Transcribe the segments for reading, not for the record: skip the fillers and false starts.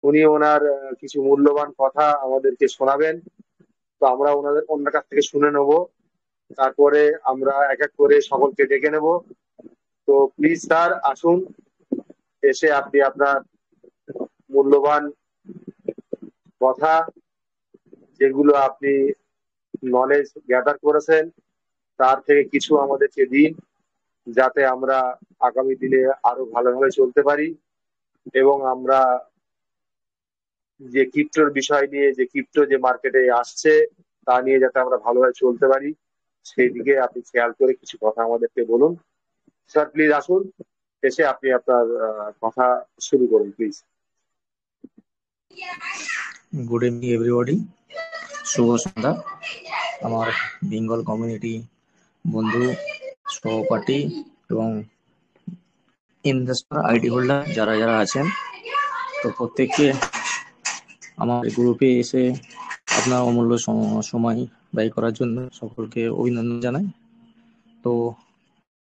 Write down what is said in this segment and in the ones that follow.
উনি ওনার কিছু মূল্যবান কথা আমাদেরকে শোনাবেন। তো আমরা ওনার কাছ থেকে শুনে নেব। তারপরে আমরা এক এক করে সকলকে ডেকে নেব। তো প্লিজ স্যার আসুন, এসে আপনি আপনার মূল্যবান কথা, যেগুলো আপনি নলেজ গ্যাদার করেছেন, তার থেকে কিছু আমাদেরকে দিন, যাতে আমরা আগামী দিনে আরো ভালোভাবে চলতে পারি এবং আমরা যে ক্রিপ্টোর বিষয় নিয়ে, যে ক্রিপ্টো যে মার্কেটে আসছে তা নিয়ে যাতে আমরা ভালোভাবে চলতে পারি, সেই দিকে আপনি খেয়াল করে কিছু কথা আমাদেরকে বলুন। স্যার প্লিজ আসুন, এসে আপনি আপনার কথা শুরু করুন প্লিজ। গুড ইভিনিং এভরিবডি, শুভ সন্ধ্যা। আমার বেঙ্গল কমিউনিটি বন্ধু, সহপাঠী এবং ইনভেস্টর, আইডি হোল্ডার যারা যারা আছেন, তো প্রত্যেককে আমার গ্রুপে এসে আপনার অমূল্য সময় ব্যয় করার জন্য সকলকে অভিনন্দন জানাই। তো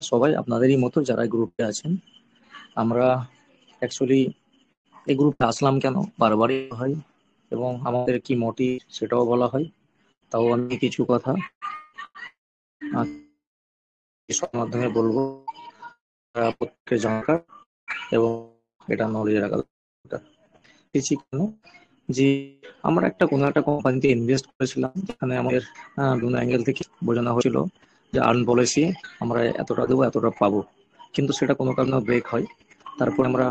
সবাই আপনাদেরই মতো যারা গ্রুপে আছেন, আমরা অ্যাকচুয়ালি এই গ্রুপে আসলাম কেন বারবারই হয় এবং আমাদের কি মোটিভ সেটাও বলা হয়। তাও আমি কিছু কথা মাধ্যমে বলবো, প্রত্যেকের জানার এবং এটা নলেজ রাখা দরকার। কেন যে আমরা কোনো একটা কোম্পানিতে ইনভেস্ট করেছিলাম, যেখানে আমাদের বিভিন্ন অ্যাঙ্গেল থেকে বোঝানো হয়েছিল যে আর্ন পলিসি আমরা এতটা দেবো, এতটা পাবো, কিন্তু সেটা কোনো কারণে ব্রেক হয়। তারপর আমরা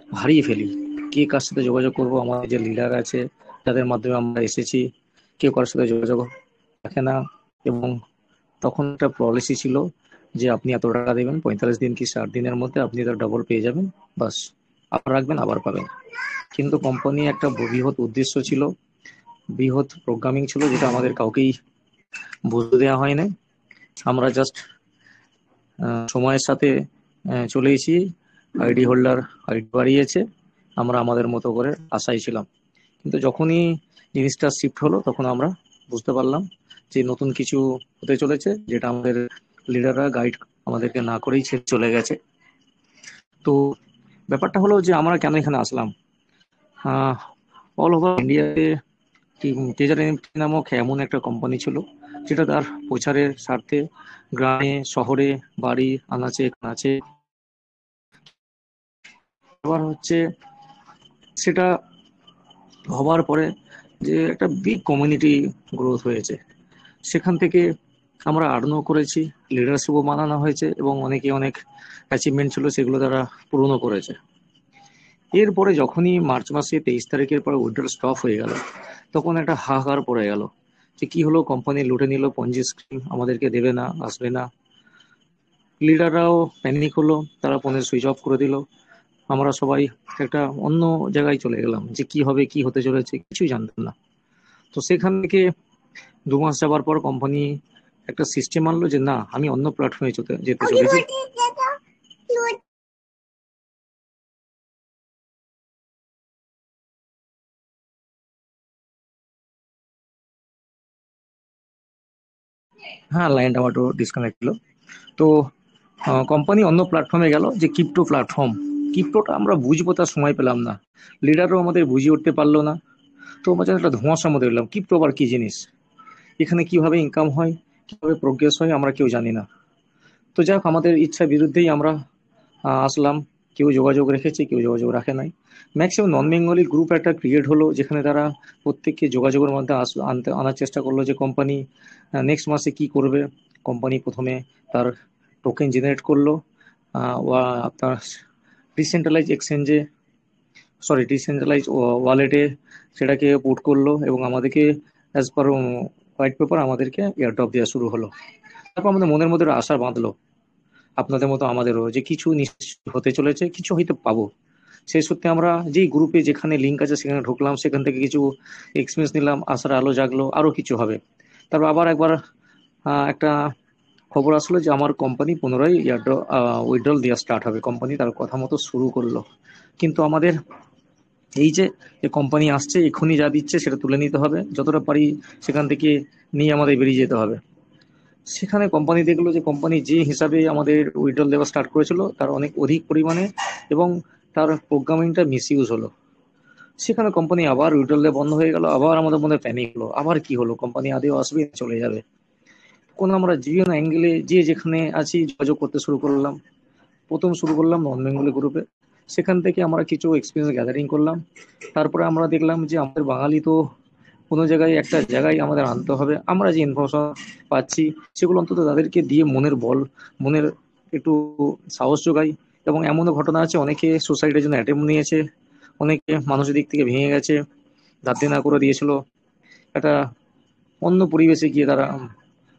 হারিয়ে ফেলি কে কার সাথে যোগাযোগ করবো। আমাদের যে লিডার আছে, যাদের মাধ্যমে আমরা এসেছি, কেউ কারোর সাথে যোগাযোগ রাখে না। এবং তখন একটা পলিসি ছিল যে আপনি এত টাকা দেবেন, 45 দিন কি 60 দিনের মধ্যে আপনি তার ডবল পেয়ে যাবেন, বাস আবার রাখবেন আবার পাবেন। কিন্তু কোম্পানি একটা বৃহৎ উদ্দেশ্য ছিল, বৃহৎ প্রোগ্রামিং ছিল, যেটা আমাদের কাউকেই বুঝতে দেওয়া হয় না। আমরা জাস্ট সময়ের সাথে চলে এসেছি, আইডি হোল্ডার আইডি বাড়িয়েছে, আমরা আমাদের মতো করে আশাই ছিলাম। কিন্তু যখনই জিনিসটা শিফট হলো, তখন আমরা বুঝতে পারলাম যে নতুন কিছু হতে চলেছে, যেটা আমাদের লিডাররা গাইড আমাদেরকে না করেই ছেড়ে চলে গেছে। তো ব্যাপারটা হলো যে আমরা কেন এখানে আসলাম। অল ওভার ইন্ডিয়াতে টেজার এনএফটি নামক এমন একটা কোম্পানি ছিল, যেটা তার প্রচারের স্বার্থে গ্রামে শহরে বাড়ি আনাচে কানাচে, আবার হচ্ছে সেটা হবার পরে যে একটা বিগ কমিউনিটি গ্রোথ হয়েছে। সেখান থেকে আমরা আর্নও করেছি, লিডারশিপও বানানো হয়েছে এবং অনেকে অনেক অ্যাচিভমেন্ট ছিল, সেগুলো তারা পূরণও করেছে। এরপরে যখনই মার্চ মাসে 23 তারিখের পরে উইথড্রল স্টপ হয়ে গেল, তখন একটা হাহাকার পড়ে গেল যে কি হলো, কোম্পানি লুটে নিল, পঞ্জি স্কিম আমাদেরকে দেবে না, আসবে না। লিডাররাও প্যানিক হলো, তারা ফোনের সুইচ অফ করে দিল। আমরা সবাই একটা অন্য জায়গায় চলে গেলাম, যে কি হবে, কি হতে চলেছে কিছুই জানতাম না। তো সেখান থেকে 2 মাস যাবার পর কোম্পানি একটা সিস্টেম আনলো যে না, আমি অন্য প্ল্যাটফর্মে যেতে চলেছি। হ্যাঁ, লাইনটা আমার একটু ডিসকানেক্ট হলো। তো কোম্পানি অন্য প্ল্যাটফর্মে গেল, যে ক্রিপ্টো প্ল্যাটফর্ম। ক্রিপ্টোটা আমরা বুঝবো তার সময় পেলাম না, লিডারও আমাদের বুঝিয়ে উঠতে পারলো না। তো আমরা যেন একটা ধোঁয়াশার মধ্যে এলাম, ক্রিপ্টো আবার কি জিনিস, এখানে কিভাবে ইনকাম হয়, কিভাবে প্রোগ্রেস হয়, আমরা কেউ জানি না। তো যাক, আমাদের ইচ্ছা বিরুদ্ধেই আমরা আসলাম। কেউ যোগাযোগ রেখেছে, কেউ যোগাযোগ রাখে নাই। ম্যাক্সিমাম নন বেঙ্গলি গ্রুপ একটা ক্রিয়েট হলো, যেখানে তারা প্রত্যেককে যোগাযোগের মধ্যে আনার চেষ্টা করলো যে কোম্পানি নেক্সট মাসে কি করবে। কোম্পানি প্রথমে তার টোকেন জেনারেট করলো, আপনার ডিসেন্ট্রালাইজ এক্সচেঞ্জে, ডিসেন্ট্রালাইজ ওয়ালেটে সেটাকে পুট করলো এবং আমাদেরকে অ্যাজ পার হোয়াইট পেপার আমাদেরকে এয়ারড্রপ দেওয়া শুরু হলো। তারপর আমাদের মনের মধ্যে আশা বাঁধলো, আপনাদের মতো আমাদেরও, যে কিছু নিশ্চয় হতে চলেছে, কিছু হয়তো পাবো। সেই সূত্রে আমরা যেই গ্রুপে যেখানে লিঙ্ক আছে সেখানে ঢুকলাম, সেখান থেকে কিছু এক্সপিরিয়েন্স নিলাম, আশার আলো জাগলো আরও কিছু হবে। তারপর আবার একবার একটা খবর আসলো যে আমার কোম্পানি পুনরায় উইথড্রল দেওয়া স্টার্ট হবে। কোম্পানি তার কথা মতো শুরু করলো, কিন্তু আমাদের এই যে কোম্পানি আসছে, এক্ষুনি যা দিচ্ছে সেটা তুলে নিতে হবে, যতটা পারি সেখান থেকে নিয়ে আমাদের বেরিয়ে যেতে হবে। সেখানে কোম্পানি দেখলো যে কোম্পানি যে হিসাবে আমাদের উইথড্রল দেওয়া স্টার্ট করেছিল তার অনেক অধিক পরিমাণে, এবং তার প্রোগ্রামিংটা মিসইউজ হলো। সেখানে কোম্পানি আবার উইড্রল বন্ধ হয়ে গেল, আবার আমাদের মধ্যে প্যানিক হলো, আবার কি হলো, কোম্পানি আদেও আসবে চলে যাবে। কোন আমরা যে কোনো অ্যাঙ্গেলে যে যেখানে আছি যোগাযোগ করতে শুরু করলাম। প্রথম শুরু করলাম নন বেঙ্গলি গ্রুপে, সেখান থেকে আমরা কিছু এক্সপিরিয়েন্স গ্যাদারিং করলাম। তারপরে আমরা দেখলাম যে আমাদের বাঙালি তো কোনো জায়গায় একটা জায়গায় আমাদের আনতে হবে, আমরা যে ইনফরমেশন পাচ্ছি সেগুলো অন্তত তাদেরকে দিয়ে মনের একটু সাহস যোগাই। এবং এমনও ঘটনা আছে অনেকে সুসাইডের জন্য অ্যাটেম্প নিয়েছে, অনেকে মানসিক দিক থেকে ভেঙে গেছে, ধার দেনা করে দিয়েছিল, একটা অন্য পরিবেশে গিয়ে তারা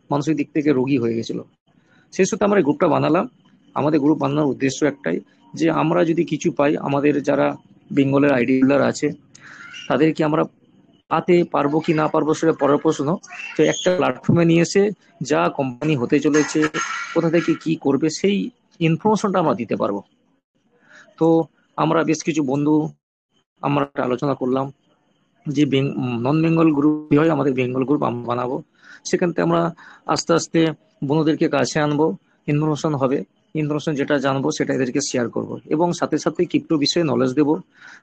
মানসিক দিক থেকে রোগী হয়ে গেছিল। সেই সূত্রে আমরা গ্রুপটা বানালাম। আমাদের গ্রুপ বানানোর উদ্দেশ্য একটাই, যে আমরা যদি কিছু পাই, আমাদের যারা বেঙ্গলের আইডি হোল্ডার আছে তাদেরকে আমরা পাতে পারবো কি না পারবো সেটা পরের প্রশ্ন। তো একটা প্ল্যাটফর্মে নিয়ে এসে যা কোম্পানি হতে চলেছে, কোথা থেকে কি করবে, সেই ইনফরমেশনটা আমরা দিতে পারবো। তো আমরা বেশ কিছু বন্ধু আমরা আলোচনা করলাম যে নন বেঙ্গল গ্রুপ হয়, আমাদের বেঙ্গল গ্রুপ আমরা বানাবো। সেখান থেকে আমরা আস্তে আস্তে বন্ধুদেরকে কাছে আনবো, ইনফরমেশন হবে, ইনফরমেশন যেটা জানবো সেটা এদেরকে শেয়ার করব, এবং সাথে সাথে ক্রিপ্টো বিষয়ে নলেজ দেব।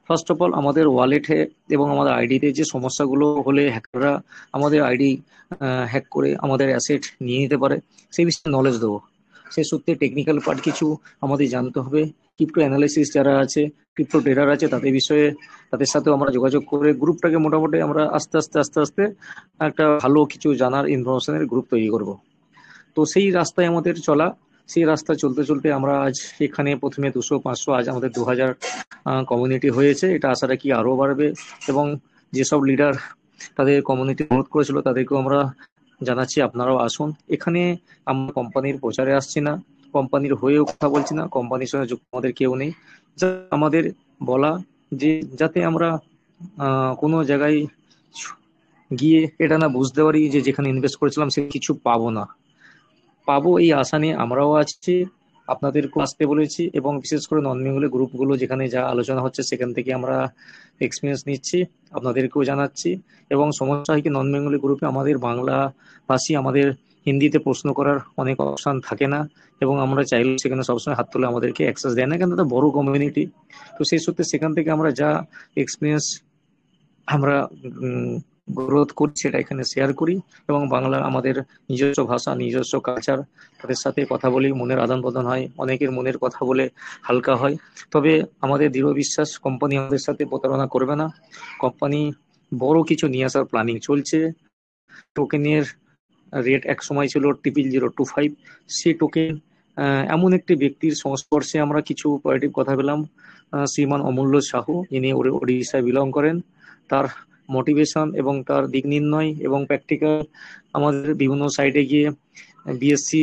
ফার্স্ট অফ অল আমাদের ওয়ালেটে এবং আমাদের আইডিতে যে সমস্যাগুলো হলে হ্যাকাররা আমাদের আইডি হ্যাক করে আমাদের অ্যাসেট নিয়ে নিতে পারে সেই বিষয়ে নলেজ দেবো। সেই সূত্রে টেকনিক্যাল পার্ট কিছু আমাদের জানতে হবে। ক্রিপ্টো অ্যানালাইসিস যারা আছে, ক্রিপ্টো ট্রেডার আছে, তাদের বিষয়ে তাদের সাথেও আমরা যোগাযোগ করে গ্রুপটাকে মোটামুটি আমরা আস্তে আস্তে একটা ভালো কিছু জানার ইনফরমেশনের গ্রুপ তৈরি করব। তো সেই রাস্তায় আমাদের চলা। সেই রাস্তা চলতে চলতে আমরা আজ এখানে প্রথমে 200-500, আজ আমাদের 2000 কমিউনিটি হয়েছে। এটা আশা রাখি আরও বাড়বে, এবং যেসব লিডার তাদের কমিউনিটি অনুরোধ করেছিল তাদেরকেও আমরা জানাচ্ছি আপনারাও আসুন এখানে। আমরা কোম্পানির প্রচারে আসছি না, কোম্পানির হয়েও কথা বলছি না, কোম্পানির সঙ্গে যুক্ত আমাদের কেউ নেই। আমাদের বলা যে যাতে আমরা কোনো জায়গায় গিয়ে এটা না বুঝতে পারি যে যেখানে ইনভেস্ট করেছিলাম সে কিছু পাবো না, পাবো এই আশা নিয়ে আমরাও আছি। আপনাদেরকেও আসতে বলেছি, এবং বিশেষ করে নন বেঙ্গলি গ্রুপগুলো যেখানে যা আলোচনা হচ্ছে সেখান থেকে আমরা এক্সপিরিয়েন্স নিচ্ছি, আপনাদেরকেও জানাচ্ছি। এবং সমস্যা হয় কি, নন বেঙ্গলি গ্রুপে আমাদের বাংলা ভাষী, আমাদের হিন্দিতে প্রশ্ন করার অনেক অপশান থাকে না, এবং আমরা চাইলে সেখানে সবসময় হাত তুলে আমাদেরকে অ্যাক্সেস দেয় না, কিন্তু এটা বড় কমিউনিটি। তো সেই সূত্রে সেখান থেকে আমরা যা এক্সপিরিয়েন্স আমরা গ্রোথ করি সেটা এখানে শেয়ার করি, এবং বাংলা আমাদের নিজস্ব ভাষা, নিজস্ব কালচার, তাদের সাথে কথা বলি, মনের আদান প্রদান হয়, অনেকের মনের কথা বলে হালকা হয়। তবে আমাদের দৃঢ় বিশ্বাস কোম্পানি আমাদের সাথে প্রতারণা করবে না। কোম্পানি বড় কিছু নিয়ে আসার প্ল্যানিং চলছে। টোকেনের রেট এক সময় ছিল 00025, সেই টোকেন এমন একটি ব্যক্তির সংস্পর্শে আমরা কিছু পজিটিভ কথা পেলাম, শ্রীমান অমূল্য সাহু, ইনি ওড়িশায় বিলং করেন। তার মোটিভেশন এবং তার দিক নির্ণয় এবং প্র্যাকটিক্যাল আমাদের বিভিন্ন সাইটে গিয়ে বিএসসি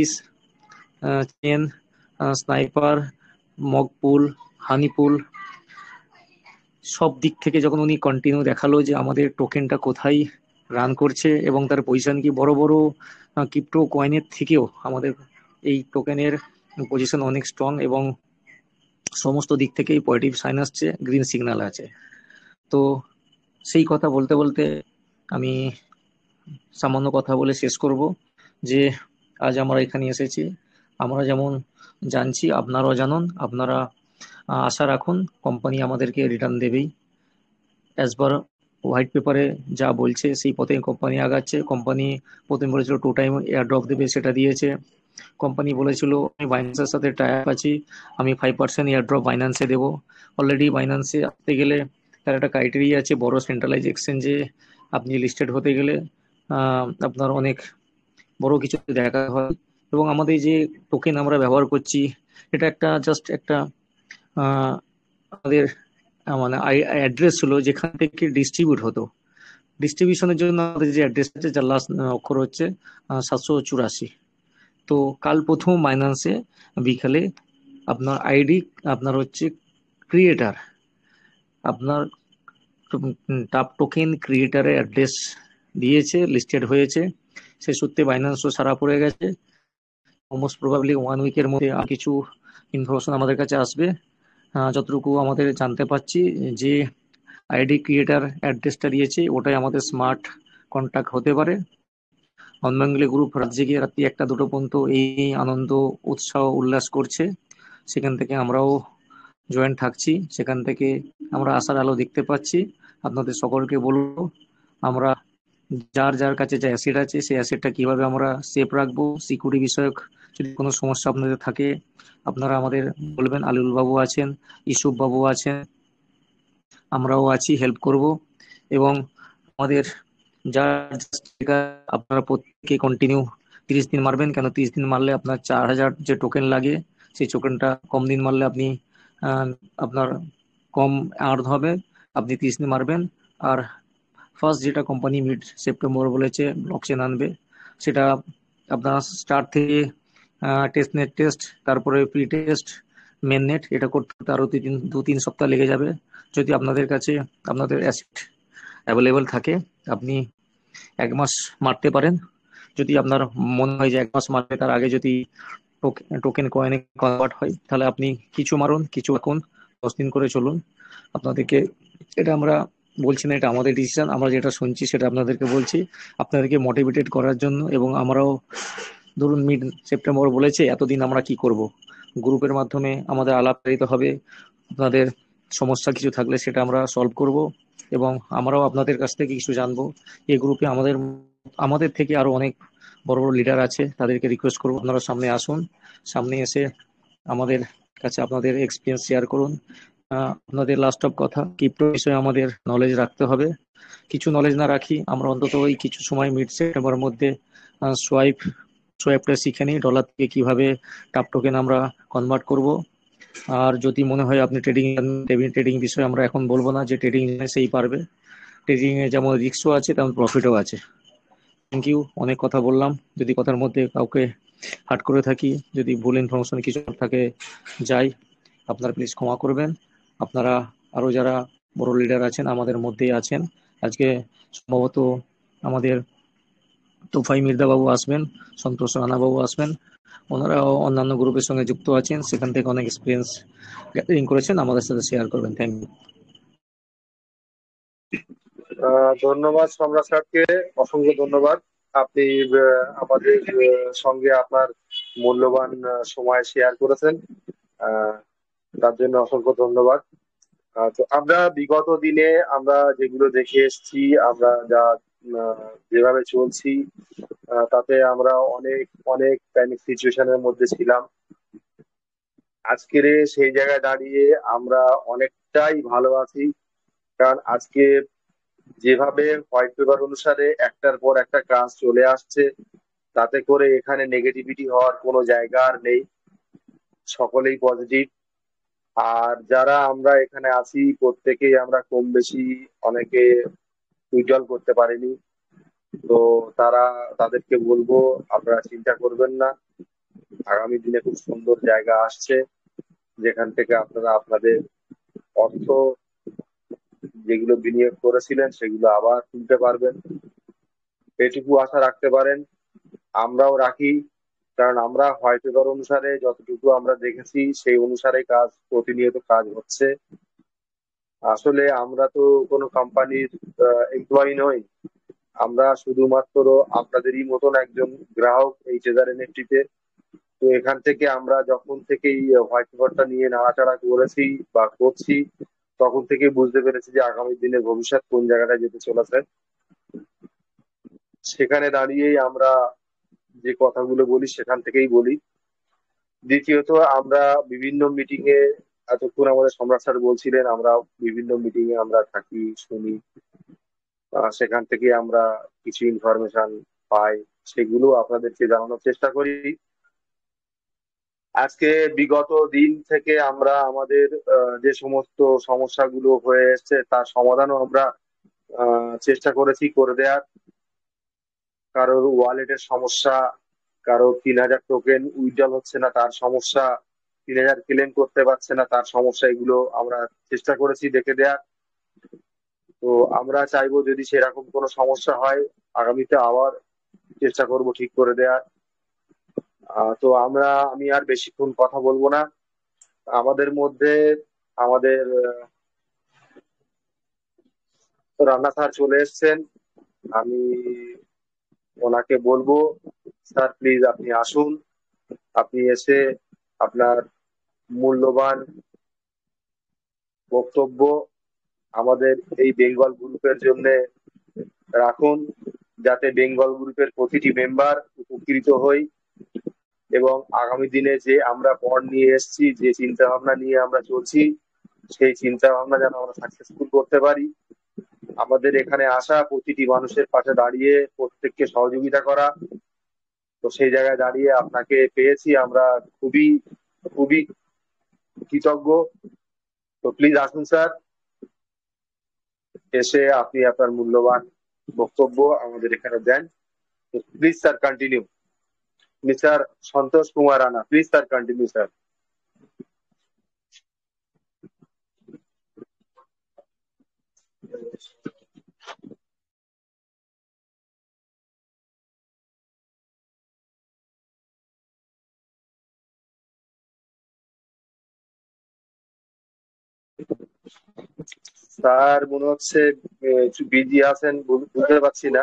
চেন, স্নাইপার, মকপুল, হানিপুল সব দিক থেকে যখন উনি কন্টিনিউ দেখালো যে আমাদের টোকেনটা কোথায় রান করছে এবং তার পজিশন কি, বড় বড় ক্রিপ্টো কয়েনের থেকেও আমাদের এই টোকেনের পজিশন অনেক স্ট্রং, এবং সমস্ত দিক থেকেই পজিটিভ সাইন আসছে, গ্রিন সিগন্যাল আছে। তো সেই কথা বলতে বলতে আমি সামান্য কথা বলে শেষ করব যে আজ আমরা এখানে এসেছি, আমরা যেমন জানছি আপনারাও জানুন, আপনারা আশা রাখুন কোম্পানি আমাদেরকে রিটার্ন দেবেই। অ্যাজ পার হোয়াইট পেপারে যা বলছে সেই পথে কোম্পানি আগাচ্ছে। কোম্পানি প্রথমে বলেছিল 2 টাইম এয়ার ড্রপ দেবে, সেটা দিয়েছে। কোম্পানি বলেছিল আমি বাইন্যান্সের সাথে টাই আপ আছি, আমি 5% এয়ার ড্রপ বাইন্যান্সে দেবো। অলরেডি বাইন্যান্সে আসতে গেলে তার একটা ক্রাইটেরিয়া আছে, বড় সেন্ট্রালাইজ এক্সচেঞ্জে আপনি লিস্টেড হতে গেলে আপনার অনেক বড় কিছু দেখা হয়। এবং আমাদের যে টোকেন আমরা ব্যবহার করছি এটা একটা জাস্ট একটা আমাদের মানে অ্যাড্রেস ছিল যেখান থেকে ডিস্ট্রিবিউট হতো। ডিস্ট্রিবিউশনের জন্য আমাদের যে অ্যাড্রেস আছে যার লাস্ট অক্ষর হচ্ছে 784। তো কাল প্রথম বাইন্যান্সে বিকালে আপনার আইডি, আপনার হচ্ছে ক্রিয়েটার, আপনার টাপ টোকেন ক্রিয়েটারের অ্যাড্রেস দিয়েছে, লিস্টেড হয়েছে। সে সূত্রে বাইন্যান্সও সারা পড়ে গেছে। মোস্ট প্রবাবলি 1 উইকের মধ্যে আর কিছু ইনফরমেশন আমাদের কাছে আসবে। যতটুকু আমাদের জানতে পারছি যে আইডি ক্রিয়েটার অ্যাড্রেসটা দিয়েছে ওটাই আমাদের স্মার্ট কন্ট্যাক্ট হতে পারে। নন বেঙ্গলি গ্রুপ রাত জেগে রাত্রি 1-2 পর্যন্ত এই আনন্দ উৎসাহ উল্লাস করছে, সেখান থেকে আমরাও জয়েন্ট থাকছি, সেখান থেকে আমরা আশার আলো দেখতে পাচ্ছি। আপনাদের সকলকে বলবো, আমরা যার যার কাছে যে অ্যাসেট আছে সেই অ্যাসেটটা কিভাবে আমরা সেফ রাখবো, সিকিউরিটি বিষয়ক যদি কোনো সমস্যা আপনাদের থাকে আপনারা আমাদের বলবেন। আলিউল বাবু আছেন, ইসুফ বাবু আছেন, আমরাও আছি, হেল্প করব। এবং আমাদের যার আপনারা প্রত্যেকে কন্টিনিউ 30 দিন মারবেন। কেন 30 দিন মারলে আপনার 4000 যে টোকেন লাগে সেই টোকেনটা কম দিন মারলে আপনি আপনার কম আর্ন হবে। আপনি 30 দিন মারবেন। আর ফার্স্ট যেটা কোম্পানি মিড সেপ্টেম্বর বলেছে ব্লকচেন আনবে, সেটা আপনার স্টার্ট থেকে টেস্ট নেট টেস্ট, তারপরে প্রি টেস্ট, মেন নেট, এটা করতে করতে আরও 2-3 সপ্তাহ লেগে যাবে। যদি আপনাদের কাছে আপনাদের অ্যাসেট অ্যাভেলেবেল থাকে আপনি 1 মাস মারতে পারেন। যদি আপনার মনে হয় যে 1 মাস মারলে তার আগে যদি টোকেন কয়েনে কনভার্ট হয় তাহলে আপনি কিছু মারুন, কিছু এখন 10 দিন করে চলুন। আপনাদেরকে এটা আমরা বলছি না, এটা আমাদের ডিসিশন, আমরা যেটা শুনছি সেটা আপনাদেরকে বলছি আপনাদেরকে মোটিভেটেড করার জন্য। এবং আমরাও ধরুন মিড সেপ্টেম্বর বলেছে, এতদিন আমরা কি করব, গ্রুপের মাধ্যমে আমাদের আলাপচারিতা হবে, আপনাদের সমস্যা কিছু থাকলে সেটা আমরা সলভ করব এবং আমরাও আপনাদের কাছ থেকে কিছু জানবো। এই গ্রুপে আমাদের আমাদের থেকে আরো অনেক বড় বড় লিডার আছে, তাদেরকে রিকোয়েস্ট করবো আপনারা সামনে আসুন, সামনে এসে আমাদের কাছে আপনাদের এক্সপিরিয়েন্স শেয়ার করুন। আপনাদের লাস্ট অফ কথা, ক্রিপ্টো বিষয়ে আমাদের নলেজ রাখতে হবে। কিছু নলেজ না রাখি আমরা অন্তত ওই কিছু সময় মিড সেপ্টেম্বরের মধ্যে সোয়াইপটা শিখে নিই, ডলার থেকে কিভাবে টাপ টোকেন আমরা কনভার্ট করব। আর যদি মনে হয় আপনি ট্রেডিং বিষয়ে আমরা এখন বলবো না, যে ট্রেডিং সেই পারবে। ট্রেডিং এ যেমন রিস্কও আছে তেমন প্রফিটও আছে। থ্যাংক ইউ, অনেক কথা বললাম। যদি কথার মধ্যে কাউকে হার্ট করে থাকি, যদি ভুল ইনফরমেশন কিছু থাকে যাই, আপনারা প্লিজ ক্ষমা করবেন। আপনারা আরও যারা বড় লিডার আছেন আমাদের মধ্যেই আছেন, আজকে সম্ভবত আমাদের তোফাই মির্জা বাবু আসবেন, সন্তোষ রানা বাবু আসবেন, ওনারাও অন্যান্য গ্রুপের সঙ্গে যুক্ত আছেন, সেখান থেকে অনেক এক্সপিরিয়েন্স গ্যাদারিং করেছেন, আমাদের সাথে শেয়ার করবেন। Thank you. ধন্যবাদ সম্রাট স্যারকে, অসংখ্য ধন্যবাদ। আপনি আমাদের সঙ্গে আপনার মূল্যবান সময় শেয়ার করেছেন, আহ, তার জন্য অসংখ্য ধন্যবাদ। তো আমরা বিগত দিনে আমরা যেগুলো দেখে এসেছি, আমরা যা যেভাবে চলছি, তাতে আমরা অনেক অনেক প্যানিক সিচুয়েশনের মধ্যে ছিলাম। আজকের সেই জায়গায় দাঁড়িয়ে আমরা অনেকটাই ভালো আছি। কারণ আজকে যেভাবে হোয়াইট পেপার অনুসারে একটার পর একটা কাজ চলে আসছে, তাতে করে এখানে নেগেটিভিটি হওয়ার কোনো জায়গা আর নেই, সকলেই পজিটিভ। আর যারা আমরা এখানে আছি প্রত্যেকেই আমরা কম বেশি, অনেকে উইথড্রল করতে পারিনি। তো তাদেরকে বলবো আপনারা চিন্তা করবেন না, আগামী দিনে খুব সুন্দর জায়গা আসছে, যেখান থেকে আপনারা আপনাদের অর্থ যেগুলো বিনিয়োগ করেছিলেন সেগুলো আবার তুলতে পারবেন, এটুকু আশা রাখতে পারেন। আমরাও রাখি, কারণ আমরা হোয়াইট পেপার অনুসারে যতটুকু আমরা দেখেছি সেই অনুসারে কাজ, প্রতিনিয়ত কাজ হচ্ছে। আসলে আমরা তো কোনো কোম্পানির এমপ্লয়ি নই, আমরা শুধুমাত্র আপনাদেরই মতন একজন গ্রাহক এই ট্রেজার এনএফটিতে। তো এখান থেকে আমরা যখন থেকেই হোয়াইট পেপারটা নিয়ে নাড়াচাড়া করেছি বা করছি, তখন থেকে বুঝতে পেরেছি যে আগামী দিনে ভবিষ্যৎ কোন জায়গাটায় যেতে চলেছে। সেখানে দাঁড়িয়েই আমরা যে কথাগুলো বলি সেখান থেকেই বলি। দ্বিতীয়ত, আমরা বিভিন্ন মিটিং এ, এতক্ষণ আমাদের সম্রাট স্যার বলছিলেন, আমরা বিভিন্ন মিটিং এ আমরা থাকি, শুনি, সেখান থেকে আমরা কিছু ইনফরমেশন পাই, সেগুলো আপনাদেরকে জানানোর চেষ্টা করি। আজকে বিগত দিন থেকে আমরা আমাদের যে সমস্ত সমস্যাগুলো হয়ে এসছে তার সমাধানও আমরা চেষ্টা করেছি করে দেওয়ার। কারোর ওয়ালেটের সমস্যা, কারো 3000 টোকেন উইথড্রল হচ্ছে না তার সমস্যা, 3000 ক্লেম করতে পারছে না তার সমস্যা, এগুলো আমরা চেষ্টা করেছি দেখে দেওয়ার। তো আমরা চাইবো যদি সেরকম কোনো সমস্যা হয় আগামীতে আবার চেষ্টা করব ঠিক করে দেওয়ার। তো আমি আর বেশিক্ষণ কথা বলবো না। আমাদের মধ্যে আমাদের রান্না স্যার চলে এসেছেন, আমি ওনাকে বলবো, স্যার প্লিজ আপনি আসুন, আপনি এসে আপনার মূল্যবান বক্তব্য আমাদের এই বেঙ্গল গ্রুপের জন্য রাখুন, যাতে বেঙ্গল গ্রুপের প্রতিটি মেম্বার উপকৃত হই এবং আগামী দিনে যে আমরা বন্ড নিয়ে এসেছি, যে চিন্তা ভাবনা নিয়ে আমরা চলছি, সেই চিন্তা ভাবনা যেন আমরা সাকসেসফুল করতে পারি। আমাদের এখানে আসা প্রতিটি মানুষের পাশে দাঁড়িয়ে প্রত্যেককে সহযোগিতা করা, তো সেই জায়গায় দাঁড়িয়ে আপনাকে পেয়েছি, আমরা খুবই খুবই কৃতজ্ঞ। তো প্লিজ আসুন স্যার, এসে আপনি আপনার মূল্যবান বক্তব্য আমাদের এখানে দেন। Please sir continue. Mister Santosh Kumar Rana, please sir continue sir. Sir মনে হচ্ছে একটু বিজি আছেন, বুঝতে পারছি না।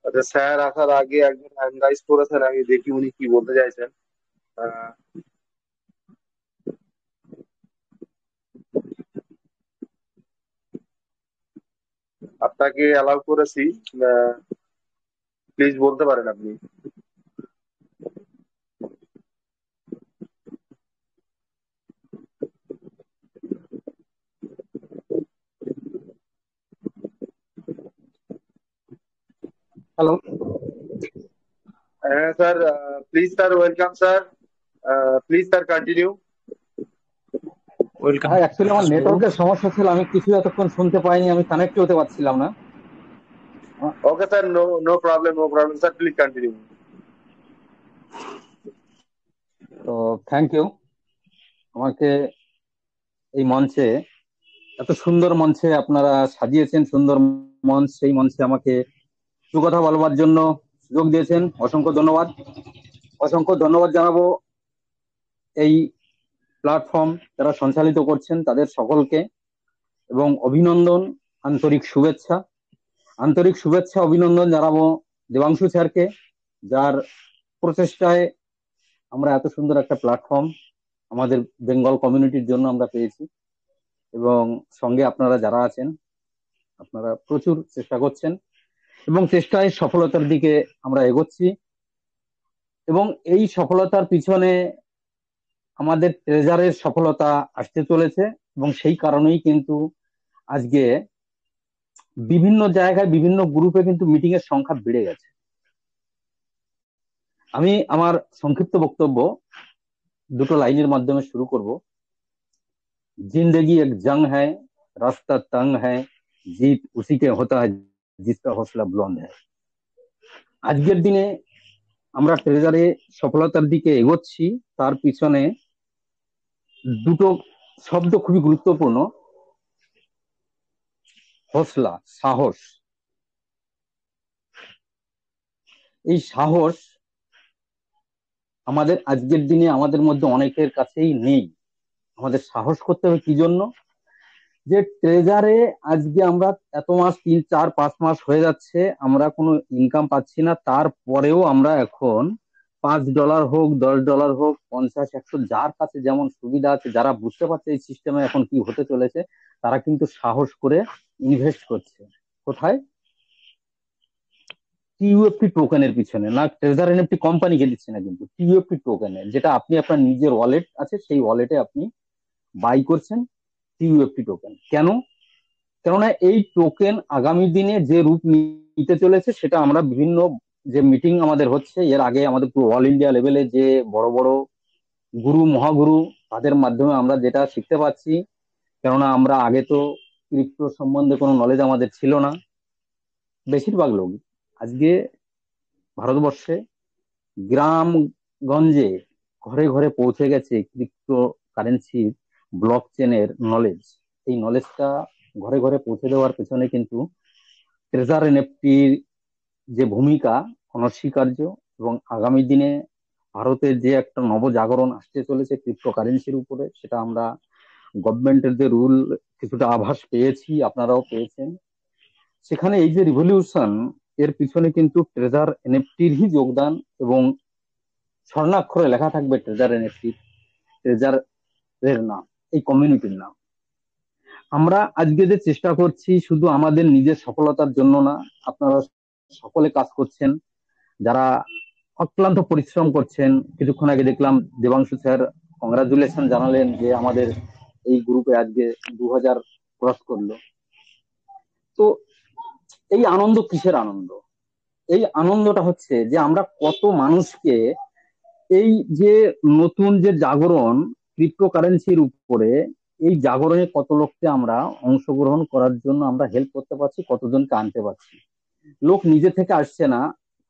আচ্ছা, স্যার আসার আগে একজন হ্যান্ড রাইজ করেছেন, আমি দেখি উনি কি বলতে চাইছেন। আহ, আপনাকে অ্যালাউ করেছি, প্লিজ বলতে পারেন আপনি। হ্যালো। হ্যাঁ sir, please sir, welcome sir, please sir continue. Welcome. হ্যাঁ, অ্যাকচুয়ালি আমার নেটওয়ার্কের সমস্যা ছিল, আমি কিছু এতক্ষণ শুনতে পাইনি, আমি কানেক্ট হতে পারছিলাম না। Okay sir, no no problem, no problem sir, please continue. তো থ্যাংক ইউ আমাকে এই মঞ্চে, এত সুন্দর মঞ্চে আপনারা সাজিয়েছেন, সুন্দর মঞ্চ, সেই মঞ্চে আমাকে দু কথা বলবার জন্য সুযোগ দিয়েছেন, অসংখ্য ধন্যবাদ। অসংখ্য ধন্যবাদ জানাবো এই প্ল্যাটফর্ম যারা সঞ্চালিত করছেন তাদের সকলকে, এবং অভিনন্দন, আন্তরিক শুভেচ্ছা, আন্তরিক শুভেচ্ছা অভিনন্দন জানাবো দেবাংশু স্যারকে, যার প্রচেষ্টায় আমরা এত সুন্দর একটা প্ল্যাটফর্ম আমাদের বেঙ্গল কমিউনিটির জন্য আমরা পেয়েছি। এবং সঙ্গে আপনারা যারা আছেন, আপনারা প্রচুর চেষ্টা করছেন এবং চেষ্টায় সফলতার দিকে আমরা এগোচ্ছি। এবং এই সফলতার পিছনে আমাদের ট্রেজারের সফলতা আসতে চলেছে, এবং সেই কারণেই কিন্তু আজকে বিভিন্ন জায়গায় বিভিন্ন গ্রুপে কিন্তু মিটিং এর সংখ্যা বেড়ে গেছে। আমি আমার সংক্ষিপ্ত বক্তব্য দুটো লাইনের মাধ্যমে শুরু করব। जिंदगी एक जंग है, रास्ता तंग है, जीत उसी के होता है जिसका हौसला बुलंद है। আজকের দিনে আমরা ট্রেজারে সফলতার দিকে এগোচ্ছি, তার পিছনে দুটো শব্দ খুবই গুরুত্বপূর্ণ: হৌসলা, সাহস। এই সাহস আমাদের আজকের দিনে আমাদের মধ্যে অনেকের কাছেই নেই। আমাদের সাহস করতে হবে কি জন্য? যে ট্রেজারে আজকে আমরা এত মাস, 3, 4, 5 মাস হয়ে যাচ্ছে, আমরা কোনো ইনকাম পাচ্ছি না, তারপরেও আমরা এখন $5 হোক, $10 হোক, 50, 100, যার কাছে যেমন সুবিধা আছে, যারা বুঝতে পারছে এই সিস্টেমে এখন কি হতে চলেছে, তারা কিন্তু সাহস করে ইনভেস্ট করছে। কোথায়? টিইউএফটি টোকেনের পিছনে, না ট্রেজার এনএফটি কোম্পানিকে দিচ্ছে না, কিন্তু টিইউএফটি টোকেনে, যেটা আপনি আপনার নিজের ওয়ালেট আছে সেই ওয়ালেটে আপনি বাই করছেন টিইউএফটি টোকেন। কেন? কেননা এই টোকেন আগামী দিনে যে রূপ নিতে চলেছে সেটা আমরা বিভিন্ন যে মিটিং আমাদের হচ্ছে, এর আগে আমাদের অল ইন্ডিয়া লেভেলে যে বড় বড় গুরু মহাগুরু তাদের মাধ্যমে আমরা যেটা শিখতে পাচ্ছি, কেননা আমরা আগে তো ক্রিপ্টো সম্বন্ধে কোনো নলেজ আমাদের ছিল না। বেশিরভাগ লোক আজকে ভারতবর্ষে গ্রামগঞ্জে ঘরে ঘরে পৌঁছে গেছে ক্রিপ্টো কারেন্সির ব্লক চেনের নলেজ। এই নলেজটা ঘরে ঘরে পৌঁছে দেওয়ার পেছনে কিন্তু ট্রেজার এনএফটির যে ভূমিকা অনস্বীকার্য। এবং আগামী দিনে ভারতের যে একটা নবজাগরণ আসতে চলেছে ক্রিপ্টো কারেন্সির উপরে, সেটা আমরা গভর্নমেন্টের যে রুল কিছুটা আভাস পেয়েছি, আপনারাও পেয়েছেন। সেখানে এই যে রিভলিউশন, এর পিছনে কিন্তু ট্রেজার এনএফটির হি যোগদান, এবং স্বর্ণাক্ষরে লেখা থাকবে ট্রেজার এনএফটি, ট্রেজার এর নাম, এই কমিউনিটির নাম। আমরা আজকে যে চেষ্টা করছি শুধু আমাদের নিজের সফলতার জন্য না, আপনারা সকলে কাজ করছেন, যারা অক্লান্ত পরিশ্রম করছেন। কিছুক্ষণ আগে দেখলাম দেবাংশু স্যার কংগ্রাচুলেশন জানালেন যে আমাদের এই গ্রুপে আজকে 2000 ক্রস করলো। তো এই আনন্দ কিসের আনন্দ? এই আনন্দটা হচ্ছে যে আমরা কত মানুষকে এই যে নতুন যে জাগরণ ক্রিপ্টোকারেন্সির উপরে, এই জাগরণে কত লোককে আমরা অংশগ্রহণ করার জন্য আমরা হেল্প করতে পারছি, কতজনকে আনতে পারছি। লোক নিজে থেকে আসছে না,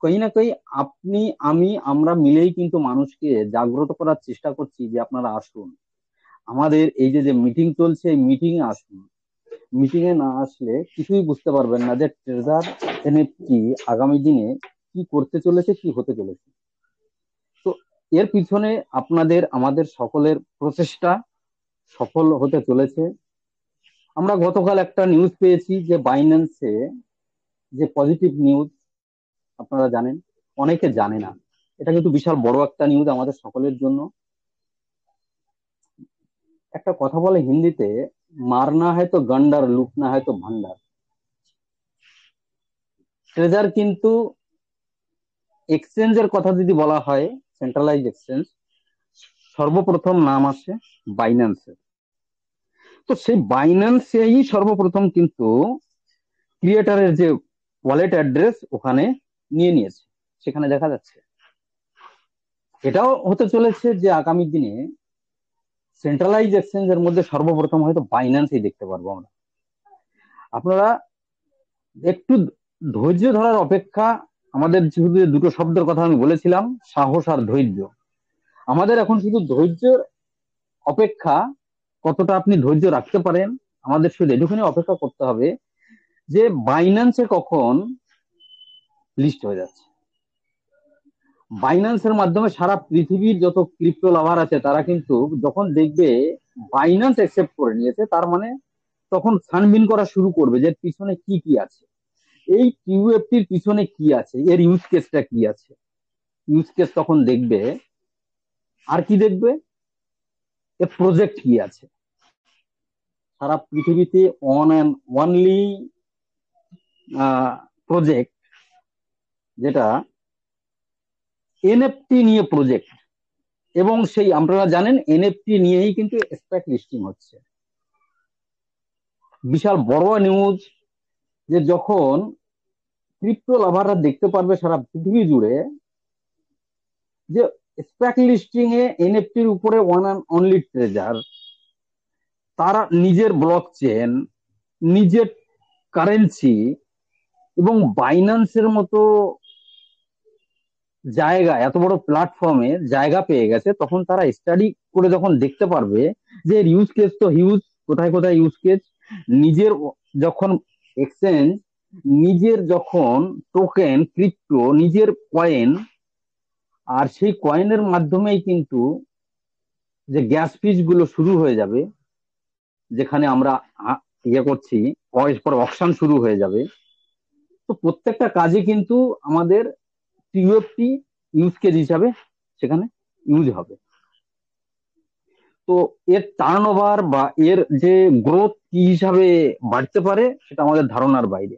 কই না কই আপনি আমি আমরা মিলেই কিন্তু মানুষকে জাগ্রত করার চেষ্টা করছি যে আপনারা আসুন, আমাদের এই যে যে মিটিং চলছে এই মিটিং এ আসুন। মিটিং এ না আসলে কিছুই বুঝতে পারবেন না যে ট্রেজার এনএফটি আগামী দিনে কি করতে চলেছে, কি হতে চলেছে। তো এর পিছনে আপনাদের আমাদের সকলের প্রচেষ্টা সফল হতে চলেছে। আমরা গতকাল একটা নিউজ পেয়েছি যে বাইন্যান্সে যে পজিটিভ নিউজ, আপনারা জানেন, অনেকে জানে না, এটা কিন্তু বিশাল বড় একটা নিউজ আমাদের সকলের জন্য। একটা কথা বলে হিন্দিতে, মারনা হয় তো গন্ডার, লুটনা হয় তো ভান্ডার। ট্রেজার কিন্তু এক্সচেঞ্জের কথা যদি বলা হয়, সেন্ট্রালাইজ এক্সচেঞ্জ, সর্বপ্রথম নাম আসে বাইন্যান্সের। তো সেই বাইন্যান্সেই সর্বপ্রথম কিন্তু ক্রিয়েটারের যে ওয়ালেট অ্যাড্রেস ওখানে নিয়ে নিয়েছে, সেখানে দেখা যাচ্ছে। এটাও হতে চলেছে যে আগামী দিনে সেন্ট্রালাইজ এক্সচেঞ্জের মধ্যে সর্বপ্রথম হয়তো বাইন্যান্সই দেখতে পারবো আমরা। আপনারা একটু ধৈর্য ধরার অপেক্ষা। আমাদের শুধু দুটো শব্দের কথা আমি বলেছিলাম, সাহস আর ধৈর্য। আমাদের এখন শুধু ধৈর্যের অপেক্ষা, কতটা আপনি ধৈর্য রাখতে পারেন, আমাদের শুধু এটুখানি অপেক্ষা করতে হবে যে বাইন্যান্সে কখন লিস্ট হয়ে যাচ্ছে। বাইন্যান্সের মাধ্যমে সারা পৃথিবীর যত ক্রিপ্টো লাভার আছে তারা কিন্তু যখন দেখবে বাইন্যান্স অ্যাকসেপ্ট করে নিয়েছে, তার মানে তখন ছানবিন করা শুরু করবে যে পিছনে কি কি আছে, এই কিউএফটির পিছনে কি আছে, এর ইউজ কেসটা কি আছে। ইউজ কেস তখন দেখবে, আর কি দেখবে, এর প্রজেক্ট কি আছে। সারা পৃথিবীতে অন অ্যান্ড অনলি প্রজেক্ট যেটা এনএফটি নিয়ে প্রজেক্ট, এবং সেই আপনারা জানেন এনএফটি নিয়েই কিন্তু স্পেক লিস্টিং হচ্ছে। বিশাল বড় নিউজ যে যখন ক্রিপ্টো লাভাররা দেখতে পারবে সারা পৃথিবী জুড়ে যে স্পেক লিস্টিং এ এনএফটির উপরে ওয়ান অ্যান্ড অনলি ট্রেজার, তারা নিজের ব্লক চেন, নিজের কারেন্সি এবং বাইন্যান্সের মতো জায়গা, এত বড় প্ল্যাটফর্মে জায়গা পেয়ে গেছে, তখন তারা স্টাডি করে যখন দেখতে পারবে যে এর ইউজ কেস তো হিউজ, কোথায় কোথায় ইউজ কেস। নিজের যখন এক্সচেঞ্জ, নিজের যখন টোকেন ক্রিপ্টো, নিজের কয়েন, আর সেই কয়েনের মাধ্যমেই কিন্তু যে গ্যাস ফিজ গুলো শুরু হয়ে যাবে, যেখানে আমরা ইয়ে করছি, পর অকশন শুরু হয়ে যাবে। তো প্রত্যেকটা কাজে কিন্তু আমাদের টিউএফটি ইউজ কেস হিসাবে সেখানে ইউজ হবে। তো এর টার্ন ওভার বা এর যে গ্রোথ কি হিসাবে বাড়তে পারে সেটা আমাদের ধারণার বাইরে।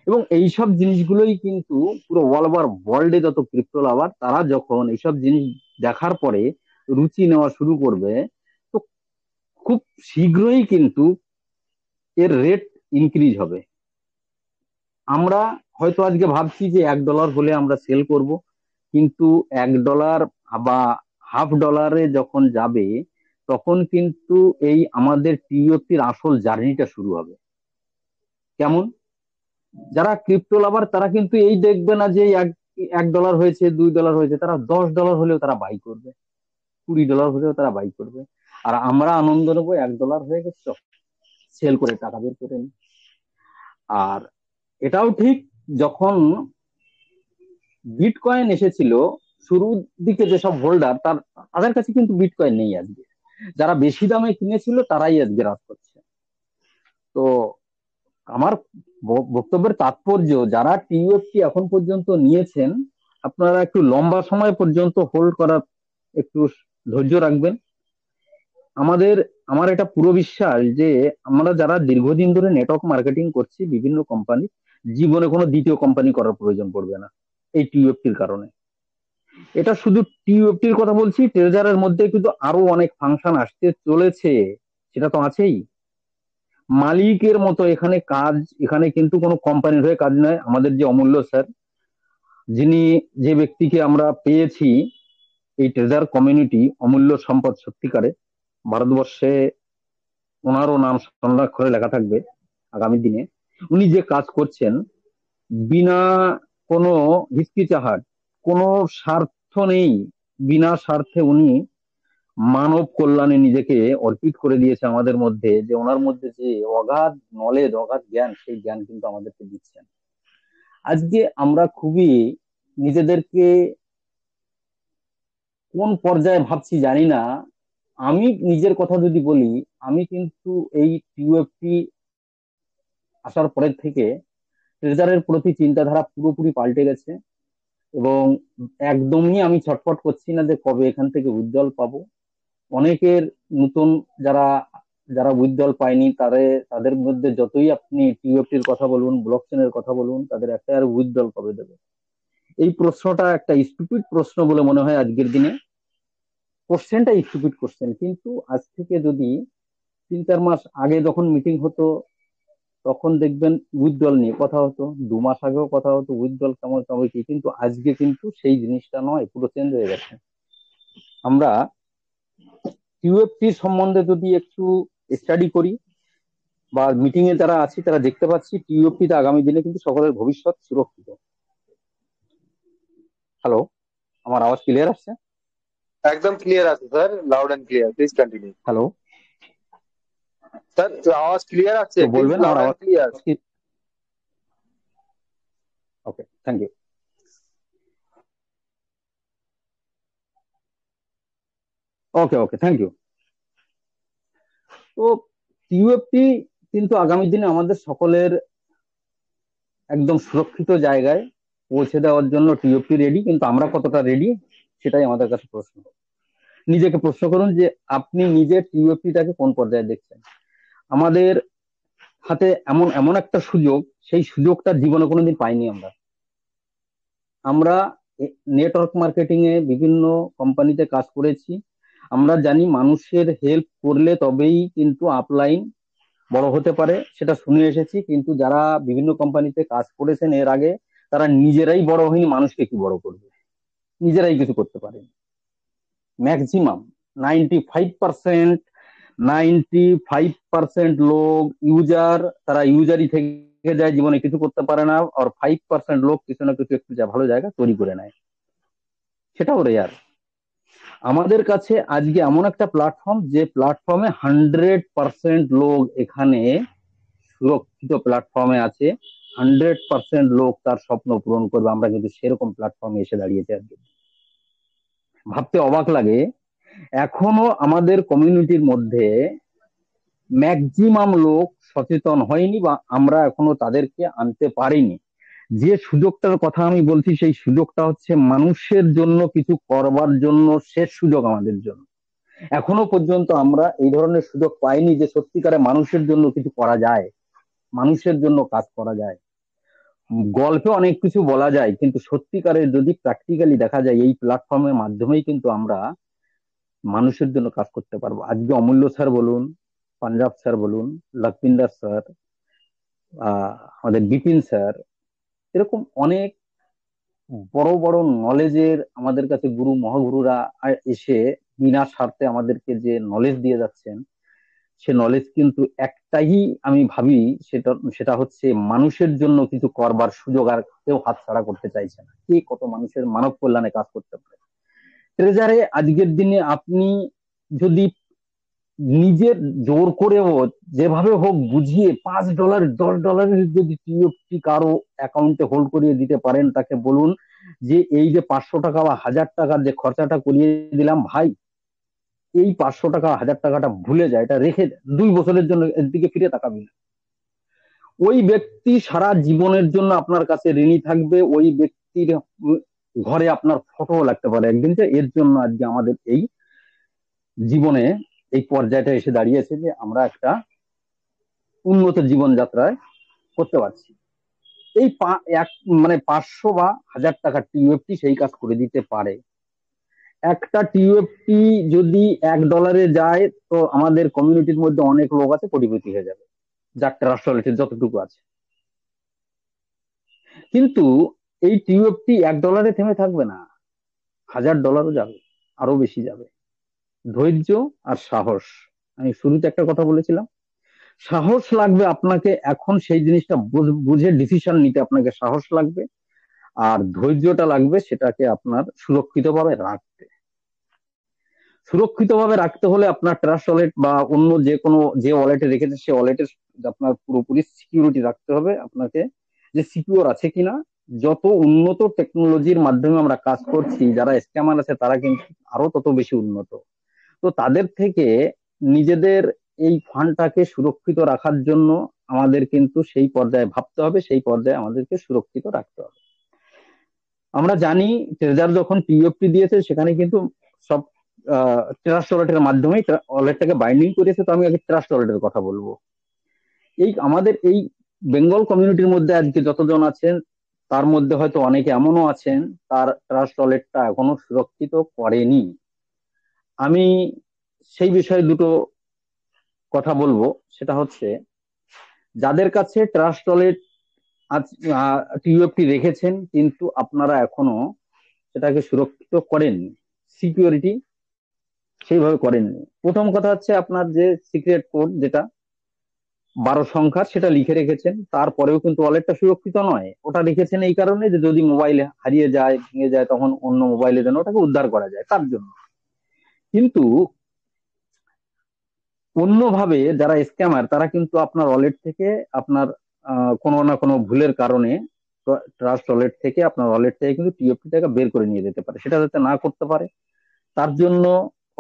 এবং এইসব জিনিসগুলোই কিন্তু পুরো অল ওভার ওয়ার্ল্ডে যত ক্রিপ্টো লাভার তারা যখন এইসব জিনিস দেখার পরে রুচি নেওয়া শুরু করবে, তো খুব শীঘ্রই কিন্তু এর রেট ইনক্রিজ হবে। আমরা হয়তো আজকে ভাবছি যে $1 হলে আমরা সেল করব, কিন্তু $1 বা $0.5 যখন যাবে তখন কিন্তু এই আমাদের টিওপির আসল জার্নিটা শুরু হবে। কেমন? যারা ক্রিপ্টো লাভার তারা কিন্তু এই দেখবে না যে $1 হয়েছে, $2 হয়েছে, তারা $10 হলেও তারা বাই করবে, $20 হলেও তারা বাই করবে। আর আমরা আনন্দ নেবো, $1 হয়ে গেছে, সেল করে টাকা বের করে নি। আর এটাও ঠিক, যখন বিটকয়েন এসেছিল শুরুর দিকে যেসব হোল্ডার তাদের কাছে কিন্তু বিটকয়েন নেই আজকে, যারা বেশি দামে কিনেছিল তারাই আজকে রাজ করছে। তো আমার বক্তব্যের তাৎপর্য, যারা টিইউএফটি এখন পর্যন্ত নিয়েছেন, আপনারা একটু লম্বা সময় পর্যন্ত হোল্ড করার একটু ধৈর্য রাখবেন। আমার এটা পুরো বিশ্বাস যে আমরা যারা দীর্ঘদিন ধরে নেটওয়ার্ক মার্কেটিং করছি বিভিন্ন কোম্পানি, জীবনে কোনো দ্বিতীয় কোম্পানি করার প্রয়োজন পড়বে না এই টিইউএফটির কারণে। এটা শুধু টিইউএফটির কথা বলছি, ট্রেজারের মধ্যে কিন্তু আরো অনেক ফাংশন আসতে চলেছে, সেটা তো আছেই। মালিকের মতো এখানে কাজ, এখানে কিন্তু কোনো কোম্পানির হয়ে কাজ নয়। আমাদের যে অমূল্য স্যার, যে ব্যক্তিকে আমরা পেয়েছি, এই ট্রেজার কমিউনিটি অমূল্য সম্পদ সত্যিকারে, ভারতবর্ষে ওনারও নাম স্বর্ণাক্ষরে লেখা থাকবে আগামী দিনে। উনি যে কাজ করছেন বিনা কোনো হিচকিচাহাট, কোনো স্বার্থ নেই, বিনা স্বার্থে উনি মানব কল্যাণে নিজেকে অর্পিত করে দিয়েছে আমাদের মধ্যে। যে ওনার মধ্যে যে অগাধ নলেজ, অগাধ জ্ঞান, সেই জ্ঞান কিন্তু আমাদেরকে দিচ্ছেন। আজকে আমরা খুবই নিজেদেরকে কোন পর্যায়ে ভাবছি জানি না। আমি নিজের কথা যদি বলি, আমি কিন্তু এই টিইউএফটি আসার পরের থেকে ট্রেজারের প্রতি চিন্তাধারা পুরোপুরি পাল্টে গেছে, এবং একদমই আমি ছটফট করছি না যে কবে এখান থেকে উইথড্রল পাবো। অনেকের নতুন যারা যারা উইথড্রল পায়নি, তাদের মধ্যে যতই আপনি টিইউএফটির কথা বলুন, ব্লক চেনের কথা বলুন, তাদের একটা আর উইথড্রল কবে দেবে, এই প্রশ্নটা একটা স্টুপিড প্রশ্ন বলে মনে হয় আজকের দিনে। কোশ্চেনটা স্টুপিড কোশ্চেন, কিন্তু আজ থেকে যদি 3-4 মাস আগে যখন মিটিং হতো, তখন দেখবেন উইথড্রল নিয়ে কথা হতো, 2 মাস আগেও কথা হতো উইথড্রল কেমন কেমন কি। কিন্তু আজকে কিন্তু সেই জিনিসটা নয়, পুরো চেঞ্জ হয়ে গেছে। আমরা টিইউএফটি সম্বন্ধে যদি একটু স্টাডি করি, বা মিটিং এ যারা আছি তারা দেখতে পাচ্ছি টিইউএফটি আগামী দিনে কিন্তু সকলের ভবিষ্যৎ সুরক্ষিত। হ্যালো, আমার আওয়াজ ক্লিয়ার আসছে? একদম ক্লিয়ার আছে sir, loud and clear, please continue. Hello, sir আওয়াজ ক্লিয়ার আছে, তো প্লিজ বলবেন আমার লাউড এন্ড আওয়াজ ক্লিয়ার। কি? Okay, thank you. Okay, thank you. তো টিইউএফটি কিন্তু আগামী দিনে আমাদের সকলের একদম সুরক্ষিত জায়গায় পৌঁছে দেওয়ার জন্য টিইউএফটি রেডি, কিন্তু আমরা কতটা রেডি সেটাই আমাদের কাছে প্রশ্ন। নিজেকে প্রশ্ন করুন যে আপনি নিজের টিইউএফটিটাকে কোন পর্যায়ে দেখছেন। আমাদের হাতে এমন এমন একটা সুযোগ, সেই সুযোগটা জীবনে কোনোদিন পাইনি আমরা নেটওয়ার্ক মার্কেটিং এ বিভিন্ন কোম্পানিতে কাজ করেছি। আমরা জানি মানুষের হেল্প করলে তবেই কিন্তু আপলাইন বড় হতে পারে, সেটা শুনে এসেছি। কিন্তু যারা বিভিন্ন কোম্পানিতে কাজ করেছেন এর আগে, তারা নিজেরাই বড় হয়নি, মানুষকে কি বড় করবে, নিজেরাই কিছু করতে পারে। ম্যাক্সিমাম 95% লোক ইউজার, তারা ইউজারই থেকে যায়, জীবনে কিছু করতে পারে না। আর 5% লোক কিছু না কিছু একটু ভালো জায়গা তৈরি করে নেয়, সেটাও রেয়ার। আমাদের কাছে আজকে এমন একটা প্ল্যাটফর্ম, যে প্ল্যাটফর্মে 100% লোক এখানে সুরক্ষিত প্ল্যাটফর্মে আছে, 100% লোক তার স্বপ্ন পূরণ করবে। আমরা কিন্তু সেরকম প্ল্যাটফর্মে এসে দাঁড়িয়েছি আজকে। ভাবতে অবাক লাগে, এখনো আমাদের কমিউনিটির মধ্যে ম্যাক্সিমাম লোক সচেতন হয়নি, বা আমরা এখনো তাদেরকে আনতে পারিনি। যে সুযোগটার কথা আমি বলছি, সেই সুযোগটা হচ্ছে মানুষের জন্য কিছু করবার জন্য শেষ সুযোগ আমাদের জন্য। এখনো পর্যন্ত আমরা এই ধরনের সুযোগ পাইনি যে সত্যিকারে মানুষের জন্য কিছু করা যায়, মানুষের জন্য কাজ করা যায়। গল্পে অনেক কিছু বলা যায়, কিন্তু সত্যিকারে যদি প্র্যাকটিক্যালি দেখা যায়, এই প্ল্যাটফর্মের মাধ্যমেই কিন্তু আমরা মানুষের জন্য কাজ করতে পারবো। আজকে অমূল্য স্যার বলুন, পাঞ্জাব স্যার বলুন, লক্ষিন্দর স্যার, আমাদের বিপিন স্যার, এরকম অনেক বড় বড় নলেজের আমাদের কাছে গুরু মহাগুরুরা এসে বিনা স্বার্থে আমাদেরকে যে নলেজ দিয়ে যাচ্ছেন, সে নলেজ কিন্তু একটাই আমি ভাবি, সেটা হচ্ছে মানুষের জন্য কিছু করবার সুযোগ আর কেউ হাতছাড়া করতে চাইছে না। কে কত মানুষের মানব কল্যাণে কাজ করতে পারে। ট্রেজারে আজকের দিনে আপনি যদি নিজের জোর করেও যেভাবে হোক বুঝিয়ে $5 $10 যদি টিইউএফটি কারো অ্যাকাউন্টে হোল্ড করিয়ে দিতে পারেন, তাকে বলুন যে এই যে 500 টাকা বা 1000 টাকার যে খরচাটা করিয়ে দিলাম ভাই, এই 500 টাকা 1000 টাকাটা ভুলে যায়, এটা রেখে 2 বছরের জন্য এর দিকে ফিরে তাকাবি না। ওই ব্যক্তি সারা জীবনের জন্য আপনার কাছে ঋণী থাকবে, ওই ব্যক্তির ঘরে আপনার ফটো লাগতে পারে একদিন। যে এর জন্য আজকে আমাদের এই জীবনে এই পর্যায়টা এসে দাঁড়িয়েছে যে আমরা একটা উন্নত জীবনযাত্রায় করতে পারছি। এই এক মানে 500 বা 1000 টাকার টিউএফটি সেই কাজ করে দিতে পারে। একটা টিউএফটি যদি $1 যায়, তো আমাদের কমিউনিটির মধ্যে অনেক লোক আছে কোটিপতি হয়ে যাবে, যার ট্রাস্ট যতটুকু আছে। কিন্তু এই টিউএফটি $1 থেমে থাকবে না, $1000 যাবে, আরো বেশি যাবে। ধৈর্য আর সাহস, আমি শুরুতে একটা কথা বলেছিলাম, সাহস লাগবে আপনাকে এখন সেই জিনিসটা বুঝে ডিসিশন নিতে, আপনাকে সাহস লাগবে। আর ধৈর্যটা লাগবে সেটাকে আপনার সুরক্ষিতভাবে রাখতে। সুরক্ষিতভাবে রাখতে হলে আপনার ট্রাস্ট ওয়ালেট বা অন্য যে ওয়ালেটে রেখেছে সে ওয়ালেটে আপনার পুরোপুরি সিকিউরিটি রাখতে হবে আপনাকে, যে সিকিউর আছে কিনা। যত উন্নত টেকনোলজির মাধ্যমে আমরা কাজ করছি, যারা স্ক্যামার আছে তারা কিন্তু আরো তত বেশি উন্নত। তো তাদের থেকে নিজেদের এই ফান্ডটাকে সুরক্ষিত রাখার জন্য আমাদের কিন্তু সেই পর্যায়ে ভাবতে হবে, সেই পর্যায়ে আমাদেরকে সুরক্ষিত রাখতে হবে। আমরা জানি ট্রেজার যখন পিএফটি দিয়েছে সেখানে কিন্তু সব ট্রাস্ট ওয়ালেটের মাধ্যমেই ওয়ালেটটাকে বাইন্ডিং করেছে। তো আমি আগে ট্রাস্ট ওয়ালেটের কথা বলবো। এই আমাদের এই বেঙ্গল কমিউনিটির মধ্যে আজকে যতজন আছেন তার মধ্যে হয়তো অনেকে এমনও আছেন তার ট্রাস্ট ওয়ালেটটা এখনো সুরক্ষিত করেনি। আমি সেই বিষয়ে দুটো কথা বলবো। সেটা হচ্ছে, যাদের কাছে ট্রাস্ট ওয়ালেট টিউএফটি রেখেছেন কিন্তু আপনারা এখনো সেটাকে সুরক্ষিত করেননি, সিকিউরিটি সেইভাবে করেননি। প্রথম কথা হচ্ছে, আপনার যে সিক্রেট কোড যেটা 12 সংখ্যার সেটা লিখে রেখেছেন, তারপরেও কিন্তু ওয়ালেটটা সুরক্ষিত নয়। ওটা রেখেছেন এই কারণে যে যদি মোবাইলে হারিয়ে যায়, ভেঙে যায়, তখন অন্য মোবাইলে যেন ওটাকে উদ্ধার করা যায় তার জন্য। কিন্তু অন্যভাবে যারা স্ক্যামার তারা কিন্তু আপনার ওয়ালেট থেকে আপনার কোনো না কোনো ভুলের কারণে ট্রাস্ট ওয়ালেট থেকে আপনার ওয়ালেট থেকে কিন্তু টিএফটি টাকা বের করে নিয়ে যেতে পারে। সেটা যাতে না করতে পারে তার জন্য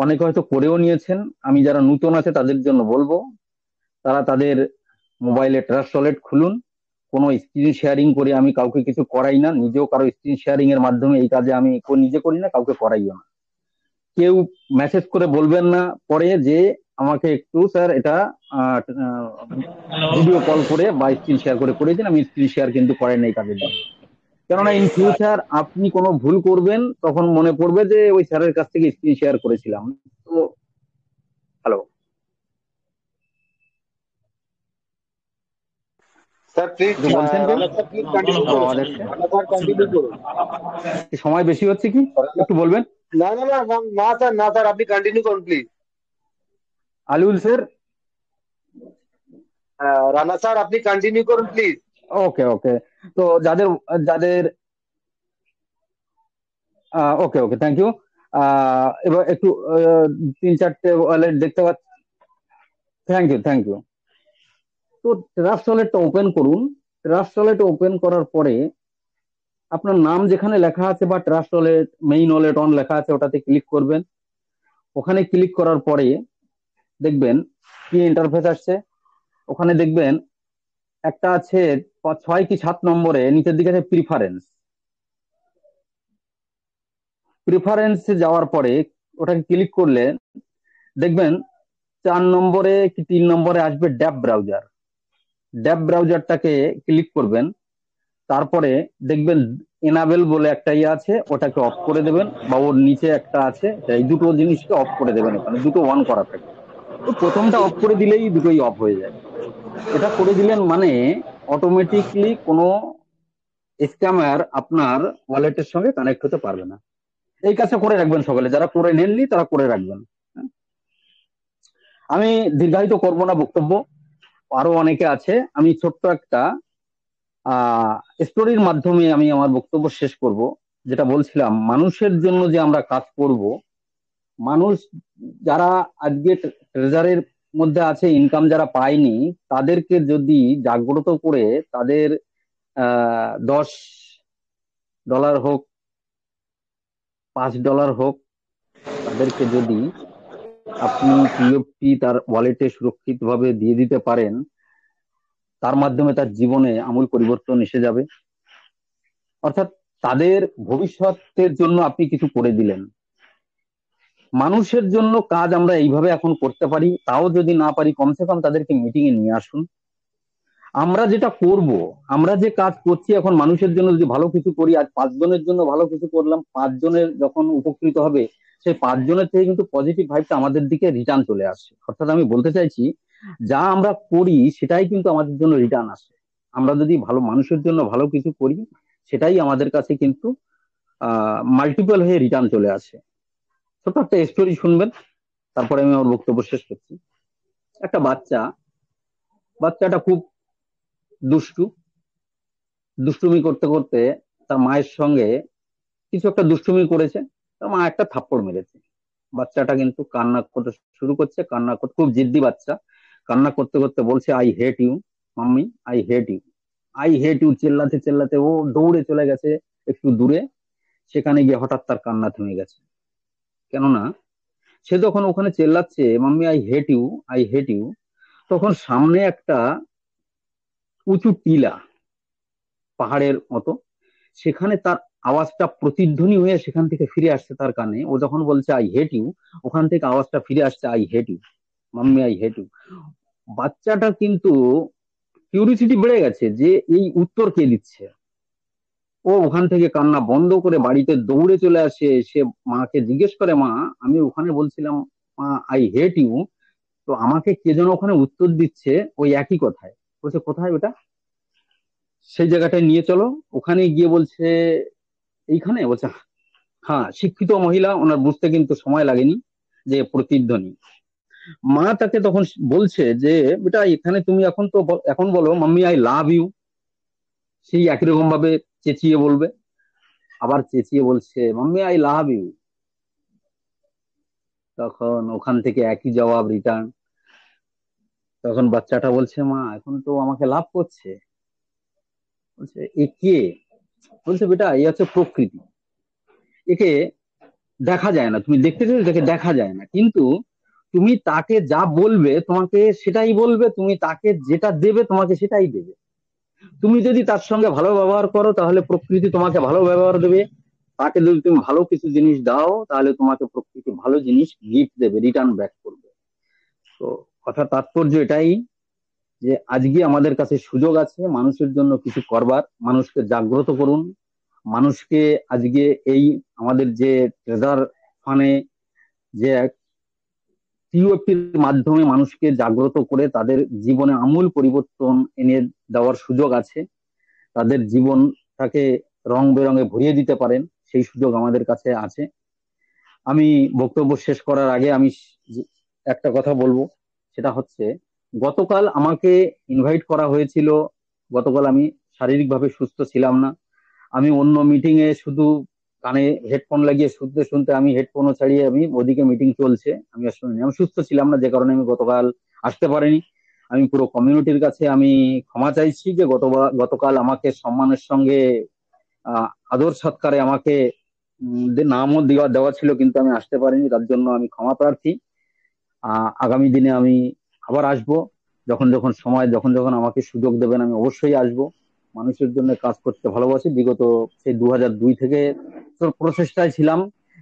অনেকে হয়তো করেও নিয়েছেন। আমি যারা নতুন আছে তাদের জন্য বলবো, তারা তাদের মোবাইলে ট্রাস্ট ওয়ালেট খুলুন। কোনো স্ক্রিন শেয়ারিং করে আমি কাউকে কিছু করাই না, নিজেও কারো স্ক্রিন শেয়ারিং এর মাধ্যমে এই কাজে আমি নিজে করি না, কাউকে করাইও না। কেউ মেসেজ করে বলবেন না পরে যে আমাকে একটু স্যার এটা ভিডিও কল করে বা স্ক্রিন শেয়ার করে দিন। আমি স্ক্রিন শেয়ার কিন্তু করাই না এই কাজের জন্য। কেননা ইন ফিউচার আপনি কোনো ভুল করবেন তখন মনে পড়বে যে ওই স্যারের কাছ থেকে স্ক্রিন শেয়ার করেছিলাম। তো হ্যালো স্যার প্লিজ, বলছেন কেউ? রানা স্যার প্লিজ কন্টিনিউ করুন। রানা স্যার কন্টিনিউ করুন। সময় বেশি হচ্ছে কি একটু বলবেন? না না না না না স্যার, না স্যার, আপনি কন্টিনিউ করুন প্লিজ। আলিউল স্যার, রানা স্যার আপনি কন্টিনিউ করুন প্লিজ। ওকে ওকে। তো যাদের যাদের ওকে ওকে, থ্যাংক ইউ। এবার একটু 3-4টে ওয়ালেট দেখতে পাচ্ছি। Thank you. তো ট্রাস্ট ওয়ালেটটা ওপেন করুন। ট্রাস্ট ওয়ালেট ওপেন করার পরে আপনার নাম যেখানে লেখা আছে বা Trust Wallet main wallet on লেখা আছে ওটাতে ক্লিক করবেন। ওখানে ক্লিক করার পরে দেখবেন কি ইন্টারফেস আসছে। ওখানে দেখবেন একটা আছে 6 কি 7 নম্বরে নিচের দিকে আছে প্রিফারেন্স যাওয়ার পরে ওটাকে ক্লিক করলে দেখবেন 4 নম্বরে কি 3 নম্বরে আসবে ড্যাব ব্রাউজারটাকে ক্লিক করবেন। তারপরে দেখবেন এনাবেল বলে একটা ইয়ে আছে, ওটাকে অফ করে দেবেন, বা ওর নিচে একটা আছে, এই দুটো জিনিসকে অফ করে দেবেন। ওখানে দুটো অন করা থাকে, তো প্রথমটা অফ করে দিলেই দুটোই অফ হয়ে যায়। এটা করে দিলেন মানে অটোমেটিকলি কোনো স্ক্যামার আপনার ওয়ালেটের সঙ্গে কানেক্ট হতে পারবে না। এই কাজটা করে রাখবেন সকলে, যারা করে নেননি তারা করে রাখবেন। আমি দীর্ঘায়িত করব না বক্তব্য, আরো অনেকে আছে। আমি ছোট্ট একটা স্টোরির মাধ্যমে আমি আমার বক্তব্য শেষ করব। যেটা বলছিলাম, মানুষের জন্য যে আমরা কাজ করব, মানুষ যারা আজকে ট্রেজারের মধ্যে আছে, ইনকাম যারা পায়নি, তাদেরকে যদি জাগ্রত করে তাদের $10 হোক, $5 হোক, তাদেরকে যদি আপনি টিএফটি তার ওয়ালেটে সুরক্ষিতভাবে দিয়ে দিতে পারেন, তার মাধ্যমে তার জীবনে আমূল পরিবর্তন এসে যাবে। অর্থাৎ তাদের ভবিষ্যতের জন্য আপনি কিছু করে দিলেন। মানুষের জন্য কাজ আমরা এইভাবে এখন করতে পারি, তাও যদি না পারি কমসে কম তাদেরকে মিটিং এ নিয়ে আসুন। আমরা যেটা করব, আমরা যে কাজ করছি এখন মানুষের জন্য যদি ভালো কিছু করি, আজ 5 জনের জন্য ভালো কিছু করলাম, 5 জনের যখন উপকৃত হবে সেই 5 জনের থেকে কিন্তু পজিটিভ ভাইবটা আমাদের দিকে রিটার্ন চলে আসে। অর্থাৎ আমি বলতে চাইছি, যা আমরা করি সেটাই কিন্তু আমাদের জন্য রিটার্ন আসে। আমরা যদি ভালো মানুষের জন্য ভালো কিছু করি, সেটাই আমাদের কাছে কিন্তু মাল্টিপল হয়ে রিটার্ন চলে আসে। ছোট একটা স্টোরি শুনবেন, তারপরে আমি আমার বক্তব্য শেষ করছি। একটা বাচ্চাটা খুব দুষ্টু, দুষ্টুমি করতে করতে তার মায়ের সঙ্গে কিছু একটা দুষ্টুমি করেছে, তার মা একটা থাপ্পড় মেরেছে। বাচ্চাটা কিন্তু কান্না করতে শুরু করছে, কান্না করতে, খুব জিদ্দি বাচ্চা, কান্না করতে করতে বলছে I hate you mummy, I hate you, I hate you, চেল্লাতে চেল্লাতে ও দৌড়ে চলে গেছে একটু দূরে। সেখানে গিয়ে হঠাৎ তার কান্না থেমে গেছে। কেননা সে যখন ওখানে চেল্লাচ্ছে mummy I hate you, I hate you, তখন সামনে একটা উঁচু টিলা, পাহাড়ের মতো, সেখানে তার আওয়াজটা প্রতিধ্বনি হয়ে সেখান থেকে ফিরে আসছে তার কানে। ও যখন বলছে আই হেট ইউ, ওখান থেকে আওয়াজটা ফিরে আসছে I hate you mummy, I hate you. বাচ্চাটা কিন্তু কিউরিসিটি বেড়ে গেছে যে এই উত্তর কে দিচ্ছে। ও ওখান থেকে কান্না বন্ধ করে বাড়িতে দৌড়ে চলে আসে, সে মাকে জিজ্ঞেস করে মা আমি ওখানে বলছিলাম মা আই হেট ইউ, তো আমাকে কে যেন ওখানে উত্তর দিচ্ছে ওই একই কথায়। বলছে কোথায় ওটা, সেই জায়গাটায় নিয়ে চলো। ওখানে গিয়ে বলছে এইখানে, বলছে হ্যাঁ। শিক্ষিত মহিলা, ওনার বুঝতে কিন্তু সময় লাগেনি যে প্রতিধ্বনি। মা তাকে তখন বলছে যে বেটা এখানে তুমি এখন তো এখন বলো মাম্মি আই লাভ ইউ। সেই একই রকম ভাবে চেঁচিয়ে বলবে, আবার চেঁচিয়ে বলছে মাম্মি আই লাভ ইউ। তখন ওখান থেকে একই জবাব রিটার্ন। তখন বাচ্চাটা বলছে মা এখন তো আমাকে লাভ করছে। বলছে এ কে? বলছে বেটা এই হচ্ছে প্রকৃতি, একে দেখা যায় না, তুমি দেখতে চাইলে এটাকে দেখা যায় না, কিন্তু তুমি তাকে যা বলবে তোমাকে সেটাই বলবে, তুমি তাকে যেটা দেবে তোমাকে সেটাই দেবে। তুমি যদি তার সঙ্গে ভালো ব্যবহার করো তাহলে প্রকৃতি তোমাকে ভালো ব্যবহার দেবে, তাকে যদি তুমি ভালো কিছু জিনিস দাও তাহলে তোমাকে প্রকৃতি ভালো জিনিস গিফট দেবে, রিটার্ন ব্যাক করবে। তো কথা তাৎপর্য এটাই যে আজকে আমাদের কাছে সুযোগ আছে মানুষের জন্য কিছু করবার, মানুষকে জাগ্রত করুন। মানুষকে আজকে এই আমাদের যে ট্রেজার ফানে যে টিওএফটির মাধ্যমে মানুষকে জাগ্রত করে তাদের জীবনে আমূল পরিবর্তন এনে দেওয়ার সুযোগ আছে, তাদের জীবনটাকে রং বেরঙে ভরিয়ে দিতে পারেন, সেই সুযোগ আমাদের কাছে আছে। আমি বক্তব্য শেষ করার আগে আমি একটা কথা বলবো, সেটা হচ্ছে গতকাল আমাকে ইনভাইট করা হয়েছিল। গতকাল আমি শারীরিকভাবে সুস্থ ছিলাম না, আমি অন্য মিটিং এ শুধু কানে হেডফোন লাগিয়ে শুনতে শুনতে আমি হেডফোনও ছাড়িয়ে আমি ওদিকে মিটিং চলছে আমি আর শুনিনি। আমি সুস্থ ছিলাম না, যে কারণে আমি গতকাল আসতে পারিনি। আমি পুরো কমিউনিটির কাছে আমি ক্ষমা চাইছি যে গতকাল আমাকে সম্মানের সঙ্গে আদর সৎকারে আমাকে নামও দেওয়া দেওয়া ছিল, কিন্তু আমি আসতে পারিনি, তার জন্য আমি ক্ষমা প্রার্থী। আগামী দিনে আমি আবার আসব, যখন যখন সময়, যখন যখন আমাকে সুযোগ দেবেন আমি অবশ্যই আসব। মানুষের জন্য কাজ করতে ভালোবাসি, বিগত সেই 2002 থেকে প্রচেষ্টায় ছিলাম,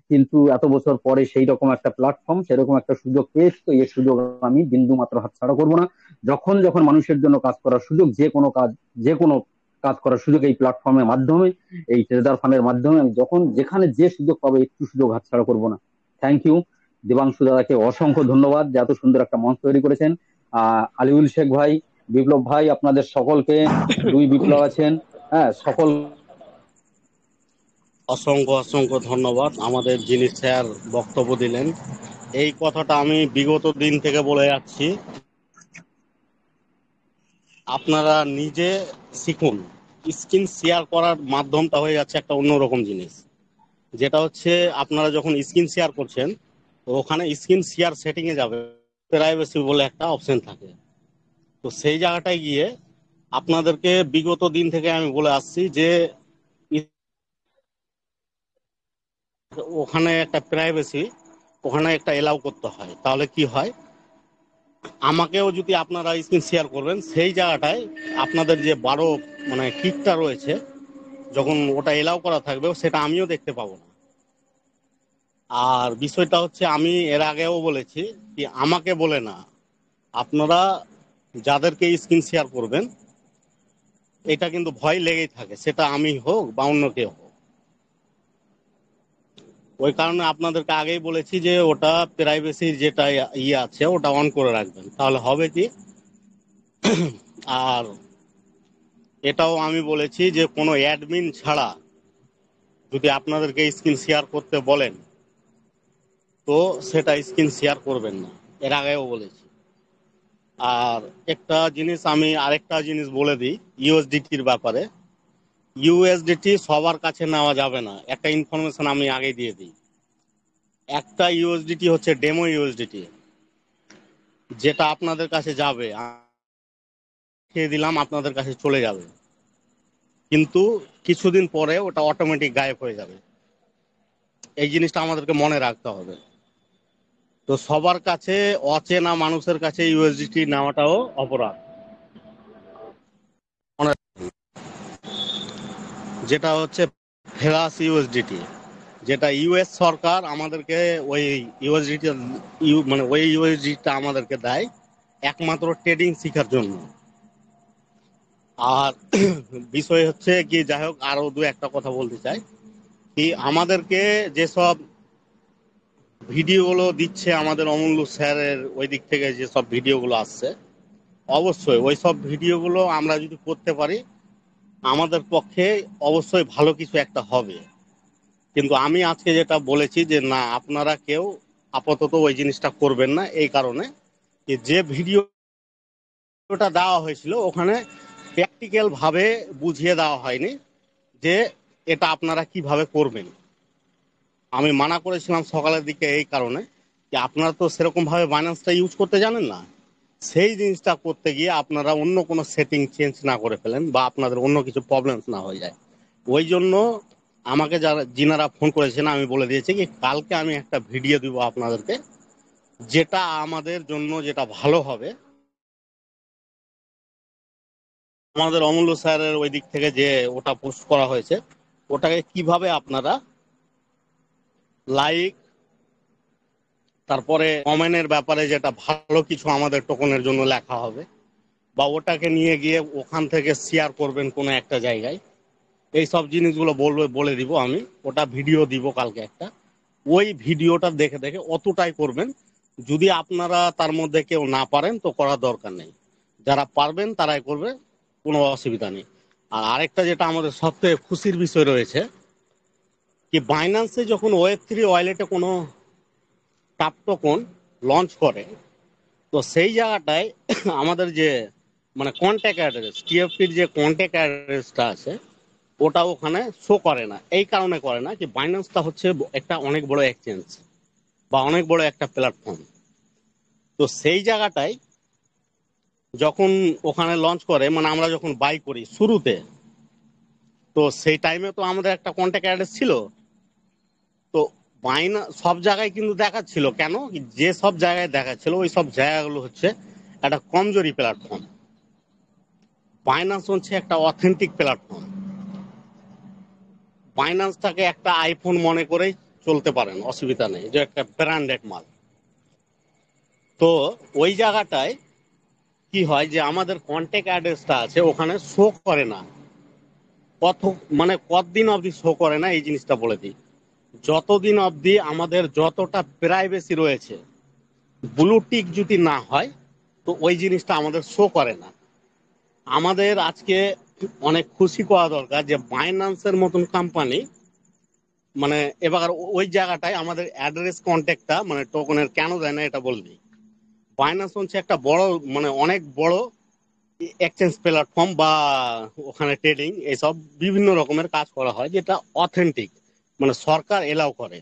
কিন্তু এত বছর পরে সেই রকম একটা প্ল্যাটফর্ম, সেরকম একটা সুযোগ পেয়েছি, তো এই সুযোগ আমি বিন্দু মাত্র হাতছাড়া করবো না। যখন যখন মানুষের জন্য কাজ করার সুযোগ, যে কোনো কাজ করার সুযোগ এই প্ল্যাটফর্মের মাধ্যমে, এই ট্রেজার ফান্ডের মাধ্যমে আমি যখন যেখানে যে সুযোগ পাবো একটু সুযোগ হাতছাড়া করবো না। Thank you. দেবাংশু দাদাকে অসংখ্য ধন্যবাদ যে এত সুন্দর একটা মঞ্চ তৈরি করেছেন। আলিউল শেখ ভাই, বিপ্লব ভাই, আপনাদের সকলকে, দুই বিপ্লব আছেন, হ্যাঁ সকল অসংখ্য অসংখ্য ধন্যবাদ আমাদের যিনি স্যার বক্তব্য দিলেন। এই কথাটা আমি বিগত দিন থেকে বলে যাচ্ছি, আপনারা নিজে শিখুন। স্ক্রিন শেয়ার করার মাধ্যমটা হয়ে যাচ্ছে একটা অন্যরকম জিনিস, যেটা হচ্ছে আপনারা যখন স্ক্রিন শেয়ার করছেন তো ওখানে স্ক্রিন শেয়ার সেটিং এ যাবে, প্রাইভেসি বলে একটা অপশন থাকে। তো সেই জায়গাটায় গিয়ে আপনাদেরকে বিগত দিন থেকে আমি বলে আসছি যে ওখানে একটা প্রাইভেসি, ওখানে একটা এলাও করতে হয়। তাহলে কি হয়, আমাকেও যদি আপনারা স্ক্রিন শেয়ার করবেন, সেই জায়গাটায় আপনাদের যে 12 মানে কিকটা রয়েছে, যখন ওটা এলাও করা থাকবে সেটা আমিও দেখতে পাবো না। আর বিষয়টা হচ্ছে, আমি এর আগেও বলেছি কি আমাকে বলে না, আপনারা যাদেরকে স্ক্রিন শেয়ার করবেন এটা কিন্তু ভয় লেগেই থাকে, সেটা আমি হোক বা অন্য কেউ হোক। ওই কারণে আপনাদেরকে আগেই বলেছি যে ওটা প্রাইভেসির যেটা ইয়ে আছে ওটা অন করে রাখবেন, তাহলে হবে কি। আর এটাও আমি বলেছি যে কোনো অ্যাডমিন ছাড়া যদি আপনাদেরকে স্ক্রিন শেয়ার করতে বলেন তো সেটা স্ক্রিন শেয়ার করবেন না, এর আগেও বলেছি। আর আরেকটা জিনিস বলে দিই ইউএসডিটির ব্যাপারে। ইউএসডিটি সবার কাছে নেওয়া যাবে না, একটা ইনফরমেশন আমি আগে দিয়ে দিই। একটা ইউএসডিটি হচ্ছে ডেমো ইউএসডিটি, যেটা আপনাদের কাছে যাবে, খেয়ে দিলাম আপনাদের কাছে চলে যাবে, কিন্তু কিছুদিন পরে ওটা অটোমেটিক গায়েব হয়ে যাবে। এই জিনিসটা আমাদেরকে মনে রাখতে হবে। তো সবার কাছে, অচেনা মানুষের কাছে ইউএসডিটি নেওয়াটাও অপরাধ। যেটা হচ্ছে ভেরাস ইউএসডিটি, যেটা ইউএস সরকার আমাদেরকে ওই ইউএসডিটি মানে ওই ইউএসডিটা আমাদেরকে দেয় একমাত্র ট্রেডিং শেখার জন্য। আর বিষয় হচ্ছে কি, যাই হোক, আরো দু একটা কথা বলতে চাই কি, আমাদেরকে যেসব ভিডিওগুলো দিচ্ছে আমাদের অমূল্য স্যারের ওই দিক থেকে, যেসব ভিডিওগুলো আসছে, অবশ্যই ওই সব ভিডিওগুলো আমরা যদি করতে পারি আমাদের পক্ষে অবশ্যই ভালো কিছু একটা হবে। কিন্তু আমি আজকে যেটা বলেছি যে না, আপনারা কেউ আপাতত ওই জিনিসটা করবেন না, এই কারণে যে ভিডিওটা দেওয়া হয়েছিল ওখানে প্র্যাকটিক্যাল ভাবে বুঝিয়ে দেওয়া হয়নি যে এটা আপনারা কিভাবে করবেন। আমি মানা করেছিলাম সকালের দিকে এই কারণে যে আপনারা তো সেরকম ভাবে বাইন্যান্সটা ইউজ করতে জানেন না, সেই জিনিসটা করতে গিয়ে আপনারা অন্য কোনো সেটিং চেঞ্জ না করে ফেলেন বা আপনাদের অন্য কিছু প্রবলেম না হয়ে যায়। ওই জন্য আমাকে যিনারা ফোন করেছেন আমি বলে দিয়েছি কি কালকে আমি একটা ভিডিও দিব আপনাদেরকে, যেটা আমাদের জন্য যেটা ভালো হবে। আমাদের অমূল্য স্যারের ওই দিক থেকে যে ওটা পোস্ট করা হয়েছে, ওটাকে কিভাবে আপনারা লাইক, তারপরে কমেন্টের ব্যাপারে যেটা ভালো কিছু আমাদের টোকনের জন্য লেখা হবে, বা ওটাকে নিয়ে গিয়ে ওখান থেকে শেয়ার করবেন কোনো একটা জায়গায়, এই সব জিনিসগুলো বলে দিব আমি। ওটা ভিডিও দিব কালকে একটা, ওই ভিডিওটা দেখে দেখে অতটাই করবেন। যদি আপনারা তার মধ্যে কেউ না পারেন তো করার দরকার নেই, যারা পারবেন তারাই করবে, কোনো অসুবিধা নেই। আর আরেকটা যেটা আমাদের সবথেকে খুশির বিষয় রয়েছে কি, বাইন্যান্সে যখন ওয়েব3 ওয়ালেটে কোনো টাপ টোকন লঞ্চ করে, তো সেই জায়গাটায় আমাদের যে মানে কন্ট্যাক্ট অ্যাড্রেস, টিএফটির যে কন্ট্যাক্ট অ্যাড্রেসটা আছে ওটা ওখানে শো করে না। এই কারণে করে না যে বাইন্যান্সটা হচ্ছে একটা অনেক বড় এক্সচেঞ্জ বা অনেক বড় একটা প্ল্যাটফর্ম। তো সেই জায়গাটায় যখন ওখানে লঞ্চ করে, মানে আমরা যখন বাই করি শুরুতে, তো সেই টাইমে তো আমাদের একটা কন্ট্যাক্ট অ্যাড্রেস ছিল। তো সব জায়গায় কিন্তু দেখাচ্ছিল, কেন যে সব জায়গায় দেখাচ্ছিল ওই সব জায়গাগুলো হচ্ছে একটা কমজোরি প্ল্যাটফর্ম। বাইন্যান্স হচ্ছে একটা অথেন্টিক প্ল্যাটফর্ম। বাইন্যান্সটাকে একটা আইফোন মনে করেই চলতে পারেন, অসুবিধা নেই, যে একটা ব্র্যান্ডেড মাল। তো ওই জায়গাটায় কি হয় যে আমাদের কন্ট্যাক্ট অ্যাড্রেসটা আছে ওখানে শো করে না। কতদিন অবধি শো করে না এই জিনিসটা বলে দিই। যতদিন অবধি আমাদের যতটা প্রাইভেসি রয়েছে ব্লু টিক যদি না হয় তো ওই জিনিসটা আমাদের শো করে না। আমাদের আজকে অনেক খুশি করা দরকার যে বাইন্যান্সের মতন কোম্পানি, মানে এবার ওই জায়গাটায় আমাদের অ্যাড্রেস কন্ট্যাক্টটা মানে টোকনের কেন দেয় না এটা বলবি। বাইন্যান্স হচ্ছে একটা বড়, মানে অনেক বড় এক্সচেঞ্জ প্ল্যাটফর্ম, বা ওখানে ট্রেডিং এসব বিভিন্ন রকমের কাজ করা হয় যেটা অথেন্টিক, মানে সরকার এলাও করে।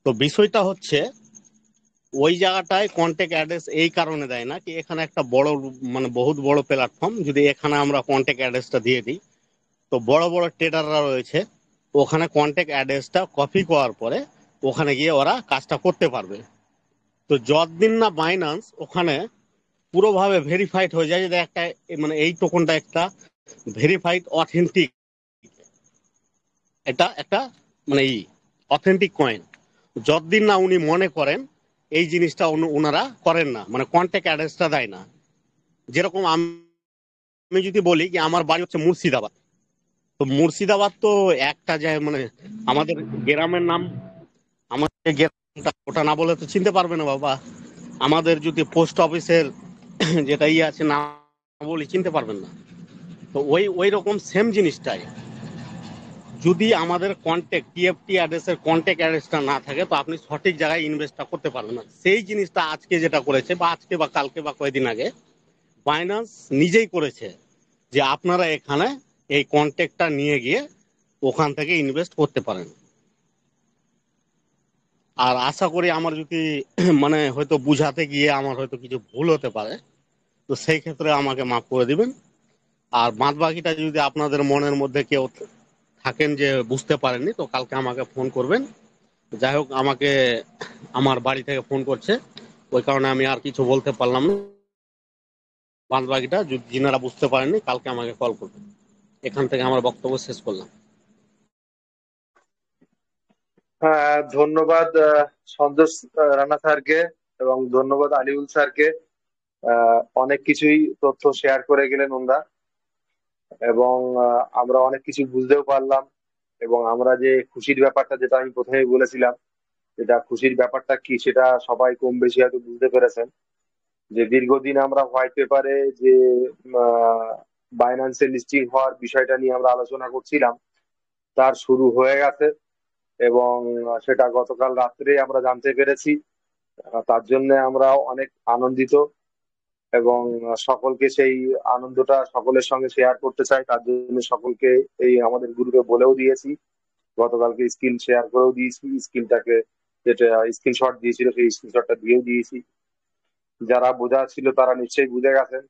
তো বিষয়টা হচ্ছে ওই জায়গাটায় কন্ট্যাক্ট অ্যাড্রেস এই কারণে দেয় না কি এখানে একটা বড়, মানে বহুত বড় প্ল্যাটফর্ম, যদি এখানে আমরা কন্ট্যাক্ট অ্যাড্রেসটা দিয়ে দিই তো বড় বড় ট্রেডাররা রয়েছে, ওখানে কন্ট্যাক্ট অ্যাড্রেসটা কপি করার পরে ওখানে গিয়ে ওরা কাজটা করতে পারবে। তো যতদিন না বাইন্যান্স ওখানে পুরোভাবে ভেরিফাইড হয়ে যায় যে একটা মানে এই টোকনটা একটা ভেরিফাইড অথেন্টিক, এটা একটা মানে অথেন্টিক কয়েন, যতদিন না উনি মনে করেন এই জিনিসটা ওনারা করেন না, মানে কন্ট্যাক্ট অ্যাড্রেসটা দেয় না। যেরকম আমি যদি বলি কি আমার বাড়ি হচ্ছে মুর্শিদাবাদ, তো মুর্শিদাবাদ তো একটা যায় মানে আমাদের গ্রামের নাম, আমাদের গ্রামটা ওটা না বলে তো চিনতে পারবে না বাবা। আমাদের যদি পোস্ট অফিসের যেটা আছে না বলি চিনতে পারবেন না। তো ওই রকম সেম জিনিসটাই যদি আমাদের কন্ট্যাক্ট টিএফটি অ্যাড্রেসের কন্ট্যাক্ট অ্যাড্রেসটা না থাকে তো আপনি সঠিক জায়গায় ইনভেস্টটা করতে পারবেন না। সেই জিনিসটা আজকে যেটা করেছে বা আজকে বা কালকে বা কয়েকদিন আগে বাইন্যান্স নিজেই করেছে যে আপনারা এখানে এই কন্ট্যাক্টটা নিয়ে গিয়ে ওখান থেকে ইনভেস্ট করতে পারেন। আর আশা করি আমার যদি মানে হয়তো বুঝাতে গিয়ে আমার হয়তো কিছু ভুল হতে পারে, তো সেই ক্ষেত্রে আমাকে মাফ করে দিবেন। আর বাদ বাকিটা যদি আপনাদের মনের মধ্যে কেউ থাকেন যে বুঝতে পারেননি তো কালকে আমাকে ফোন করবেন। যাই হোক, আমাকে আমার বাড়ি থেকে ফোন করছে, ওই কারণে আমি আর কিছু বলতে পারলাম না। বাদ বাকিটা যদি যিনারা বুঝতে পারেননি কালকে আমাকে কল করবেন। এখান থেকে আমার বক্তব্য শেষ করলাম। হ্যাঁ, ধন্যবাদ সন্তোষ রানা স্যারকে এবং ধন্যবাদ আলিউল স্যারকে। অনেক কিছুই তথ্য শেয়ার করে গেলেন ওনারা, এবং আমরা অনেক কিছু বুঝতেও পারলাম। এবং আমরা যে খুশির ব্যাপারটা, যেটা আমি প্রথমেই বলেছিলাম, যেটা খুশির ব্যাপারটা কি সেটা সবাই কম বেশি হয়তো বুঝতে পেরেছেন। যে দীর্ঘদিন আমরা হোয়াইট পেপারে যে বাইন্যান্সে লিস্টিং হওয়ার বিষয়টা নিয়ে আমরা আলোচনা করছিলাম, তার শুরু হয়ে গেছে এবং সেটা গতকাল রাত্রে আমরা জানতে পেরেছি। তার জন্য আমরা অনেক আনন্দিত এবং সকলকে সেই আনন্দটা সকলের সঙ্গে শেয়ার করতে চাই। তার জন্য সকলকে এই আমাদের গ্রুপে বলেও দিয়েছি, গতকালকে স্ক্রিন শেয়ার করেও দিয়েছি, স্ক্রিনটাকে যেটা স্ক্রিনশট দিয়েছিল সেই স্ক্রিনশটটা দিয়েও দিয়েছি। যারা বোঝা ছিল তারা নিশ্চয়ই বুঝে গেছেন,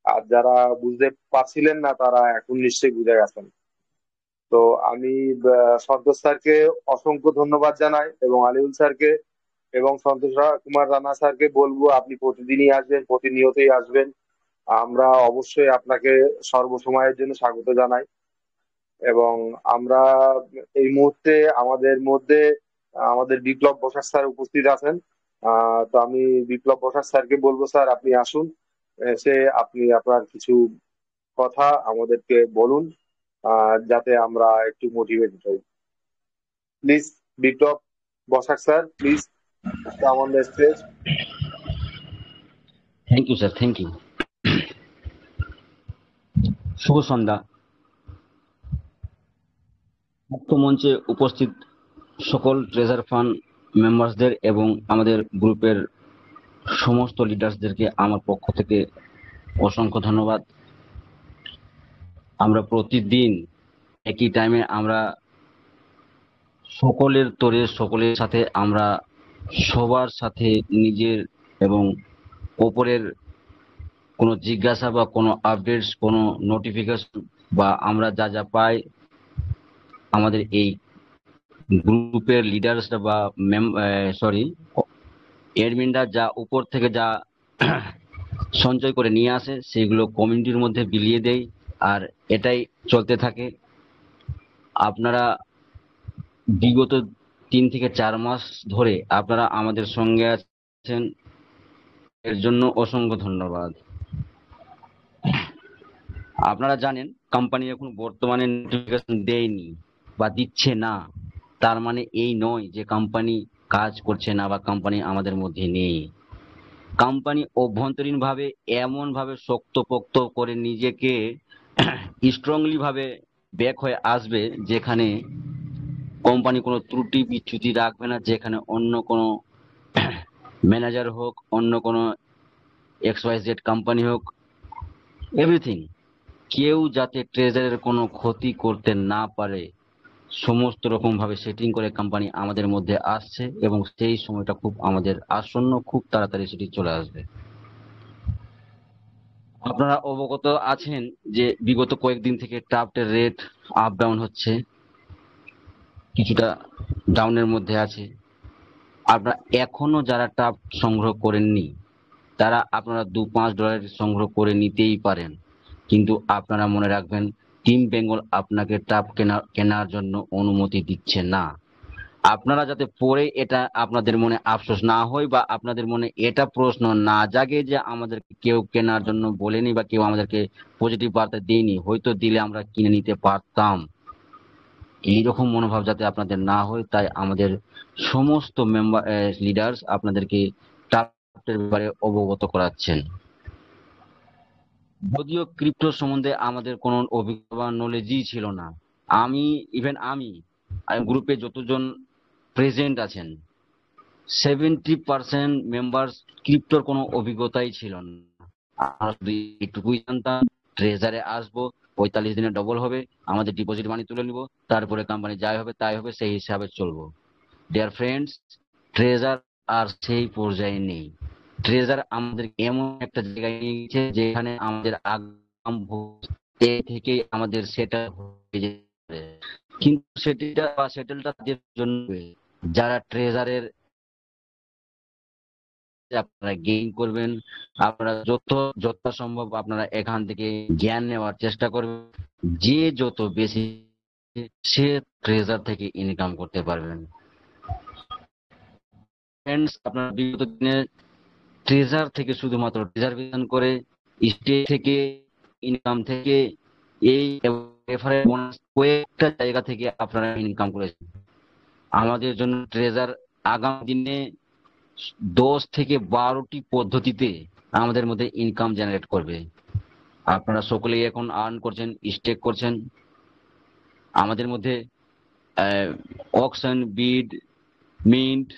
আর যারা বুঝতে পারছিলেন না তারা এখন নিশ্চয়ই বুঝে গেছেন। তো আমি সন্তোষ স্যারকে অসংখ্য ধন্যবাদ জানাই এবং আলিউল স্যারকে এবং সন্তোষ কুমার রানা স্যারকে বলবো আপনি প্রতিদিনই আসবেন, প্রতিনিয়তই আসবেন। আমরা অবশ্যই আপনাকে সর্বসময়ের জন্য স্বাগত জানাই। এবং আমরা এই মুহূর্তে আমাদের মধ্যে আমাদের বিপ্লব বসাক স্যার উপস্থিত আছেন। তো আমি বিপ্লব বসাক স্যারকে বলবো, স্যার আপনি আসুন, এসে আপনি আপনার কিছু কথা আমাদেরকে বলুন, যাতে আমরা একটু মোটিভেটেড হই। Please, Biplab Basak sir, please come on the stage. Thank you sir, thank you. শুভ সন্ধ্যা। মুক্ত মঞ্চে উপস্থিত সকল ট্রেজার ফান্ড মেম্বারসদের এবং আমাদের গ্রুপের সমস্ত লিডার্সদেরকে আমার পক্ষ থেকে অসংখ্য ধন্যবাদ। আমরা প্রতিদিন একই টাইমে আমরা সকলের তোরে সকলের সাথে আমরা সবার সাথে নিজের এবং ওপরের কোনো জিজ্ঞাসা বা কোনো আপডেটস, কোনো নোটিফিকেশন বা আমরা যা যা পাই আমাদের এই গ্রুপের লিডার্সরা বা অ্যাডমিনরা যা উপর থেকে যা সঞ্চয় করে নিয়ে আসে সেগুলো কমিউনিটির মধ্যে বিলিয়ে দেয়, আর এটাই চলতে থাকে। আপনারা বিগত 3 থেকে 4 মাস ধরে আপনারা আমাদের সঙ্গে আছেন, এর জন্য অসংখ্য ধন্যবাদ। আপনারা জানেন কোম্পানি এখন বর্তমানে নোটিফিকেশন দেয়নি বা দিচ্ছে না, তার মানে এই নয় যে কোম্পানি কাজ করছে না বা কোম্পানি আমাদের মধ্যে নেই। কোম্পানি অভ্যন্তরীণ ভাবে এমন ভাবে শক্তপোক্ত করে নিজেকে স্ট্রংলি ভাবে ব্যাক হয়ে আসবে যেখানে কোম্পানি কোনো ত্রুটি বিচ্যুতি রাখবে না, যেখানে অন্য কোনো ম্যানেজার হোক, অন্য কোনো XYZ কোম্পানি হোক, এভরিথিং, কেউ যাতে ট্রেজারের কোনো ক্ষতি করতে না পারে সমস্ত রকম ভাবে সেটিং করে কোম্পানি আমাদের মধ্যে আসছে এবং সেই সময়টা খুব আমাদের আসন্ন, খুব তাড়াতাড়ি সেটি চলে আসবে। আপনারা অবগত আছেন যে বিগত কয়েকদিন থেকে টাফটের রেট আপ ডাউন হচ্ছে, কিছুটা ডাউনের মধ্যে আছে। আপনারা এখনো যারা টাপ সংগ্রহ করেননি তারা আপনারা $2-5 সংগ্রহ করে নিতেই পারেন, কিন্তু আপনারা মনে রাখবেন টিম বেঙ্গল আপনাকে টাপ কেনার জন্য অনুমতি দিচ্ছে না। আপনারা যাতে পরে এটা আপনাদের মনে আফসোস না হয় বা আপনাদের মনে এটা প্রশ্ন না জাগে যে আমাদেরকে কেউ কেনার জন্য বলেনি বা কেউ আমাদেরকে পজিটিভ বার্তা দেয়নি, হয়তো দিলে আমরা কিনে নিতে পারতাম, এইরকম মনোভাব যাতে আপনাদের না হয়, তাই আমাদের সমস্ত মেম্বার লিডার্স আপনাদেরকে টার্গেটের ব্যাপারে অবগত করাচ্ছেন। যদিও ক্রিপ্টো সম্বন্ধে আমাদের কোনো অভিজ্ঞতা বা নলেজই ছিল না, আমি গ্রুপে যতজন প্রেজেন্ট আছেন 70% মেম্বার ক্রিপ্টোর কোনো অভিজ্ঞতাই ছিল না। আমরা শুধু এইটুকুই জানতাম ট্রেজারে আসবো, 45 দিনে ডবল হবে, আমাদের ডিপোজিট মানি তুলে নিব, তারপরে কোম্পানি যাই হবে তাই হবে, সেই হিসাবে চলবো। ডিয়ার ফ্রেন্ডস, ট্রেজার আর সেই পর্যায়ে নেই। ট্রেজার আমাদের এমন একটা জায়গায় নিয়ে গেছে যেখানে আমাদের আগাম থেকে আমাদের সেটেল হয়ে যাবে, কিন্তু সেটেলটা তাদের জন্য যারা ট্রেজারের আপনারা গেইন করবেন। আপনারা যত সম্ভব আপনারা এখান থেকে জ্ঞান নেওয়ার চেষ্টা করবেন, যে যত বেশি সে ট্রেজার থেকে ইনকাম করতে পারবেন। ফ্রেন্ডস, আপনারা বিগত দিনে ট্রেজার থেকে শুধুমাত্র রিজার্ভেশন করে স্টেট থেকে ইনকাম থেকে এই রেফারেল বোনাস কয়েকটা জায়গা থেকে আপনারা ইনকাম করেছেন। আমাদের জন্য ট্রেজার আগামী দিনে 10 থেকে 12টি পদ্ধতিতে আমাদের মধ্যে ইনকাম জেনারেট করবে। আপনারা সকলেই এখন আর্ন করছেন, স্টেক করছেন। আমাদের মধ্যে অকশন, বিড, মিন্ট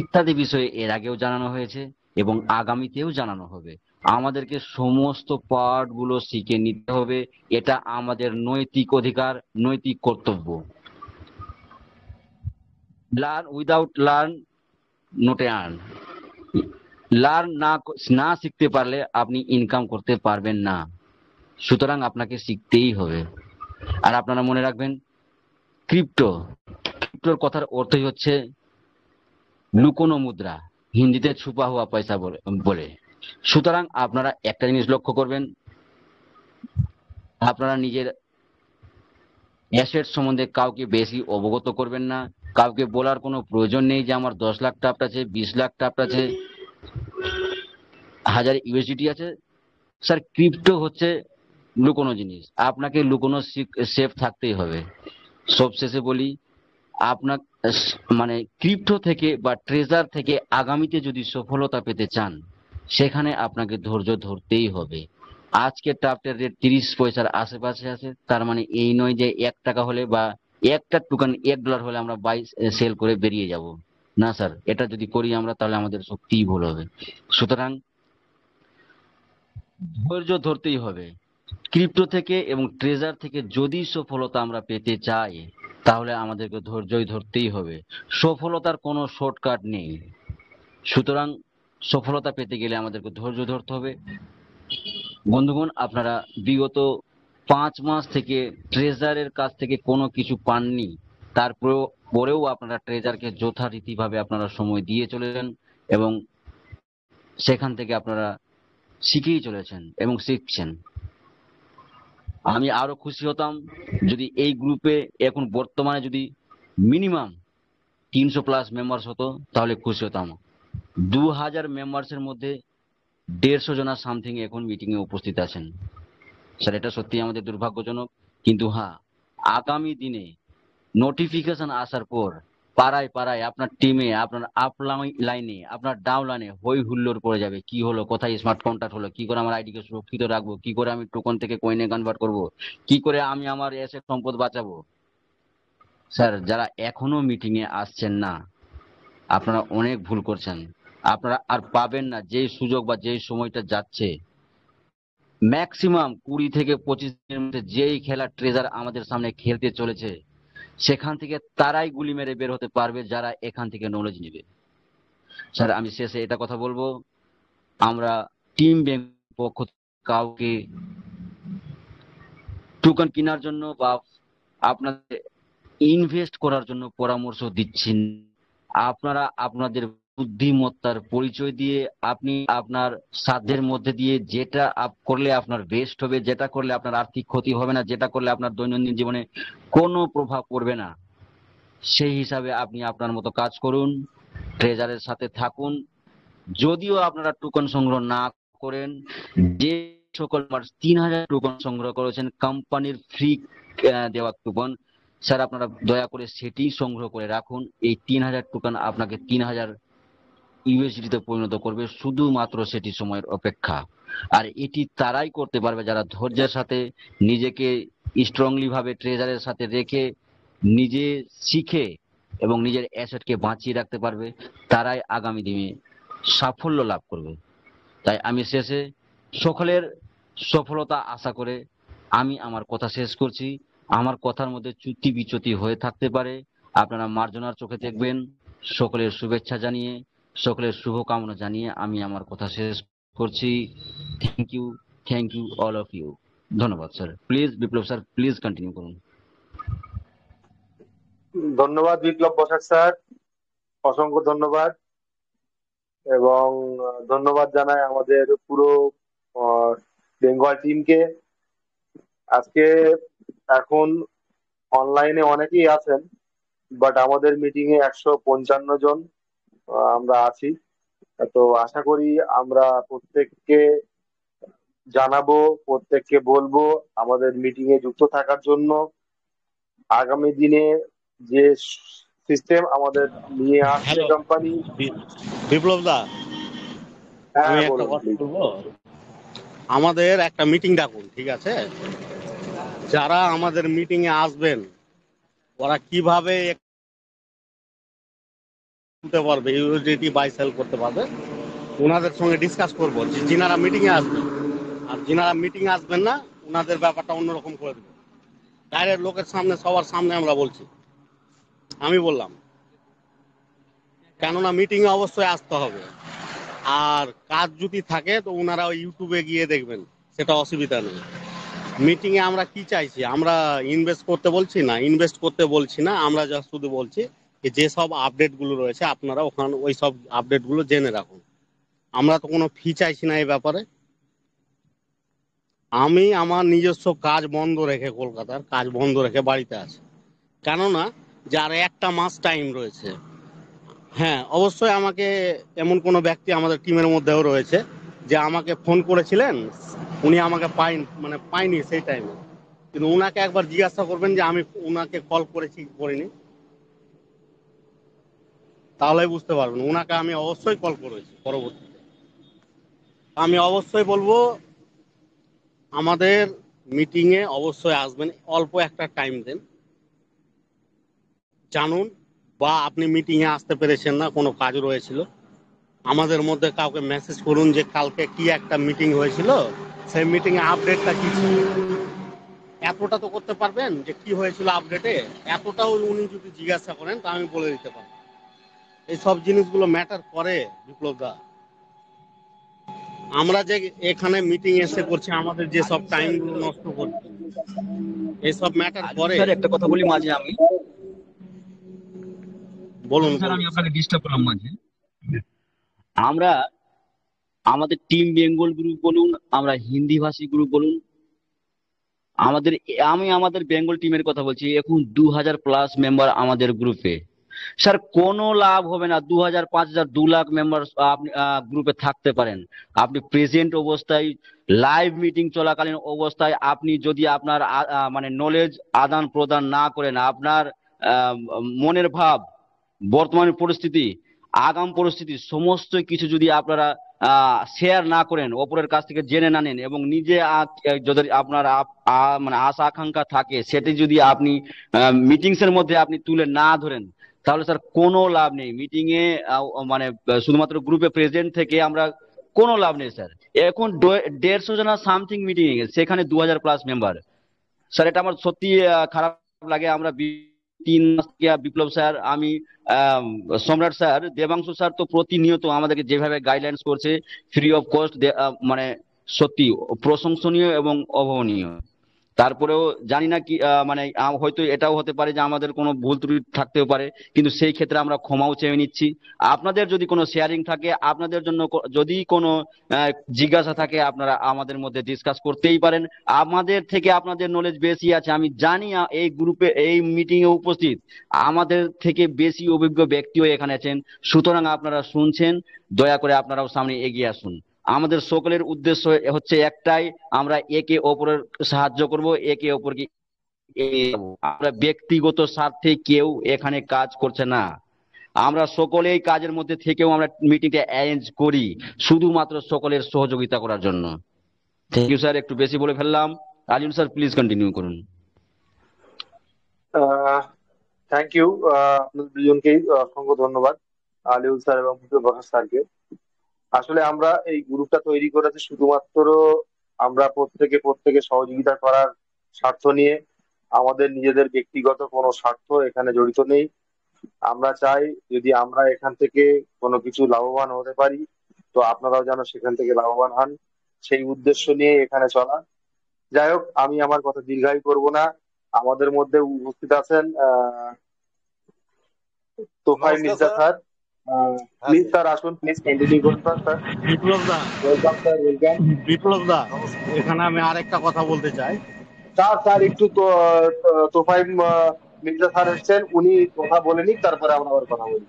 ইত্যাদি বিষয়ে এর আগেও জানানো হয়েছে এবং আগামীতেও জানানো হবে। আমাদেরকে সমস্ত পার্ট গুলো শিখে নিতে হবে, এটা আমাদের নৈতিক অধিকার, নৈতিক কর্তব্য। Learn without learn note earn. Learn না শিখতে পারলে আপনি ইনকাম করতে পারবেন না, সুতরাং আপনাকে শিখতেই হবে। আর আপনারা মনে রাখবেন ক্রিপ্টোর কথার অর্থই হচ্ছে লুকোনো মুদ্রা, হিন্দিতে ছুপা হওয়া পয়সা বলে। সুতরাং আপনারা একটা জিনিস লক্ষ্য করবেন, আপনারা নিজের অ্যাসেট সম্বন্ধে কাউকে বেশি অবগত করবেন না। কাউকে বলার কোনো প্রয়োজন নেই যে আমার 10 লাখ টাকা আছে, 20 লাখ টাকা আছে, 1000 ইউএসডিটি আছে। স্যার, ক্রিপ্টো হচ্ছে লুকোনো জিনিস, আপনাকে লুকোনো সেফ থাকতেই হবে। সবশেষে বলি, আপনার মানে ক্রিপ্টো থেকে বা ট্রেজার থেকে আগামীতে যদি সফলতা পেতে চান, সেখানে আপনাকে ধৈর্য ধরতেই হবে। আজকে টাপটের রেট 30 পয়সার আশেপাশে আছে, তার মানে এই নয় যে 1 টাকা হলে বা একটা টোকেন $1 হলে আমরা বাই সেল করে বেরিয়ে যাব না স্যার। এটা যদি করি আমরা, তাহলে আমাদের সত্যিই ভুল হবে। সুতরাং ধৈর্য ধরতেই হবে। ক্রিপ্টো থেকে এবং ট্রেজার থেকে যদি সফলতা আমরা পেতে চাই, তাহলে আমাদেরকে ধৈর্যই ধরতেই হবে। সফলতার কোনো শর্টকাট নেই, সুতরাং সফলতা পেতে গেলে আমাদেরকে ধৈর্য ধরতে হবে। বন্ধুগণ, আপনারা বিগত 5 মাস থেকে ট্রেজারের কাছ থেকে কোনো কিছু পাননি, তারপরেও আপনারা ট্রেজারকে যথারীতিভাবে আপনারা সময় দিয়ে চলেছেন এবং সেখান থেকে আপনারা শিখেই চলেছেন এবং শিখছেন। আমি আরো খুশি হতাম যদি এই গ্রুপে এখন বর্তমানে যদি মিনিমাম 300+ মেম্বার্স হতো, তাহলে খুশি হতাম। 2000 মেম্বার্সের মধ্যে 150 জনা সামথিং এখন মিটিং এ উপস্থিত আছেন। স্যার, এটা সত্যি আমাদের দুর্ভাগ্যজনক, কিন্তু হ্যাঁ, আগামী দিনে নোটিফিকেশন আসার পর পাড়ায় পাড়ায় আপনার টিমে, আপনার আপ লাইনে, আপনার ডাউন লাইনে হই হুল্লোড় পড়ে যাবে। কি হলো, কোথায় স্মার্ট কন্ট্রাক্ট হলো, কি করে আমার আইডিকে সুরক্ষিত রাখবো, কি করে আমি টোকন থেকে কয়েনে কনভার্ট করবো, কি করে আমি আমার অ্যাসেট সম্পদ বাঁচাবো। স্যার, যারা এখনো মিটিং এ আসছেন না, আপনারা অনেক ভুল করছেন। আপনারা আর পাবেন না যেই সুযোগ বা যেই সময়টা যাচ্ছে। ম্যাক্সিমাম 20 থেকে 25 দিনের মধ্যে যেই খেলা ট্রেজার আমাদের সামনে খেলতে চলেছে, সেখান থেকে তারাই গুলি মেরে বের হতে পারবে যারা এখান থেকে নলেজ নেবে। স্যার, আমি শেষে এটা কথা বলবো, আমরা টিম ব্যাংক পক্ষ থেকে কাউকে টোকেন কেনার জন্য বা আপনাদের ইনভেস্ট করার জন্য পরামর্শ দিচ্ছি না। আপনারা আপনাদের বুদ্ধিমত্তার পরিচয় দিয়ে আপনি আপনার সাধ্যের মধ্যে দিয়ে যেটা করলে আপনার বেস্ট হবে, যেটা করলে আপনার আর্থিক ক্ষতি হবে না, যেটা করলে আপনার দৈনন্দিন জীবনে কোনো প্রভাব পড়বে না, সেই হিসাবে আপনি আপনার মতো কাজ করুন, ট্রেজারের সাথে থাকুন। যদিও আপনারা টোকন সংগ্রহ না করেন, যে সকল 3000 টোকন সংগ্রহ করেছেন কোম্পানির ফ্রি দেওয়া টোকন, স্যার আপনারা দয়া করে সেটি সংগ্রহ করে রাখুন। এই 3000 টোকন আপনাকে 3000 ইউএসডিতে পরিণত করবে, শুধুমাত্র সেটি সময়ের অপেক্ষা। আর এটি তারাই করতে পারবে যারা ধৈর্যের সাথে নিজেকে স্ট্রংলি ভাবে ট্রেজারের সাথে রেখে নিজে শিখে এবং নিজের অ্যাসেটকে বাঁচিয়ে রাখতে পারবে, তারাই আগামী দিনে সাফল্য লাভ করবে। তাই আমি শেষে সকলের সফলতা আশা করে আমি আমার কথা শেষ করছি। আমার কথার মধ্যে চ্যুতি বিচ্যুতি হয়ে থাকতে পারে, আপনারা মার্জনার চোখে দেখবেন। সকলের শুভেচ্ছা জানিয়ে, সকলের শুভকামনা জানিয়ে আমি আমার কথা শেষ করছি। Thank you all of you. ধন্যবাদ sir. Please Biplab sir, please continue করুন। ধন্যবাদ বিপ্লব বসাক স্যার, অসংখ্য ধন্যবাদ। এবং ধন্যবাদ জানাই আমাদের পুরো বেঙ্গল টিমকে। আজকে এখন অনলাইনে অনেকেই আছেন, বাট আমাদের মিটিং এ 155 জন আমরা আছি। তো আশা করি আমরা প্রত্যেককে জানাবো, প্রত্যেককে বলবো আমাদের মিটিং এ যুক্ত থাকার জন্য। আগামী দিনে যে সিস্টেম আমাদের নিয়ে আসছে হ্যালো কোম্পানি। বিপ্লব দা, হ্যাঁ আমি একটা বলুন কথা please। বলবো। আমাদের একটা মিটিং ডাকুন, ঠিক আছে? যারা আমাদের মিটিং এ আসবেন ওরা কিভাবে করতে পারবে, ইউএসডিটি বাই সেল করতে পারবে, ওনাদের সঙ্গে ডিসকাস করবো। যিনারা মিটিং এ আসবেন আর যিনারা মিটিং এ আসবেন না, ওনাদের ব্যাপারটা অন্যরকম করে দেবো। ডাইরেক্ট লোকের সামনে, সবার সামনে আমরা বলছি, আমি বললাম। কেননা মিটিং এ অবশ্যই আসতে হবে। আর কাজ যদি থাকে তো ওনারা ইউটিউবে গিয়ে দেখবেন, সেটা অসুবিধা নেই। মিটিং এ আমরা কি চাইছি, আমরা ইনভেস্ট করতে বলছি না, ইনভেস্ট করতে বলছি না, আমরা জাস্ট শুধু বলছি যে সব আপডেট গুলো রয়েছে আপনারা ওখানে ওই সব আপডেট গুলো জেনে রাখুন। আমরা তো কোনো ফি চাইছি না এই ব্যাপারে। আমি আমার নিজস্ব কাজ বন্ধ রেখে, কলকাতার কাজ বন্ধ রেখে বাড়িতে আছি, কেননা যার 1 মাস টাইম রয়েছে। হ্যাঁ, অবশ্যই আমাকে এমন কোনো ব্যক্তি আমাদের টিমের মধ্যেও রয়েছে যে আমাকে ফোন করেছিলেন, উনি আমাকে পাইনি সেই টাইমে। কিন্তু উনাকে একবার জিজ্ঞাসা করবেন যে আমি উনাকে কল করেছি কি করিনি, তাহলে বুঝতে পারবেন। উনাকে আমি অবশ্যই কল করেছি পরবর্তীতে। আমি অবশ্যই বলবো আমাদের মিটিং এ অবশ্যই আসবেন, অল্প একটা টাইম দেন, জানুন। বা আপনি মিটিং এ আসতে পেরেছেন না, কোনো কাজ রয়েছিল, আমাদের মধ্যে কাউকে মেসেজ করুন যে কালকে কি একটা মিটিং হয়েছিল, সেই মিটিং এ আপডেটটা কি ছিল। এতটা তো করতে পারবেন যে কি হয়েছিল আপডেটে, এতটাও উনি যদি জিজ্ঞাসা করেন তা আমি বলে দিতে পারবো। এই সব জিনিসগুলো ম্যাটার করে বিপ্লব দা। আমরা যে এখানে মিটিং এসে করছি, আমাদের যে সব টাইম গুলো নষ্ট করছি, এইসব ম্যাটার করে। স্যার একটা কথা বলি মাঝে আমি, বলুন স্যার বলুন। আমি আপনাকে ডিস্টার্ব করলাম মাঝে। আমরা আমাদের টিম বেঙ্গল গ্রুপ বলুন, আমরা হিন্দি ভাষী গ্রুপ বলুন, আমি আমাদের বেঙ্গল টিমের কথা বলছি, এখন 2000+ মেম্বার আমাদের গ্রুপে। স্যার কোনো লাভ হবে না, 2000, 5000, 2 লাখ মেম্বার আপনি গ্রুপে থাকতে পারেন। আপনি প্রেজেন্ট অবস্থায় লাইভ মিটিং চলাকালীন অবস্থায় আপনি যদি আপনার মানে নলেজ আদান প্রদান না করেন, আপনার মনের ভাব, বর্তমান পরিস্থিতি, আগাম পরিস্থিতি সমস্ত কিছু যদি আপনারা শেয়ার না করেন, অপরের কাছ থেকে জেনে না নেন, এবং নিজে যদি আপনার মানে আশা আকাঙ্ক্ষা থাকে সেটি যদি আপনি মিটিংস এর মধ্যে আপনি তুলে না ধরেন, তাহলে স্যার কোনো লাভ নেই। মিটিং এ মানে শুধুমাত্র গ্রুপে প্রেজেন্ট থেকে আমরা কোনো লাভ নেই স্যার। এখন 150 জনের সামথিং মিটিং, সেখানে 2000+ মেম্বার। স্যার এটা আমার সত্যি খারাপ লাগে। আমরা 3 মাস থেকে বিপ্লব স্যার, আমি, সম্রাট স্যার, দেবাংশু স্যার তো প্রতিনিয়ত আমাদেরকে যেভাবে গাইডলাইন্স করছে ফ্রি অফ কস্ট, মানে সত্যি প্রশংসনীয় এবং অভাবনীয়। তারপরেও জানি না কি মানে হয়তো এটাও হতে পারে যে আমাদের কোনো ভুল ত্রুটি থাকতেও পারে, কিন্তু সেই ক্ষেত্রে আমরা ক্ষমাও চেয়ে নিচ্ছি। আপনাদের যদি কোনো শেয়ারিং থাকে, আপনাদের জন্য যদি কোনো জিজ্ঞাসা থাকে, আপনারা আমাদের মধ্যে ডিসকাস করতেই পারেন। আমাদের থেকে আপনাদের নলেজ বেশি আছে আমি জানি, এই গ্রুপে এই মিটিং এ উপস্থিত আমাদের থেকে বেশি অভিজ্ঞ ব্যক্তিও এখানে আছেন। সুতরাং আপনারা শুনছেন, দয়া করে আপনারাও সামনে এগিয়ে আসুন। আমাদের সকলের উদ্দেশ্য হচ্ছে একটাই, আমরা একে অপরের সাহায্য করব, একে অপরকে এগিয়ে যাবো। আমরা ব্যক্তিগত স্বার্থে কেউ এখানে কাজ করছে না। আমরা সকলেই কাজের মধ্যে থেকেও আমরা মিটিংটা অ্যারেঞ্জ করি শুধুমাত্র সকলের সহযোগিতা করার জন্য। থ্যাংক ইউ স্যার, একটু বেশি বলে ফেললাম। রাজুল স্যার প্লিজ কন্টিনিউ করুন। থ্যাংক ইউ আপনাদের দুজনকেই অসংখ্য ধন্যবাদ, আলিউল স্যার এবং প্রকাশ স্যারকে। আসলে আমরা এই গ্রুপটা তৈরি করেছি শুধুমাত্র আমরা প্রত্যেকে সহযোগিতা করার স্বার্থ নিয়ে। আমাদের নিজেদের ব্যক্তিগত কোনো স্বার্থ এখানে জড়িত নেই। আমরা চাই যদি আমরা এখান থেকে কোনো কিছু লাভবান হতে পারি, তো আপনারাও যেন সেখান থেকে লাভবান হন, সেই উদ্দেশ্য নিয়ে এখানে চলা। যাই হোক, আমি আমার কথা দীর্ঘায়ু করব না। আমাদের মধ্যে উপস্থিত আছেন তোফাই নমস্কার মির্জা স্যার। স্যার। হ্যাঁ প্লিজ স্যার, স্যার আসুন, প্লিজ কন্টিনিউ করুন স্যার। বিপ্লব দা, ওয়েলকাম স্যার, ওয়েলকাম। বিপ্লব দা, নমস্কার। এখানে আমি আরেকটা কথা বলতে চাই। স্যার একটু তো তোফাই মির্জা স্যার এসছেন, উনি কথা বলে নিক, তারপরে আমরা আবার কথা বলি।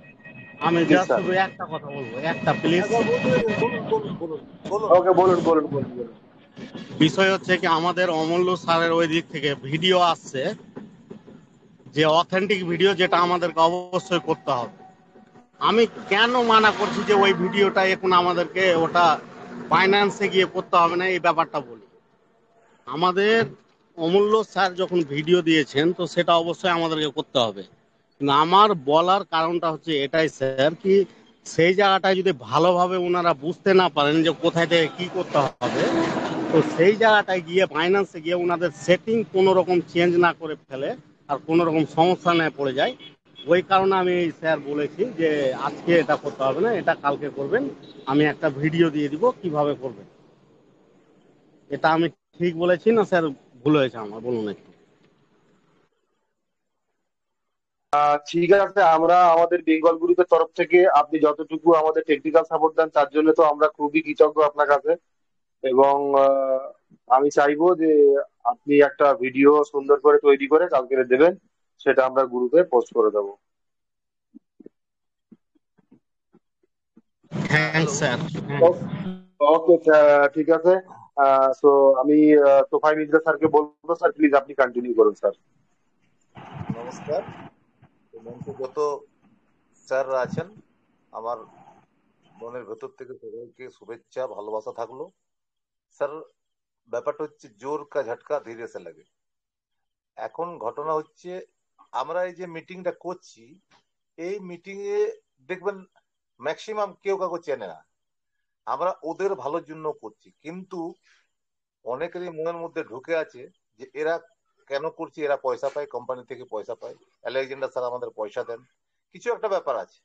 আমি প্লিজ জাস্ট স্যার। শুধু একটা কথা বলবো, একটা প্লিজ। হ্যাঁ স্যার, বলুন বলুন বলুন বলুন। ওকে, বলুন বলুন বলুন বলুন। বিষয় হচ্ছে কি, আমাদের অমূল্য স্যারের ওই দিক থেকে ভিডিও আসছে, যে অথেন্টিক ভিডিও, যেটা আমাদেরকে অবশ্যই করতে হবে। আমি কেন মানা করছি যে ওই ভিডিওটা এখন আমাদেরকে ওটা ফাইন্যান্সে গিয়ে করতে হবে না, এই ব্যাপারটা বলি। আমাদের অমূল্য স্যার যখন ভিডিও দিয়েছেন, তো সেটা অবশ্যই আমাদেরকে করতে হবে। কিন্তু আমার বলার কারণটা হচ্ছে এটাই স্যার, কি সেই জায়গাটায় যদি ভালোভাবে ওনারা বুঝতে না পারেন যে কোথায় থেকে কি করতে হবে, তো সেই জায়গাটায় গিয়ে ফাইন্যান্সে গিয়ে ওনাদের সেটিং কোনো রকম চেঞ্জ না করে ফেলে আর কোনো রকম সমস্যা না পড়ে যায়। ওই কারণে আমি স্যার বলেছি যে আজকে এটা করতে হবে না, এটা কালকে করবেন, আমি একটা ভিডিও দিয়ে দিব কিভাবে করবেন। এটা আমি ঠিক বলেছি না স্যার, ভুল হয়েছে আমার? বলুন একটু। ঠিক আছে, আমরা আমাদের বেঙ্গল গ্রুপের তরফ থেকে আপনি যতটুকু আমাদের টেকনিক্যাল সাপোর্ট দেন তার জন্য তো আমরা খুবই কৃতজ্ঞ আপনার কাছে। এবং আমি চাইবো যে আপনি একটা ভিডিও সুন্দর করে তৈরি করে কালকে দেবেন, সেটা আমরা গ্রুপে পোস্ট করে দেবো। হ্যাঁ থ্যাংকস হ্যালো। স্যার। ওকে, ঠিক আছে। তো আমি তোফাই মির্জা স্যারকে বলবো, স্যার প্লিজ আপনি কন্টিনিউ করুন স্যার। নমস্কার। এই মঞ্চে যত স্যাররা আছেন, আমার মনের ভেতর থেকে সবাইকে শুভেচ্ছা ভালোবাসা থাকলো। স্যার, ব্যাপারটা হচ্ছে জোর কা ঝটকা ধীরে সে লাগে। এখন ঘটনা হচ্ছে, আমরা এই যে মিটিংটা করছি, এই মিটিং এ দেখবেন ম্যাক্সিমাম কেউ কাউকে চেনে না। আমরা ওদের ভালোর জন্য করছি, কিন্তু অনেকেরই মনের মধ্যে ঢুকে আছে যে এরা কেন করছে, এরা পয়সা পায়, কোম্পানি থেকে পয়সা পায়, আলেকজান্ডার স্যার আমাদের পয়সা দেন, কিছু একটা ব্যাপার আছে।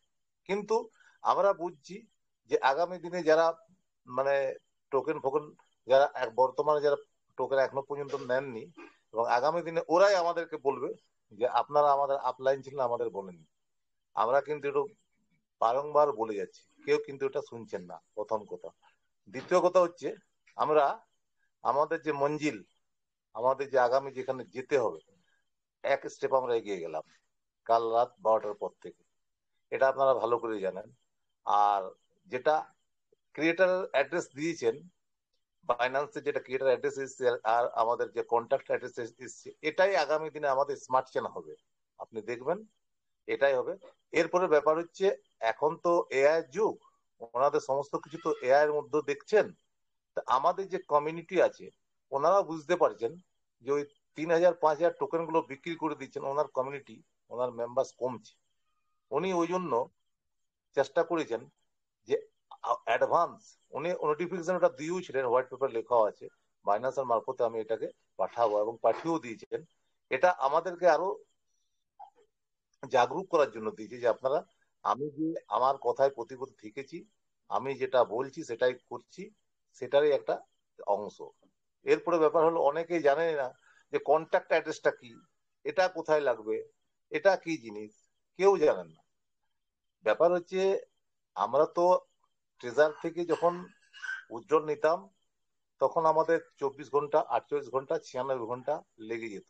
কিন্তু আমরা বুঝছি যে আগামী দিনে যারা মানে টোকেন ফোকেন, যারা বর্তমানে যারা টোকেন এখনো পর্যন্ত নেননি, এবং আগামী দিনে ওরাই আমাদেরকে বলবে যে আপনারা আমাদের আপলাইন ছিলেন, আমাদের বলেননি। আমরা কিন্তু একটু বারংবার বলে যাচ্ছি, কেউ কিন্তু এটা শুনছেন না, প্রথম কথা। দ্বিতীয় কথা হচ্ছে, আমরা আমাদের যে মঞ্জিল, আমাদের যে আগামী যেখানে যেতে হবে, এক স্টেপ আমরা এগিয়ে গেলাম কাল রাত 12টার পর থেকে। এটা আপনারা ভালো করে জানেন। আর যেটা ক্রিয়েটার অ্যাড্রেস দিয়েছেন, বাইন্যান্সে যেটা ক্রিয়েটার অ্যাড্রেস এসছে আর আমাদের যে কন্ট্যাক্ট অ্যাড্রেস এসছে, এটাই আগামী দিনে আমাদের স্মার্ট চেন হবে। আপনি দেখবেন এটাই হবে। এরপরে ব্যাপার হচ্ছে, এখন তো এআই যুগ, ওনাদের সমস্ত কিছু তো এআই এর মধ্যে দেখছেন। তা আমাদের যে কমিউনিটি আছে, ওনারা বুঝতে পারছেন যে ওই 3,000 5,000 টোকেন গুলো বিক্রি করে দিচ্ছেন, ওনার কমিউনিটি, ওনার মেম্বার্স কমছে। উনি ওই জন্য চেষ্টা করেছেন যে অ্যাডভান্স, উনি নোটিফিকেশন ওটা দিয়েও ছিলেন, হোয়াইট পেপার লেখা আছে, বাইন্যান্সের মারফতে আমি এটাকে পাঠাবো এবং পাঠিয়েও দিয়েছেন। এটা আমাদেরকে আরো জাগরুক করার জন্য দিয়েছে যে আপনারা, আমি যে আমার কথায় প্রতিপদ থেকেছি, আমি যেটা বলছি সেটাই করছি, সেটারই একটা অংশ। এরপরে ব্যাপার হলো, অনেকেই জানেন না যে কন্ট্যাক্ট অ্যাড্রেসটা কি, এটা কোথায় লাগবে, এটা কি জিনিস, কেউ জানেন না। ব্যাপার হচ্ছে আমরা তো ট্রেজার থেকে যখন উজ্জ্বল নিতাম তখন আমাদের 24 ঘন্টা, 48 ঘন্টা, 96 ঘন্টা লেগে যেত।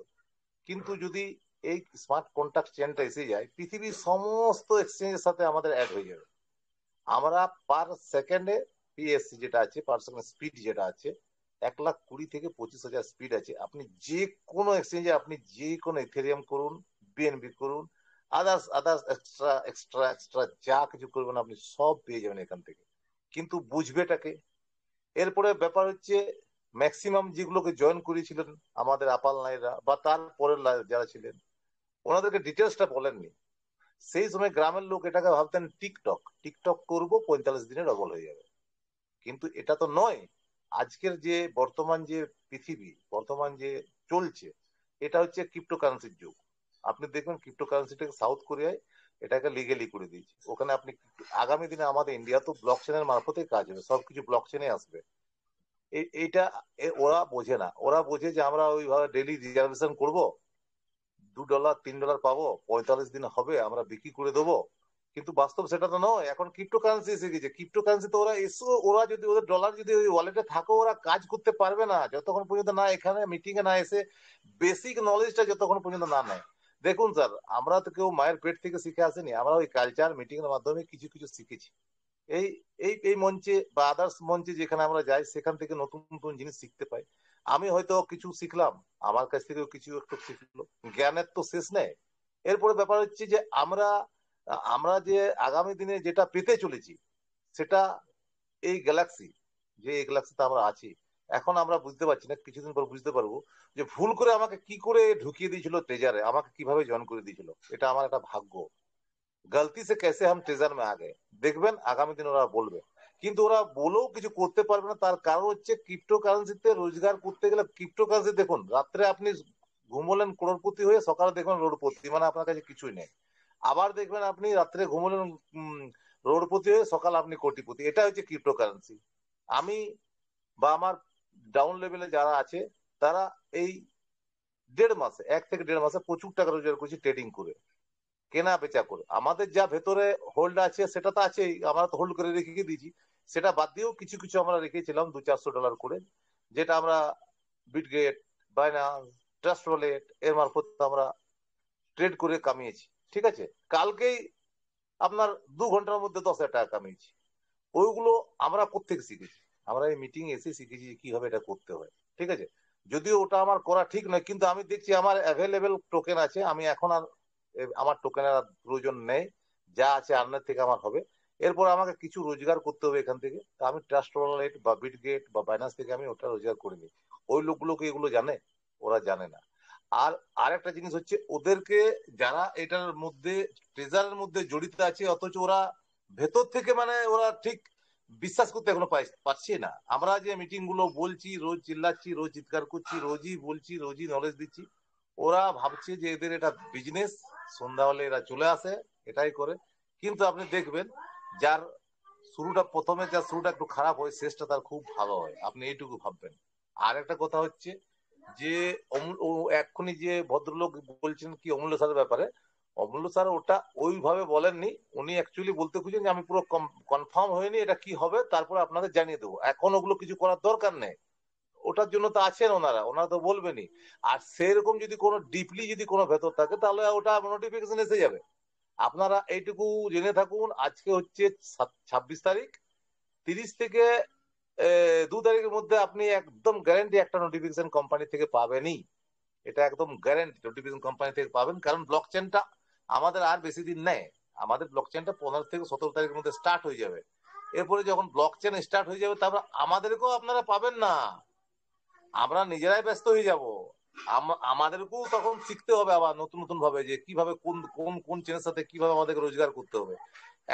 কিন্তু যদি এই স্মার্ট কন্ট্যাক্ট চেনটা এসে যায়, পৃথিবীর সমস্ত এক্সচেঞ্জের সাথে আমাদের অ্যাড হয়ে যাবে। আমরা পার সেকেন্ডে পিএসসি যেটা আছে, পার সেকেন্ড স্পিড যেটা আছে, 1,20,000 থেকে 25,000 স্পিড আছে। আপনি যে কোনো এক্সচেঞ্জে আপনি যে কোনো ইথেরিয়াম করুন, বিএনবি করুন, others others extra extra extra যা কিছু করবেন আপনি সব পেয়ে যাবেন এখান থেকে। কিন্তু বুঝবেটাকে। এরপরে ব্যাপার হচ্ছে ম্যাক্সিমাম যেগুলোকে জয়েন করেছিলেন আমাদের আপাল নাইরা বা তার পরের যারা ছিলেন, ওনাদেরকে ডিটেলসটা বলেননি। সেই সময় গ্রামের লোক এটাকে ভাবতেন টিকটক টিকটক করবো, 45 দিনে ডবল হয়ে যাবে। কিন্তু এটা তো নয়। আজকের যে বর্তমান যে পৃথিবী, বর্তমান যে চলছে, এটা হচ্ছে ক্রিপ্টোকারেন্সির যুগ। আপনি দেখবেন ক্রিপ্টোকারেন্সিটাকে সাউথ কোরিয়ায় এটাকে লিগেলি করে দিয়েছে। ওখানে আপনি আগামী দিনে আমাদের ইন্ডিয়া তো ব্লক চেনের মারফতে কাজ হবে, সবকিছু ব্লক চেনে আসবে। এইটা ওরা বোঝে না। ওরা বোঝে যে আমরা ওইভাবে ডেলি রিজার্ভেশন করব, $2 $3 পাবো, 45 দিন হবে আমরা বিক্রি করে দেবো। কিন্তু বাস্তব সেটা তো নয়। এখন ক্রিপ্টোকারেন্সি এসে গেছে। ক্রিপ্টোকারেন্সি তো ওরা যদি ওদের ডলার যদি ওই ওয়ালেটে থাকো, ওরা কাজ করতে পারবে না যতক্ষণ পর্যন্ত না এখানে মিটিং এ না এসে বেসিক নলেজটা যতক্ষণ পর্যন্ত না নেয়। দেখুন স্যার, আমরা তো কেউ মায়ের পেট থেকে শিখে আসেনি। আমরা ওই কালচার মিটিং এর মাধ্যমে কিছু কিছু শিখেছি। এই এই এই মঞ্চে বা আদার্স মঞ্চে যেখানে আমরা যাই, সেখান থেকে নতুন নতুন জিনিস শিখতে পাই। আমি হয়তো কিছু শিখলাম, আমার কাছ থেকেও কিছু একটু শিখলো। জ্ঞানের তো শেষ নেই। এরপরে ব্যাপার হচ্ছে যে আমরা আমরা যে আগামী দিনে যেটা পেতে চলেছি, সেটা এই গ্যালাক্সি, যে এই গ্যালাক্সিতে আমরা আছি, এখন আমরা বুঝতে পারছি না। কিছুদিন পর বুঝতে পারবো যে ভুল করে আমাকে কি করে ঢুকিয়ে দিয়েছিল ট্রেজারে, আমাকে কিভাবে জয়েন করে দিয়েছিল। এটা আমার একটা ভাগ্য। গলতি সে कैसे हम ट्रेजर में आ गए, দেখবেন আগামী দিন ওরা বলবে। কিন্তু ওরা বলেও কিছু করতে পারবে না। তার কারণ হচ্ছে ক্রিপ্টোকারেন্সিতে রোজগার করতে গেলে, ক্রিপ্টোকারেন্সি দেখুন, রাত্রে আপনি ঘুমলেন করোড়পতি হয়ে, সকালে দেখবেন রোডপতি, মানে আপনার কাছে কিছুই নেই। আবার দেখবেন আপনি রাত্রে ঘুমলেন রোডপতি হয়ে, সকাল আপনি কোটিপতি। এটা হচ্ছে ক্রিপ্টোকারেন্সি। আমি বা আমার ডাউন লেভেলে যারা আছে, তারা এই 1.5 মাসে, 1 থেকে 1.5 মাসে প্রচুর টাকা রোজগার করছি ট্রেডিং করে, কেনা বেচা করে। আমাদের যা ভেতরে হোল্ড আছে সেটা তো আছেই, আমরা তো হোল্ড করে রেখে দিয়েছি। সেটা বাদ দিয়েও কিছু কিছু আমরা রেখেছিলাম $200-400 করে, যেটা আমরা বিটগেট, বাইনান্স, ট্রাস্ট ওয়ালেট এর মারফত আমরা ট্রেড করে কামিয়েছি। ঠিক আছে, কালকেই আপনার 2 ঘন্টার মধ্যে 10,000 টাকা কামিয়েছি। ওইগুলো আমরা কোত্থেকে শিখেছি? আমরা এই মিটিং এসে শিখেছি যে কিভাবে এটা করতে হয়। ঠিক আছে, যদিও ওটা আমার করা ঠিক নয়, কিন্তু আমি দেখছি আমার অ্যাভেলেবেল টোকেন আছে। আমি এখন আর আমার টোকেনের আর প্রয়োজন নেই। যা আছে আর্নের থেকে আমার হবে। এরপর আমাকে কিছু রোজগার করতে হবে এখান থেকে। তা আমি ট্রাস্ট ওয়ালেট বা বিটগেট বা বাইন্যান্স থেকে আমি ওটা রোজগার করে নিই। ওই লোকগুলোকে এগুলো জানে? ওরা জানে না। আর আরেকটা জিনিস হচ্ছে, ওদেরকে যারা এটার মধ্যে ট্রেজারের মধ্যে জড়িত আছে, অথচ ওরা ভেতর থেকে মানে ওরা ঠিক বিশ্বাস করতে এখনো পারছি না। আমরা যে মিটিং গুলো বলছি, রোজ চিল্লাচ্ছি, রোজ চিৎকার করছি, রোজই বলছি, রোজই নলেজ দিচ্ছি, ওরা ভাবছে যে এদের এটা বিজনেস। সন্ধ্যা হলে এরা চলে আসে, এটাই করে। কিন্তু আপনি দেখবেন, যার শুরুটা, প্রথমে যার শুরুটা একটু খারাপ হয়, শেষটা তার খুব ভালো হয়। আপনি এইটুকু ভাববেন। আর একটা কথা হচ্ছে যে এক্ষুনি যে ভদ্রলোক বলছেন কি অমূল্য স্যারের ব্যাপারে, অমূল্য স্যার ওটা ওইভাবে বলেননি। উনি অ্যাকচুয়ালি বলতে খুঁজছেন যে আমি পুরো কনফার্ম হয়নি, এটা কি হবে তারপরে আপনাদের জানিয়ে দেবো। এখন ওগুলো কিছু করার দরকার নেই। ওটার জন্য তো আছেন ওনারা, ওনারা তো বলবেনই। আর সেরকম যদি কোনো ডিপলি যদি কোনো ভেতর থাকে, তাহলে ওটা নোটিফিকেশন এসে যাবে। আপনারা এইটুকু জেনে থাকুন, আজকে হচ্ছে 26 তারিখ। 30 থেকে 2 তারিখের মধ্যে আপনি একদম গ্যারান্টি একটা নোটিফিকেশন কোম্পানি থেকে পাবেনই। এটা একদম গ্যারান্টি নোটিফিকেশন কোম্পানি থেকে পাবেন। কারণ ব্লক চেনটা আমাদের আর বেশি দিন নেই। আমাদের ব্লক চেনটা 15 থেকে 17 তারিখের মধ্যে স্টার্ট হয়ে যাবে। এরপরে যখন ব্লক চেন স্টার্ট হয়ে যাবে, তারপর আমাদেরকেও আপনারা পাবেন না। আমরা নিজেরাই ব্যস্ত হয়ে যাব। আমাদেরকেও তখন শিখতে হবে আবার নতুন নতুন ভাবে, যে কিভাবে কোন কোন কোন চেনের সাথে কিভাবে আমাদেরকে রোজগার করতে হবে।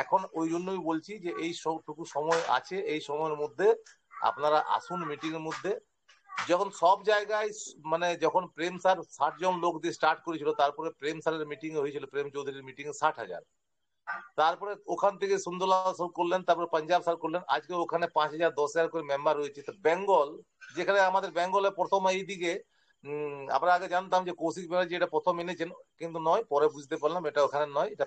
এখন ওই জন্যই বলছি যে এই সবটুকু সময় আছে, এই সময়ের মধ্যে আপনারা আসুন মিটিং এর মধ্যে। যখন সব জায়গায় মানে যখন প্রেম স্যার 60 জন লোক দিয়ে স্টার্ট করেছিল, তারপরে প্রেম স্যারের মিটিং হয়েছিল, প্রেম চৌধুরীর মিটিং 60,000। তারপরে ওখান থেকে সুন্দরলাল স্যার করলেন, তারপরে পাঞ্জাব স্যার করলেন। আজকে ওখানে 5,000 10,000 করে মেম্বার রয়েছে। তো বেঙ্গল, যেখানে আমাদের বেঙ্গলে প্রথম এইদিকে আমরা আগে জানতাম যে কৌশিক ব্যানার্জি এটা প্রথম এনেছেন, কিন্তু নয়, পরে বুঝতে পারলাম এটা ওখানে নয়, এটা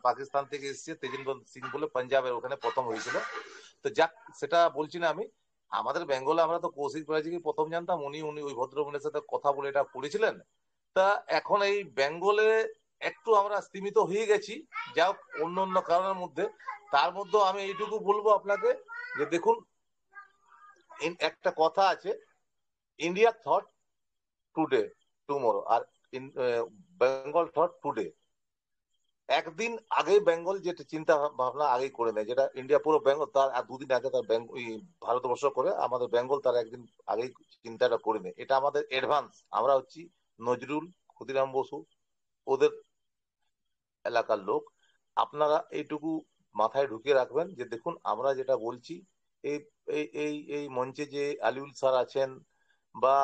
পাকিস্তান থেকে এসেছে, তেজিন্দর সিং বলে পাঞ্জাবের ওখানে প্রথম হয়েছিল। তো যাক, সেটা বলছি না আমি। আমাদের বেঙ্গলে আমরা তো কৌশিক ব্যানার্জিকে প্রথম জানতাম, উনি উনি ওই ভদ্রমহিলার সাথে কথা বলে এটা করেছিলেন। তা এখন এই বেঙ্গলে একটু আমরা স্তীমিত হয়ে গেছি, যা হোক অন্য অন্য কারণের মধ্যে। তার মধ্যে আমি এইটুকু বলবো আপনাকে যে দেখুন, একটা কথা আছে, ইন্ডিয়া থট টুডে টুমোরো, আর বেঙ্গল থট টুডে। একদিন আগে বেঙ্গল যেটা চিন্তা ভাবনা আগে করে নেয়, যেটা ইন্ডিয়া পুরো বেঙ্গল তার আর দুদিন আগে তার ভারতবর্ষ করে, আমাদের বেঙ্গল তার একদিন আগে চিন্তাটা করে নেয়। এটা আমাদের অ্যাডভান্স। আমরা হচ্ছি নজরুল, ক্ষুদিরাম বসু, ওদের এলাকার লোক। আপনারা এইটুকু মাথায় ঢুকিয়ে রাখবেন যে দেখুন, আমরা যেটা বলছি, এই এই এই এই মঞ্চে যে আলিউল স্যার আছেন বা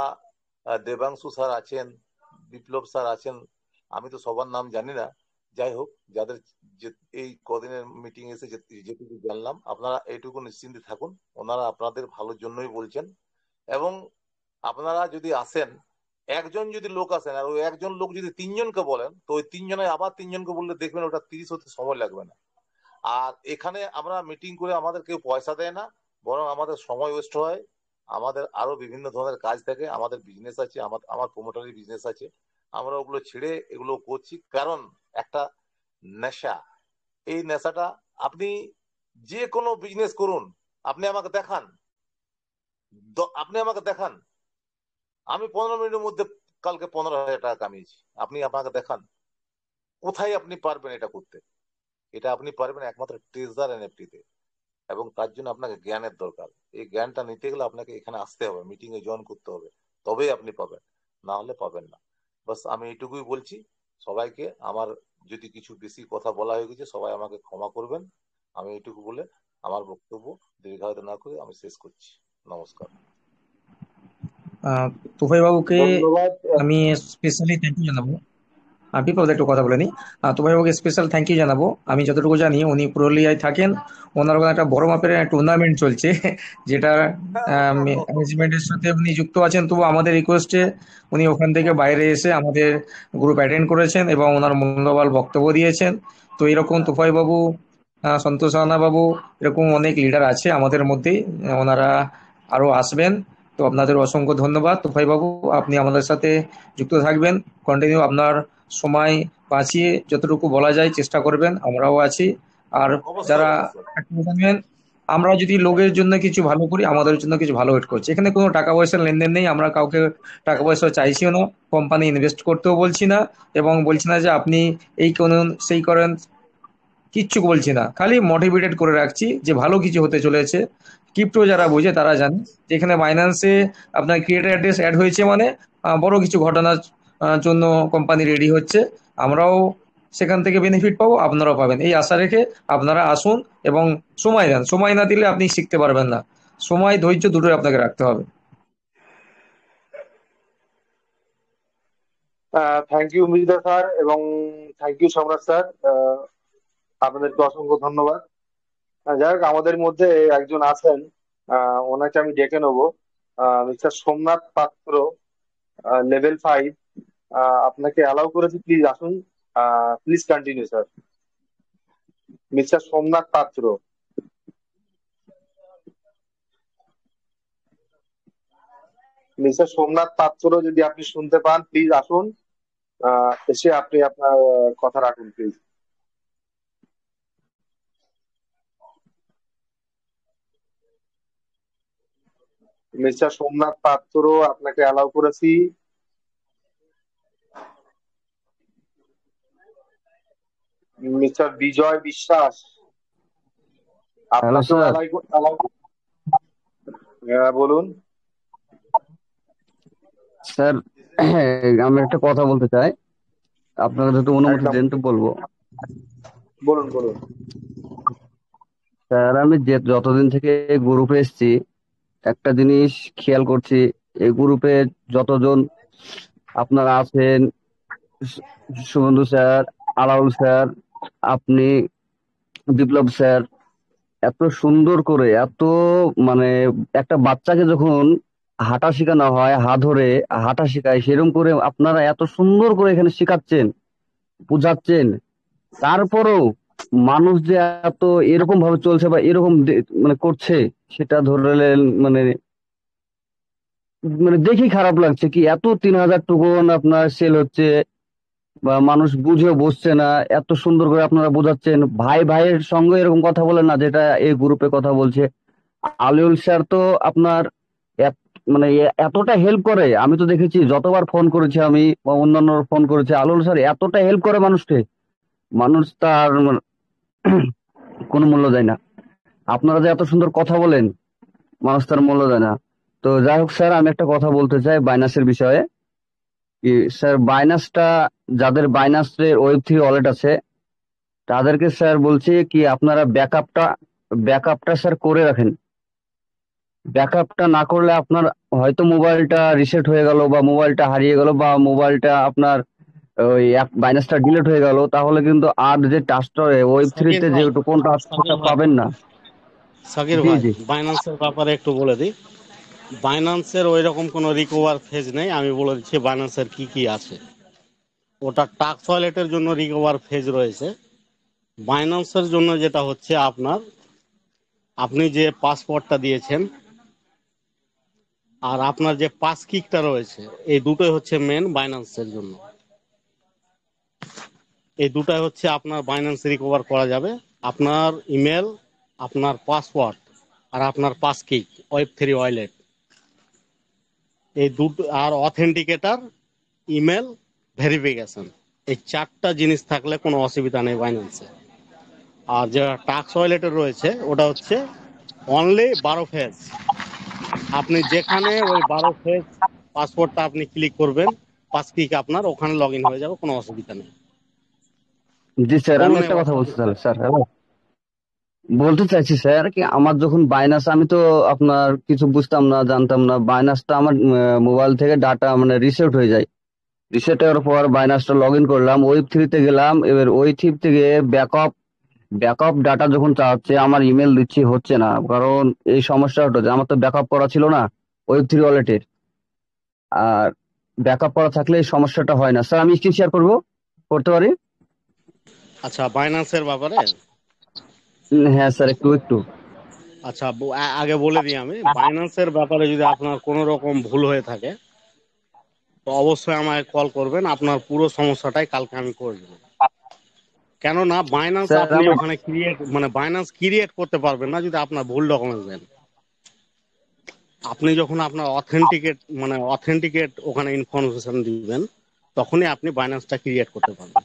দেবাংশু স্যার আছেন, বিপ্লব স্যার আছেন, আমি তো সবার নাম জানি না, যাই হোক, যাদের এই কদিনের মিটিং এসে যেটুকু জানলাম, আপনারা এইটুকু নিশ্চিন্তে থাকুন, ওনারা আপনাদের ভালোর জন্যই বলছেন। এবং আপনারা যদি আসেন, একজন যদি লোক আসেন আর ওই একজন লোক যদি তিনজনকে বলেন, তো ওই তিনজনে আবার তিনজনকে বললে দেখবেন ওটা 30 হতে সময় লাগবে না। আর এখানে আমরা মিটিং করে আমাদের কেউ পয়সা দেয় না, বরং আমাদের সময় ওয়েস্ট হয়। আমাদের আরো বিভিন্ন ধরনের কাজ থাকে, আমাদের বিজনেস আছে, আমার প্রমোটারি বিজনেস আছে, আমরা ওগুলো ছেড়ে এগুলো করছি। কারণ একটা নেশা, এই নেশাটা, আপনি যে কোনো বিজনেস করুন, আপনি আমাকে দেখান, আপনি আমাকে দেখান, আমি 15 মিনিটের মধ্যে কালকে 15,000 টাকা কামিয়েছি, আপনি আমাকে দেখান কোথায় আপনি পারবেন এটা করতে। এটা আপনি পারবেন একমাত্র ট্রেজার এনএফটি-তে, এবং তার জন্য আপনাকে জ্ঞানের দরকার। এই জ্ঞানটা নিতে গেলে আপনাকে এখানে আসতে হবে, মিটিং এ জয়েন করতে হবে, তবেই আপনি পাবেন, না হলে পাবেন না। বাস আমি এইটুকুই বলছি সবাইকে। আমার যদি কিছু বেশি কথা বলা হয়ে গেছে, সবাই আমাকে ক্ষমা করবেন। আমি এইটুকু বলে আমার বক্তব্য দীর্ঘায়িত না করে আমি শেষ করছি। নমস্কার। তুফাই বাবুকে ধন্যবাদ। আমি স্পেশালি থ্যাংক ইউ জানাবো। বিপ্লব একটু কথা বলে নি। তুফাই বাবুকে স্পেশাল থ্যাংক ইউ জানাবো। আমি যতটুকু জানি উনি পুরুলিয়ায় থাকেন, ওনার ওখানে একটা বড় মাপের টুর্নামেন্ট চলছে, যেটা ম্যানেজমেন্টের সাথে উনি যুক্ত আছেন। তবু আমাদের রিকোয়েস্টে উনি ওখান থেকে বাইরে এসে আমাদের গ্রুপ অ্যাটেন্ড করেছেন এবং ওনার মূল্যবান বক্তব্য দিয়েছেন। তো এরকম তুফাই বাবু, সন্তোষ রানা বাবু, এরকম অনেক লিডার আছে আমাদের মধ্যেই, ওনারা আরো আসবেন। তো আপনাদের অসংখ্য ধন্যবাদ তুফাই বাবু, আপনি আমাদের সাথে যুক্ত থাকবেন, কন্টিনিউ আপনার সময় বাঁচিয়ে যতটুকু বলা যায় চেষ্টা করবেন, আমরাও আছি। আর অবশ্যই যারা অবশ্যই। জানবেন, আমরা যদি লোকের জন্য কিছু ভালো করি, আমাদের জন্য কিছু ভালো ওয়েট করছি। এখানে কোনো টাকা পয়সার লেনদেন নেই, আমরা কাউকে টাকা পয়সা চাইছিও না, কোম্পানি ইনভেস্ট করতেও বলছি না, এবং বলছি না যে আপনি এই করুন সেই করেন, কিচ্ছু বলছি না, খালি মোটিভেটেড করে রাখছি যে ভালো কিছু হতে চলেছে। ক্রিপ্টো যারা বোঝে তারা জানে যে এখানে বাইন্যান্সে আপনার ক্রিয়েটার অ্যাড্রেস অ্যাড হয়েছে মানে বড় কিছু ঘটনার জন্য কোম্পানি রেডি হচ্ছে। আমরাও সেখান থেকে বেনিফিট পাবো, আপনারাও পাবেন, এই আশা রেখে আপনারা আসুন এবং সময় দেন। সময় না দিলে আপনি শিখতে পারবেন না, সময় ধৈর্য দুটোই আপনাকে রাখতে হবে। থ্যাংক ইউ মৃদা স্যার এবং থ্যাংক ইউ সম্রাট স্যার, আপনাদেরকে অসংখ্য ধন্যবাদ। যাই হোক, আমাদের মধ্যে একজন আছেন, ওনাকে আমি ডেকে নেবো, মিস্টার সোমনাথ পাত্র, লেভেল 5। আপনাকে অ্যালাউ করেছি, প্লিজ আসুন। Please continue sir. Mister Somnath পাত্র। মিস্টার সোমনাথ পাত্র, যদি আপনি শুনতে পান প্লিজ আসুন, এসে আপনি আপনার কথা রাখুন প্লিজ। মিস্টার সোমনাথ পাত্র, আপনাকে অ্যালাউ করেছি। মিস্টার বিজয় বিশ্বাস, হ্যালো আপনাকেও স্যার। অ্যালাউ। বলুন। স্যার, আমি একটা কথা বলতে চাই, আপনারা যদি অনুমতি একদম, দেন তো বলবো। বলুন বলুন। স্যার, আমি যতদিন থেকে এই গ্রুপে এসেছি একটা জিনিস খেয়াল করছি, এই গ্রুপে যতজন আপনারা আছেন, শুভেন্দু স্যার, আলাউল স্যার, আপনি, বিপ্লব স্যার, এত সুন্দর করে, এত মানে একটা বাচ্চাকে যখন হাঁটা শেখানো হয়, হাত ধরে হাঁটা শেখায়, সেরকম করে আপনারা এত সুন্দর করে এখানে শেখাচ্ছেন, বুঝাচ্ছেন, তারপরেও মানুষ যে এত এরকম ভাবে চলছে বা এরকম মানে করছে, সেটা ধরলেন মানে মানে দেখেই খারাপ লাগছে কি এত 3,000 টোকন আপনার সেল হচ্ছে বা মানুষ বুঝে বসছে না। এত সুন্দর করে আপনারা বোঝাচ্ছেন, ভাই ভাইয়ের সঙ্গে এরকম কথা বলেন না যেটা এই গ্রুপে কথা বলছে। আলিউল স্যার তো আপনার মানে এতটা হেল্প করে, আমি তো দেখেছি যতবার ফোন করেছি আমি বা অন্যান্য ফোন করেছে, আলিউল স্যার এতটা হেল্প করে মানুষকে, মানুষ তার কোনো মূল্য দেয় না। আপনারা যে এত সুন্দর কথা বলেন, মানুষ তার মূল্য দেয় না। তো যাই হোক স্যার, আমি একটা কথা বলতে চাই বাইনাসের বিষয়ে। কি স্যার, বাইনাসটা, যাদের বাইনাসের ওয়েব3 ওয়ালেট আছে তাদেরকে স্যার বলছি কি আপনারা ব্যাকআপটা স্যার করে রাখেন। ব্যাকআপটা না করলে আপনার হয়তো মোবাইলটা রিসেট হয়ে গেল বা মোবাইলটা হারিয়ে গেল বা মোবাইলটা আপনার ওই বাইনাসটা ডিলিট হয়ে গেল, তাহলে কিন্তু আর যে টাচটা ওয়েব3 সাকির তে যে ভাই, টোকনটা আছে সেটা সাকির ভাই, পাবেন না। সাকির জি ভাই, জি বাইন্যান্সের ব্যাপারে একটু বলে দিই। বাইন্যান্সের ওই রকম কোনো রিকভার ফেজ নেই। আমি বলে দিচ্ছি বাইন্যান্সের কি কি আছে। ওটা টাক্স ওয়ালেটের জন্য রিকভার ফেজ রয়েছে। বাইন্যান্সের জন্য যেটা হচ্ছে আপনার, আপনি যে পাসওয়ার্ডটা দিয়েছেন আর আপনার যে পাস কিকটা রয়েছে, এই দুটোই হচ্ছে মেন বাইন্যান্সের জন্য। এই দুটাই হচ্ছে আপনার বাইন্যান্স রিকভার করা যাবে। আপনার ইমেল, আপনার পাসওয়ার্ড আর আপনার পাস কিক, ওয়েব3 ওয়ালেট, এই দুটো আর অথেন্টিকেটার, ইমেল, ভেরিফিকেশন, এই চারটা জিনিস থাকলে কোনো অসুবিধা নেই বাইন্যান্সে। আর যে টাক্স ওয়ালেটের রয়েছে ওটা হচ্ছে অনলি 12 ফেজ। আপনি যেখানে ওই 12 ফেজ পাসওয়ার্ডটা আপনি ক্লিক করবেন, পাস কিক আপনার ওখানে লগ ইন হয়ে যাবে, কোনো অসুবিধা নেই। জি স্যার, আমি বলুন একটা এবার কথা বলছি সাকিব ভাই। তাহলে স্যার। হ্যালো, বলতে চাইছি স্যার কি আমার যখন বাইনাস, আমি তো আপনার কিছু বুঝতাম না, জানতাম না, বাইনাসটা আমার মোবাইল থেকে ডাটা মানে রিসেট হয়ে যায়। রিসেট হওয়ার পর বাইনাসটা লগ ইন করলাম, ওয়েব3 গেলাম, এবার ওয়েব3 থেকে ব্যাকআপ ডাটা যখন চাচ্ছে আমার ইমেল দিচ্ছি হচ্ছে না, কারণ এই সমস্যাটা হচ্ছে আমার তো ব্যাকআপ করা ছিল না ওয়েব3 ওয়ালেটের। আর ব্যাকআপ করা থাকলে এই সমস্যাটা হয় না। স্যার আমি স্ক্রিন শেয়ার করতে পারি? আচ্ছা, বাইন্যান্সের ব্যাপারে, হ্যাঁ স্যার, একটু একটু আচ্ছা আগে বলে দিই আমি, বাইন্যান্সের ব্যাপারে যদি আপনার কোনো রকম ভুল হয়ে থাকে তো অবশ্যই আমাকে কল করবেন। আপনার পুরো সমস্যাটাই কালকে আমি করে দেবো। কেননা বাইন্যান্স স্যার আপনি আমার ওখানে বাইন্যান্স ক্রিয়েট করতে পারবেন না যদি আপনার ভুল ডকুমেন্টস দেন। আপনি যখন আপনার অথেন্টিকেট ওখানে ইনফরমেশন দিবেন, তখনই আপনি বাইন্যান্সটা ক্রিয়েট করতে পারবেন।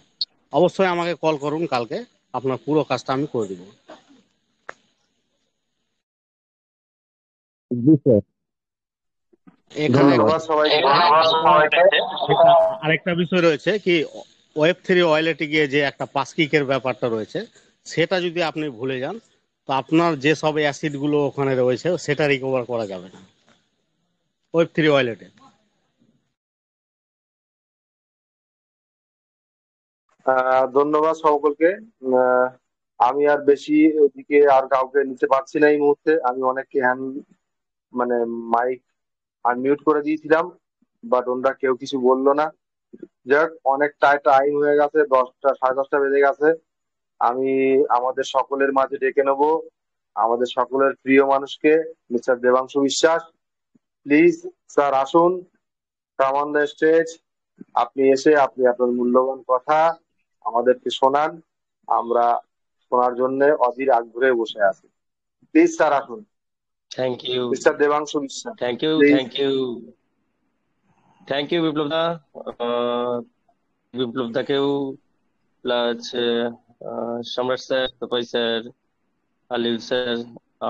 অবশ্যই আমাকে কল করুন কালকে, আপনার পুরো কাজটা আমি করে দেবো। জি স্যার, এখানে ধন্যবাদ। ধন্যবাদ সবাইকে। যেটা আরেকটা বিষয় রয়েছে কি, ওয়েব3 ওয়ালেটে গিয়ে যে একটা পাসকিকের ব্যাপারটা রয়েছে, সেটা যদি আপনি ভুলে যান তো আপনার যে সব অ্যাসিড গুলো ওখানে রয়েছে সেটা রিকভার করা যাবে না ওয়েব3 ওয়ালেটে। ধন্যবাদ সকলকে। আহ, আমি আর বেশি ওদিকে আর কাউকে নিতে পারছি না এই মুহূর্তে। আমি অনেককে মানে মাইক আনমিউট করে দিয়েছিলাম, বাট ওনারা কেউ কিছু বললো না। যাক, অনেকটা টাইম হয়ে গেছে, 10টা 10:30 বেজে গেছে। আমি আমাদের সকলের মাঝে ডেকে নেবো আমাদের সকলের প্রিয় মানুষকে, মিস্টার দেবাংশু বিশ্বাস। প্লিজ স্যার আসুন, কাম অন দ্য স্টেজ। আপনি এসে আপনি আপনার মূল্যবান কথা আমাদেরকে শোনান। আমরা শোনার জন্য অধীর আগ্রহে বসে আছি। প্লিজ স্যার আসুন, thank you, mister Debangshu Biswas, thank you, please. Thank you, thank you Biplab da. বিপ্লব দাকেও, প্লাস সম্রাট স্যার, তপয় স্যার, আলিল স্যার,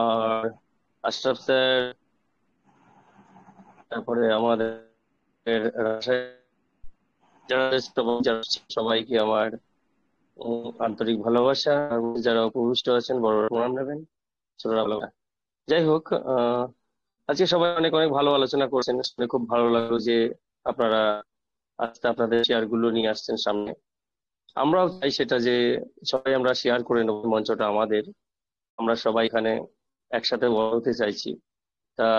আর আশরাফ স্যার, তারপরে আমাদের সবাইকে আমার আন্তরিক ভালোবাসা। আর যারা উপবিষ্ট আছেন বড় প্রণাম নেবেন, ছোটরা ভালো। যাই হোক, আজকে সবাই অনেক অনেক ভালো আলোচনা করছেন, শুনে খুব ভালো লাগলো যে আপনারা আজকে আপনাদের শেয়ার গুলো নিয়ে আসছেন সামনে। আমরাও চাই সেটা যে সবাই আমরা শেয়ার করে নেব, মঞ্চটা আমাদের, আমরা সবাই এখানে একসাথে বড় হতে চাইছি। তা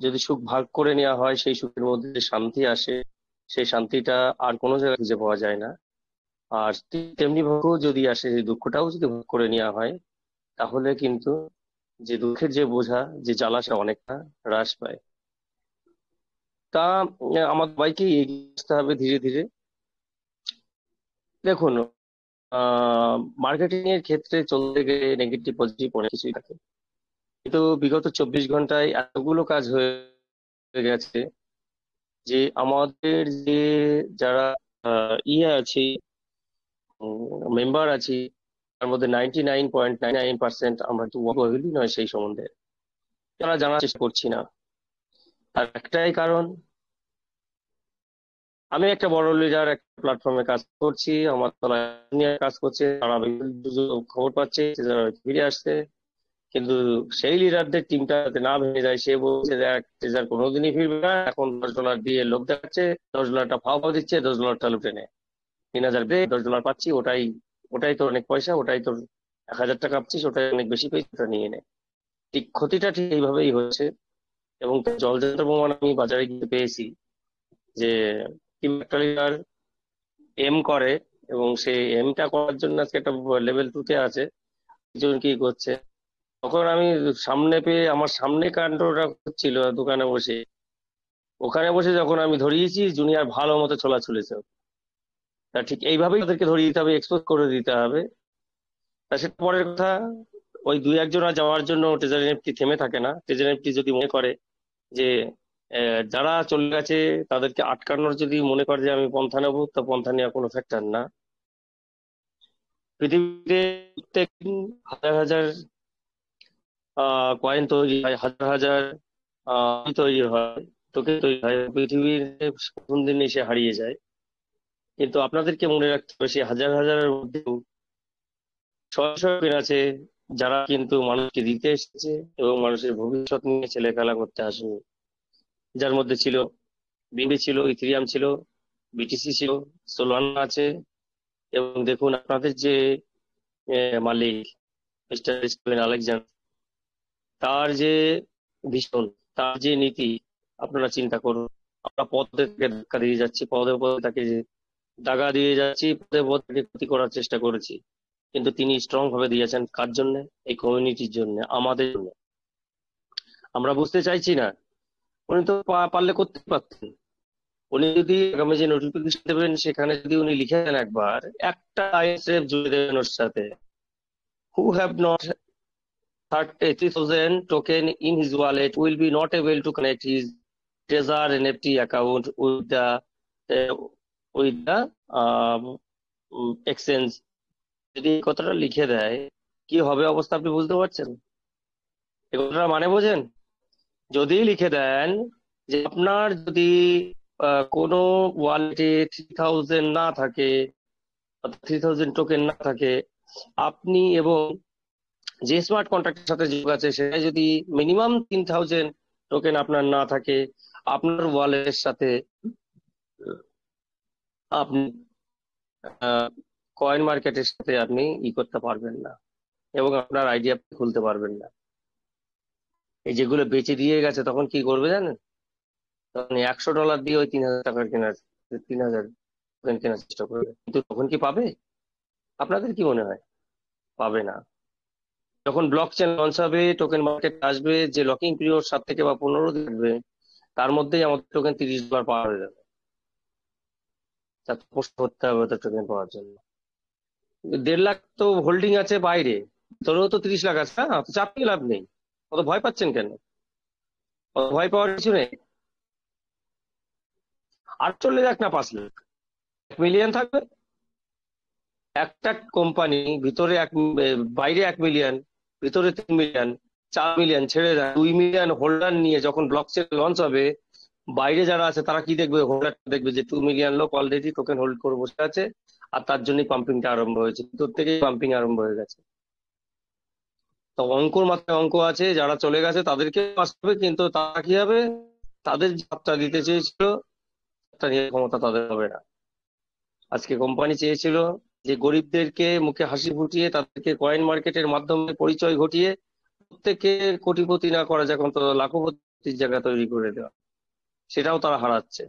যদি সুখ ভাগ করে নেওয়া হয়, সেই সুখের মধ্যে যে শান্তি আসে, সেই শান্তিটা আর কোনো জায়গায় খুঁজে পাওয়া যায় না। আর তেমনি ভাবেও যদি আসে, সেই দুঃখটাও যদি ভাগ করে নেওয়া হয়, তাহলে কিন্তু যে দুঃখের যে বোঝা, যে জ্বালা, সেটা অনেকটা হ্রাস পায়। তা আমার সবাইকে এগিয়ে আসতে হবে ধীরে ধীরে। দেখুন, মার্কেটিং এর ক্ষেত্রে চলতে গেলে নেগেটিভ পজিটিভ অনেক কিছুই থাকে, কিন্তু বিগত 24 ঘন্টায় এতগুলো কাজ হয়ে গেছে যে আমাদের যে যারা আছে, মেম্বার আছি, তার মধ্যে 99.99% আমরা একটু ওয়াকিবহালই নয় সেই সম্বন্ধে, তারা জানার চেষ্টা করছি না। তার একটাই কারণ, আমি একটা বড় লিডার একটা প্ল্যাটফর্মে কাজ করছি, আমার তলায় নিয়ে কাজ করছে, তারা বিভিন্ন খবর পাচ্ছে যে যারা ফিরে আসছে, কিন্তু সেই লিডারদের টিমটা যাতে না ভেঙে যায়, সে বলছে যে টিজার কোনোদিনই ফিরবে না, এখন $10 দিয়ে লোক দেখাচ্ছে, $10 ফাও ফাও দিচ্ছে, $10 লুটে নেয়, 3,000 দে, $10 পাচ্ছি, ওটাই ওটাই তো অনেক পয়সা, ওটাই তো 1,000 টাকা পাচ্ছিস, ওটাই অনেক বেশি পেয়েছি, ওটা নিয়ে নেয়। ঠিক ক্ষতিটা ঠিক এইভাবেই হচ্ছে। এবং তার জলজান্ত প্রমাণ আমি বাজারে গিয়ে পেয়েছি যে কি একটা লিডার এম করে, এবং সে এমটা করার জন্য আজকে একটা লেভেল 2-তে আছে, একজন কি করছে, তখন আমি সামনে পেয়ে, আমার সামনে কাণ্ডটা হচ্ছিল দোকানে বসে, ওখানে বসে যখন আমি ধরিয়েছি, জুনিয়র ভালো মতো ছোলা ছুলেছে। তা ঠিক এইভাবেই তাদেরকে ধরিয়ে দিতে হবে, এক্সপোজ করে দিতে হবে। তা সেটা পরের কথা। ওই 2-1 জন যাওয়ার জন্য ট্রেজারি নিফটি থেমে থাকে না। ট্রেজারি নিফটি যদি মনে করে যে যারা চলে গেছে তাদেরকে আটকানোর যদি মনে করে যে আমি পন্থা নেবো, তো পন্থা নেওয়া কোনো ফ্যাক্টর না। পৃথিবীতে প্রত্যেক হাজার হাজার কয়েন তৈরি হয়, হাজার হাজার তৈরি হয়, টোকেন তৈরি হয়, পৃথিবীর প্রথম দিন এসে হারিয়ে যায়। কিন্তু আপনাদেরকে মনে রাখতে হবে, সেই হাজার হাজারের মধ্যেও শত টোকেন আছে যারা কিন্তু মানুষকে দিতে এসেছে এবং মানুষের ভবিষ্যৎ নিয়ে ছেলে খেলা করতে আসেনি। যার মধ্যে ছিল বিবি, ছিল ইথিরিয়াম, ছিল বিটিসি, ছিল সোলানা আছে। এবং দেখুন, আপনাদের যে মালিক মিস্টার স্টিভেন আলেকজান্ডার, তার যে ভীষণ, তার যে নীতি, আপনারা চিন্তা করুন। আমরা পদে তাকে ধাক্কা দিয়ে যাচ্ছি, পদে পদে তাকে দাগা দিয়ে যাচ্ছি, পদে পদে তাকে ক্ষতি করার চেষ্টা করেছি, কিন্তু তিনি স্ট্রং ভাবে দিয়েছেন কার জন্য? এই কমিউনিটির জন্য, আমাদের জন্য। আমরা বুঝতে চাইছি না। উনি তো পারলে করতে পারতেন। উনি যদি আগামী যে নোটিফিকেশন দেবেন, সেখানে যদি উনি লিখে দেন একবার, একটা আইএসএফ জুড়ে দেবেন ওর সাথে, who have not 30,000 token in his wallet will be not able to connect his Trezor NFT account with the exchange। যদি এই কথাটা লিখে দেয়, কি হবে অবস্থা আপনি বুঝতে পারছেন? এই কথাটা মানে বোঝেন? যদি লিখে দেন যে আপনার যদি কোনো ওয়ালেটে 3,000 না থাকে, 3,000 টোকেন না থাকে, আপনি এবং যে স্মার্ট কন্ট্রাক্টের সাথে যোগ আছে সেটা যদি মিনিমাম 3,000 টোকেন আপনার না থাকে, আপনার ওয়ালেটের সাথে আপনি কয়েন মার্কেটের সাথে আপনি করতে পারবেন না, এবং আপনার আইডি আপনি খুলতে পারবেন না। এই যেগুলো বেঁচে দিয়ে গেছে, তখন কি করবে জানেন? তখন $100 দিয়ে ওই 3,000 টাকার কেনার 3,000 টোকেন কেনার চেষ্টা করবে। কিন্তু তখন কি পাবে? আপনাদের কি মনে হয়? পাবে না। যখন ব্লক চেন লঞ্চ হবে, টোকেন মার্কেট আসবে, যে লকিং পিরিয়ড 7 থেকে বা 15 দিন থাকবে, তার মধ্যেই আমাদের টোকেন $30 পাওয়া হয়ে যাবে। পোস্ট করতে হবে ওদের টোকেন পাওয়ার জন্য। 1.5 লাখ তো হোল্ডিং আছে বাইরে, তোরও তো 30 লাখ আছে না, তো চাপ নিয়ে লাভ নেই। অত ভয় পাচ্ছেন কেন? অত ভয় পাওয়ার কিছু নেই। আর চলে যাক না 5 লাখ, 1 মিলিয়ন থাকবে। একটা কোম্পানি ভিতরে বাইরে 1 মিলিয়ন, ভিতরে 3 মিলিয়ন, 4 মিলিয়ন, ছেড়ে দেয় 2 মিলিয়ন হোল্ডার নিয়ে যখন ব্লক চেন লঞ্চ হবে, বাইরে যারা আছে তারা কি দেখবে? হোল্ডার দেখবে যে 2 মিলিয়ন লোক অলরেডি টোকেন হোল্ড করে বসে আছে, আর তার জন্যই পাম্পিংটা আরম্ভ হয়েছে, ভিতর থেকে পাম্পিং আরম্ভ হয়ে গেছে। তো অঙ্কর মাথায় অঙ্ক আছে, যারা চলে গেছে তাদেরকে আসতে হবে, কিন্তু তারা কি হবে? তাদের যাত্রা দিতে চেয়েছিল, ক্ষমতা তাদের হবে না। আজকে কোম্পানি চেয়েছিল যে গরিবদেরকে মুখে হাসি ফুটিয়ে, তাদেরকে কয়েন মার্কেটের মাধ্যমে পরিচয় ঘটিয়ে প্রত্যেকের কোটিপতি না করা যায়, অন্তত লাখপতি ভর্তির জায়গা তৈরি করে দেওয়া, সেটাও তারা হারাচ্ছে।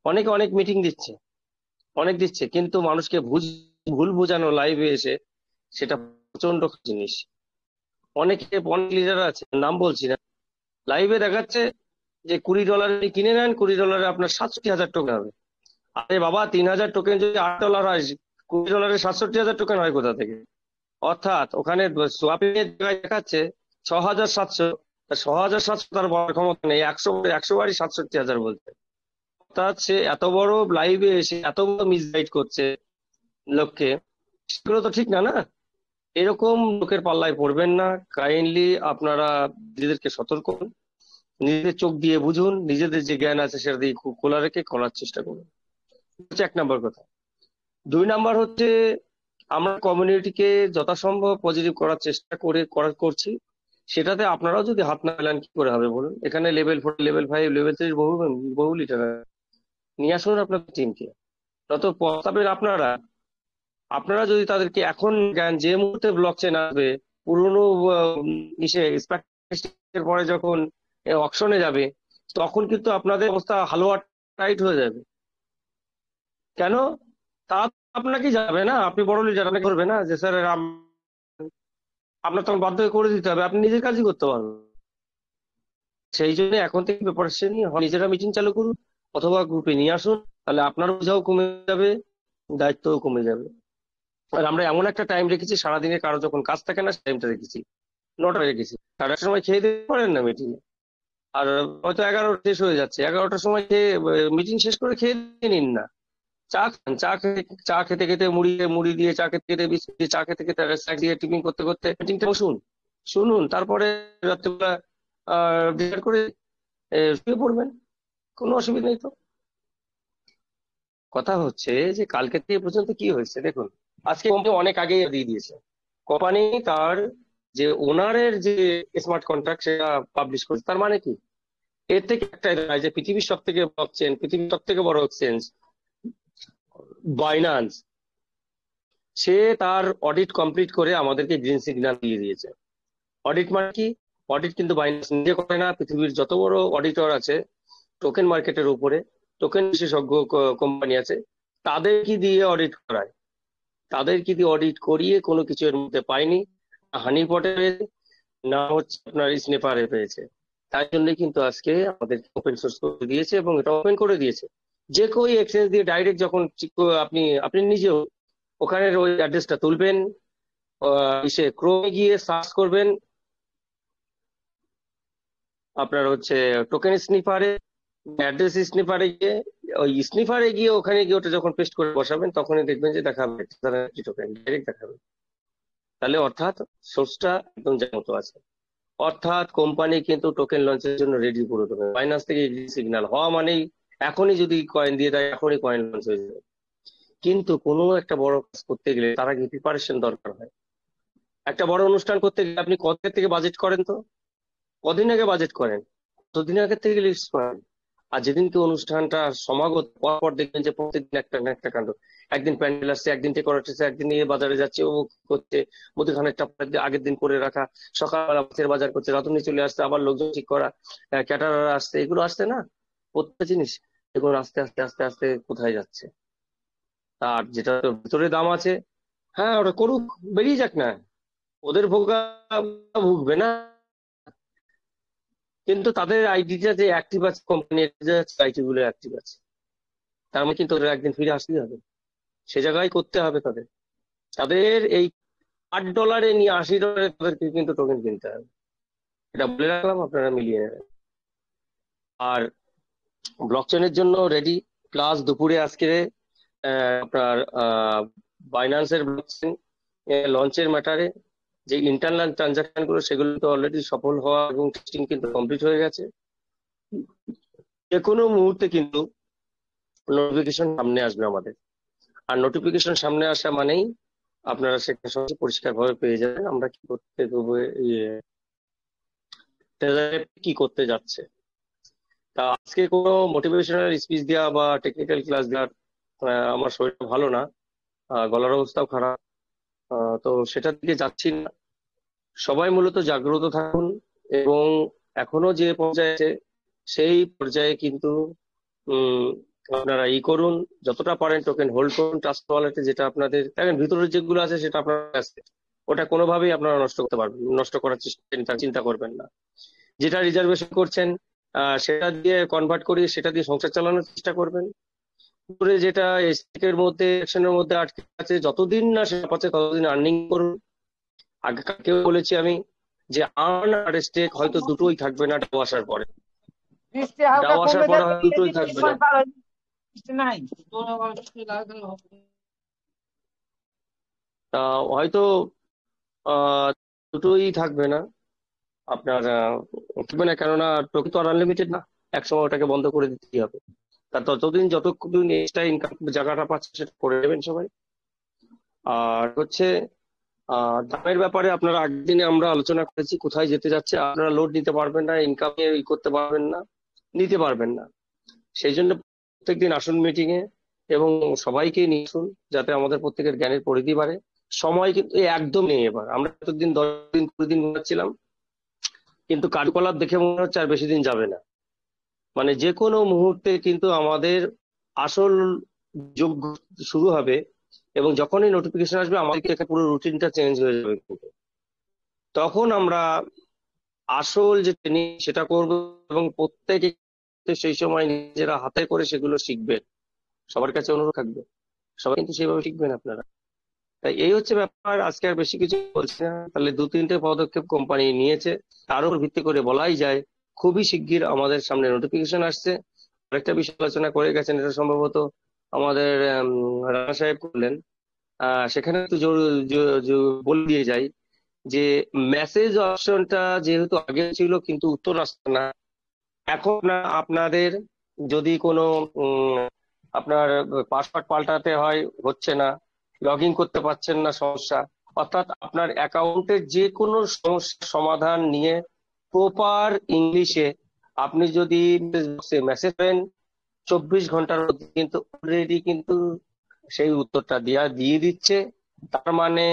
অনেকে অনেক মিটিং দিচ্ছে, অনেক দিচ্ছে, কিন্তু মানুষকে ভুল বোঝানো লাইভে এসে সেটা প্রচন্ড জিনিস। অনেকে অনেক লিডার আছে, নাম বলছি না, লাইভে দেখাচ্ছে যে $20 কিনে নেন, $20 আপনার 67,000 টোকেন হবে। আরে বাবা, 3,000 টোকেন যদি $8 হয়, $20 67,000 টোকেন হয় কোথা থেকে? অর্থাৎ ওখানে সোয়াপিং এর জায়গায় দেখাচ্ছে 6,700, 6,700 তার বড় ক্ষমতা নেই, 100 বারই 67,000 বলছে। অর্থাৎ সে এত বড় লাইভে এসে এত বড় মিসগাইড করছে লোককে, সেগুলো তো ঠিক না। না, এরকম লোকের পাল্লায় পড়বেন না। কাইন্ডলি আপনারা নিজেদেরকে সতর্ক করুন, নিজেদের চোখ দিয়ে বুঝুন, নিজেদের যে জ্ঞান আছে সেটা দিয়ে খোলা রেখে করার চেষ্টা করুন। হচ্ছে 1 নম্বর কথা। 2 নম্বর হচ্ছে আমরা কমিউনিটিকে যথাসম্ভব পজিটিভ করার চেষ্টা করছি। সেটাতে আপনারাও যদি হাত না মেলান কি করে হবে বলুন? এখানে লেভেল 4, লেভেল 5, লেভেল 3 বহু লিটার নিয়ে আসুন আপনাদের টিমকে। তত প্রস্তাবের আপনারা যদি তাদেরকে এখন জ্ঞান, যে মুহূর্তে ব্লক চেন আসবে, পুরোনো এর পরে যখন অকশনে যাবে, তখন কিন্তু আপনাদের অবস্থা হালুয়া টাইট হয়ে যাবে। কেন? তা আপনাকে যাবে না, আপনি বড় লিডার, আপনাকে করবে না যে স্যার আপনার তখন বাধ্য হয়ে করে দিতে হবে, আপনি নিজের কাজই করতে পারবেন। সেই জন্য এখন থেকে প্রিপারেশন নিয়ে নিজেরা মিটিং চালু করুন অথবা গ্রুপে নিয়ে আসুন, তাহলে আপনার বোঝাও কমে যাবে, দায়িত্বও কমে যাবে। আর আমরা এমন একটা টাইম রেখেছি, সারাদিনে কারো যখন কাজ থাকে না, টাইমটা রেখেছি 9টা রেখেছি। 11টার সময় খেয়ে দিতে পারেন না মিটিং এ, আর হয়তো 11টা শেষ হয়ে যাচ্ছে, 11টার সময় খেয়ে মিটিং শেষ করে খেয়ে নিন না, চা খান, চা খেতে খেতে মুড়ি দিয়ে, চা খেতে খেতে বিস্কুট দিয়ে, চা খেতে খেতে স্ন্যাক্স দিয়ে টিফিন করতে করতে মিটিংটা শুনুন, তারপরে রাত্রিবেলা ডিনার করে শুয়ে পড়বেন, কোনো অসুবিধা নেই তো। কথা হচ্ছে যে কালকে থেকে পর্যন্ত কি হয়েছে দেখুন। আজকে কোম্পানি অনেক আগে দিয়ে দিয়েছে, কোম্পানি তার যে ওনারের যে স্মার্ট কন্ট্রাক্ট সেটা পাবলিশ করেছে। তার মানে কি? এর থেকে একটাই নয় যে পৃথিবীর সব থেকে ব্লকচেন, পৃথিবীর সব থেকে বড় এক্সচেঞ্জ বাইন্যান্স, সে তার অডিট কমপ্লিট করে আমাদেরকে গ্রিন সিগন্যাল দিয়ে দিয়েছে। অডিট মানে কি? অডিট কিন্তু বাইন্যান্স নিজে করে না, পৃথিবীর যত বড় অডিটর আছে টোকেন মার্কেটের উপরে, টোকেন বিশেষজ্ঞ কোম্পানি আছে, তাদের কি দিয়ে অডিট করায়, তাদের কি দিয়ে অডিট করিয়ে কোনো কিছু এর মধ্যে পায়নি, হানি পটে না হচ্ছে আপনার স্নেপারে পেয়েছে। তাই জন্য কিন্তু আজকে আমাদের ওপেন সোর্স করে দিয়েছে এবং এটা ওপেন করে দিয়েছে। যে কোনো এক্সচেঞ্জ দিয়ে ডাইরেক্ট যখন আপনি নিজেও ওখানের ওই অ্যাড্রেসটা তুলবেন, ক্রোমে গিয়ে সার্চ করবেন আপনার হচ্ছে টোকেন স্নিফারে, অ্যাড্রেস স্নিফারে গিয়ে, ওই স্নিফারে গিয়ে ওখানে গিয়ে ওটা যখন পেস্ট করে বসাবেন, তখনই দেখবেন যে দেখাবে টোকেন ডাইরেক্ট দেখাবে। তাহলে অর্থাৎ সোর্সটা একদম যার মতো আছে। অর্থাৎ কোম্পানি কিন্তু টোকেন লঞ্চের জন্য রেডি করে দেবে। বাইন্যান্স থেকে সিগন্যাল হওয়া মানেই এখনই যদি কয়েন দিয়ে দেয়, এখনই কয়েন লঞ্চ হয়ে যাবে। কিন্তু কোনো একটা বড় কাজ করতে গেলে তার আগে প্রিপারেশন দরকার হয়। একটা বড় অনুষ্ঠান করতে গেলে আপনি কতদিন থেকে বাজেট করেন? তো কদিন আগে বাজেট করেন, কতদিন আগে থেকে লিস্ট করেন। আর যেদিনকে অনুষ্ঠানটা সমাগত, পর দেখবেন যে প্রত্যেকদিন একটা না একটা কাণ্ড। একদিন প্যান্ডেল আসছে, একদিন ডেকোরেট হচ্ছে, একদিন নিয়ে বাজারে যাচ্ছে, ও করছে, মুদিখানাটা আগের দিন করে রাখা, সকালবেলা মাছের বাজার করছে, রাঁধুনি চলে আসছে, আবার লোকজন ঠিক করা, ক্যাটারার আসছে, এগুলো আসছে না প্রত্যেকটা জিনিস। এগুলো আস্তে আস্তে আস্তে আস্তে কোথায় যাচ্ছে? আর যেটা ভিতরে দাম আছে, হ্যাঁ ওটা করুক, বেরিয়ে যাক না, ওদের ভোগা ভুগবে না। কিন্তু তাদের আইডিটা যে অ্যাক্টিভ আছে, কোম্পানির আইটি গুলো অ্যাক্টিভ আছে, তার মানে কিন্তু ওদের একদিন ফিরে আসতেই হবে, সে জায়গায় করতে হবে তাদের। তাদের এই $8 নিয়ে $80 তাদেরকে কিন্তু টোকেন কিনতে হবে, এটা বলে রাখলাম, আপনারা মিলিয়ে নেবেন। আর ব্লকচেনের জন্য রেডি, প্লাস দুপুরে আজকে আপনার বাইন্যান্সের ব্লকচেন লঞ্চের ম্যাটারে যে ইন্টারনাল ট্রানজাকশন গুলো, সেগুলো তো অলরেডি সফল হওয়া এবং টেস্টিং কিন্তু কমপ্লিট হয়ে গেছে। যে কোনো মুহূর্তে কিন্তু নোটিফিকেশন সামনে আসবে আমাদের, আর নোটিফিকেশন সামনে আসা মানেই আপনারা সেখানে সবচেয়ে পরিষ্কার ভাবে পেয়ে যাবেন আমরা কি করতে কি করতে যাচ্ছে। তা আজকে কোনো মোটিভেশনাল স্পিচ দেওয়া বা টেকনিক্যাল ক্লাস দেওয়ার, আমার শরীরটা ভালো না, গলার অবস্থাও খারাপ, তো সেটার দিকে যাচ্ছি না। সবাই মূলত জাগ্রত থাকুন এবং এখনো যে পর্যায়ে আছে সেই পর্যায়ে কিন্তু আপনারা করুন, যতটা পারেন টোকেন হোল্ড করুন ট্রাস্ট ওয়ালেটে। যেটা আপনাদের দেখেন ভিতরে যেগুলো আছে সেটা আপনার কাছে, ওটা কোনোভাবেই আপনারা নষ্ট করতে পারবেন, নষ্ট করার চিন্তা করবেন না। যেটা রিজার্ভেশন করছেন সেটা দিয়ে কনভার্ট করিয়ে সেটা দিয়ে সংসার চালানোর চেষ্টা করবেন। উপরে যেটা স্টেকের মধ্যে সেকশনের মধ্যে আটকে আছে, যতদিন না সেটা পাচ্ছে ততদিন আর্নিং করুন। আগে কেউ বলেছি আমি যে আর্ন আর স্টেক হয়তো দুটোই থাকবে না ডাও আসার পরে, ডাও আসার পরে হয়তো দুটোই থাকবে না। হয়তো দুটোই থাকবে না আপনার, থাকবে না, কেননা টোকেন তো আর আনলিমিটেড না, একসময় ওটাকে বন্ধ করে দিতেই হবে। তার ততদিন যতদিন এক্সট্রা ইনকাম জায়গাটা পাচ্ছে সেটা করে নেবেন সবাই। আর হচ্ছে দামের ব্যাপারে আপনারা আগের দিনে আমরা আলোচনা করেছি কোথায় যেতে যাচ্ছে। আপনারা লোড নিতে পারবেন না, ইনকামে করতে পারবেন না, নিতে পারবেন না। সেই জন্য প্রত্যেকদিন আসুন মিটিং এ এবং সবাইকে নিয়ে আসুন, যাতে আমাদের প্রত্যেকের জ্ঞানের পরিধি বাড়ে। সময় কিন্তু একদম নেই এবার। আমরা এতদিন 10 দিন 20 দিন ঘুমাচ্ছিলাম, কিন্তু কার্যকলাপ দেখে মনে হচ্ছে আর বেশি দিন যাবে না। মানে যে কোনো মুহূর্তে কিন্তু আমাদের আসল যুগ শুরু হবে, এবং যখনই নোটিফিকেশন আসবে আমাদেরকে একটা পুরো রুটিনটা চেঞ্জ হয়ে যাবে। কিন্তু তখন আমরা আসল যে ট্রেনিং সেটা করব, এবং প্রত্যেকে সেই সময় নিজেরা হাতে করে সেগুলো শিখবে। সবার কাছে অনুরোধ থাকবে, সবাই কিন্তু সেভাবে শিখবেন আপনারা। তাই এই হচ্ছে ব্যাপার। আজকে আর বেশি কিছু বলছি না। তাহলে 2-3টে পদক্ষেপ কোম্পানি নিয়েছে, তার উপর ভিত্তি করে বলাই যায় খুবই শিগগির আমাদের সামনে নোটিফিকেশন আসছে। আরেকটা বিষয় আলোচনা করে গেছেন, এটা সম্ভবত আমাদের রানা সাহেব করলেন। সেখানে একটু বলে দিয়ে যাই যে মেসেজ অপশনটা যেহেতু আগে ছিল কিন্তু উত্তর আসছে না, এখন আপনাদের যদি কোনো আপনার পাসওয়ার্ড পাল্টাতে হয়, হচ্ছে না, লগ ইন করতে পারছেন না, সমস্যা, অর্থাৎ আপনার অ্যাকাউন্টের যে কোনো সমস্যার সমাধান নিয়ে প্রপার ইংলিশে আপনি যদি মেসেজ করেন 24 ঘন্টার মধ্যে কিন্তু অলরেডি কিন্তু সেই উত্তরটা দিয়ে দিচ্ছে। তার মানে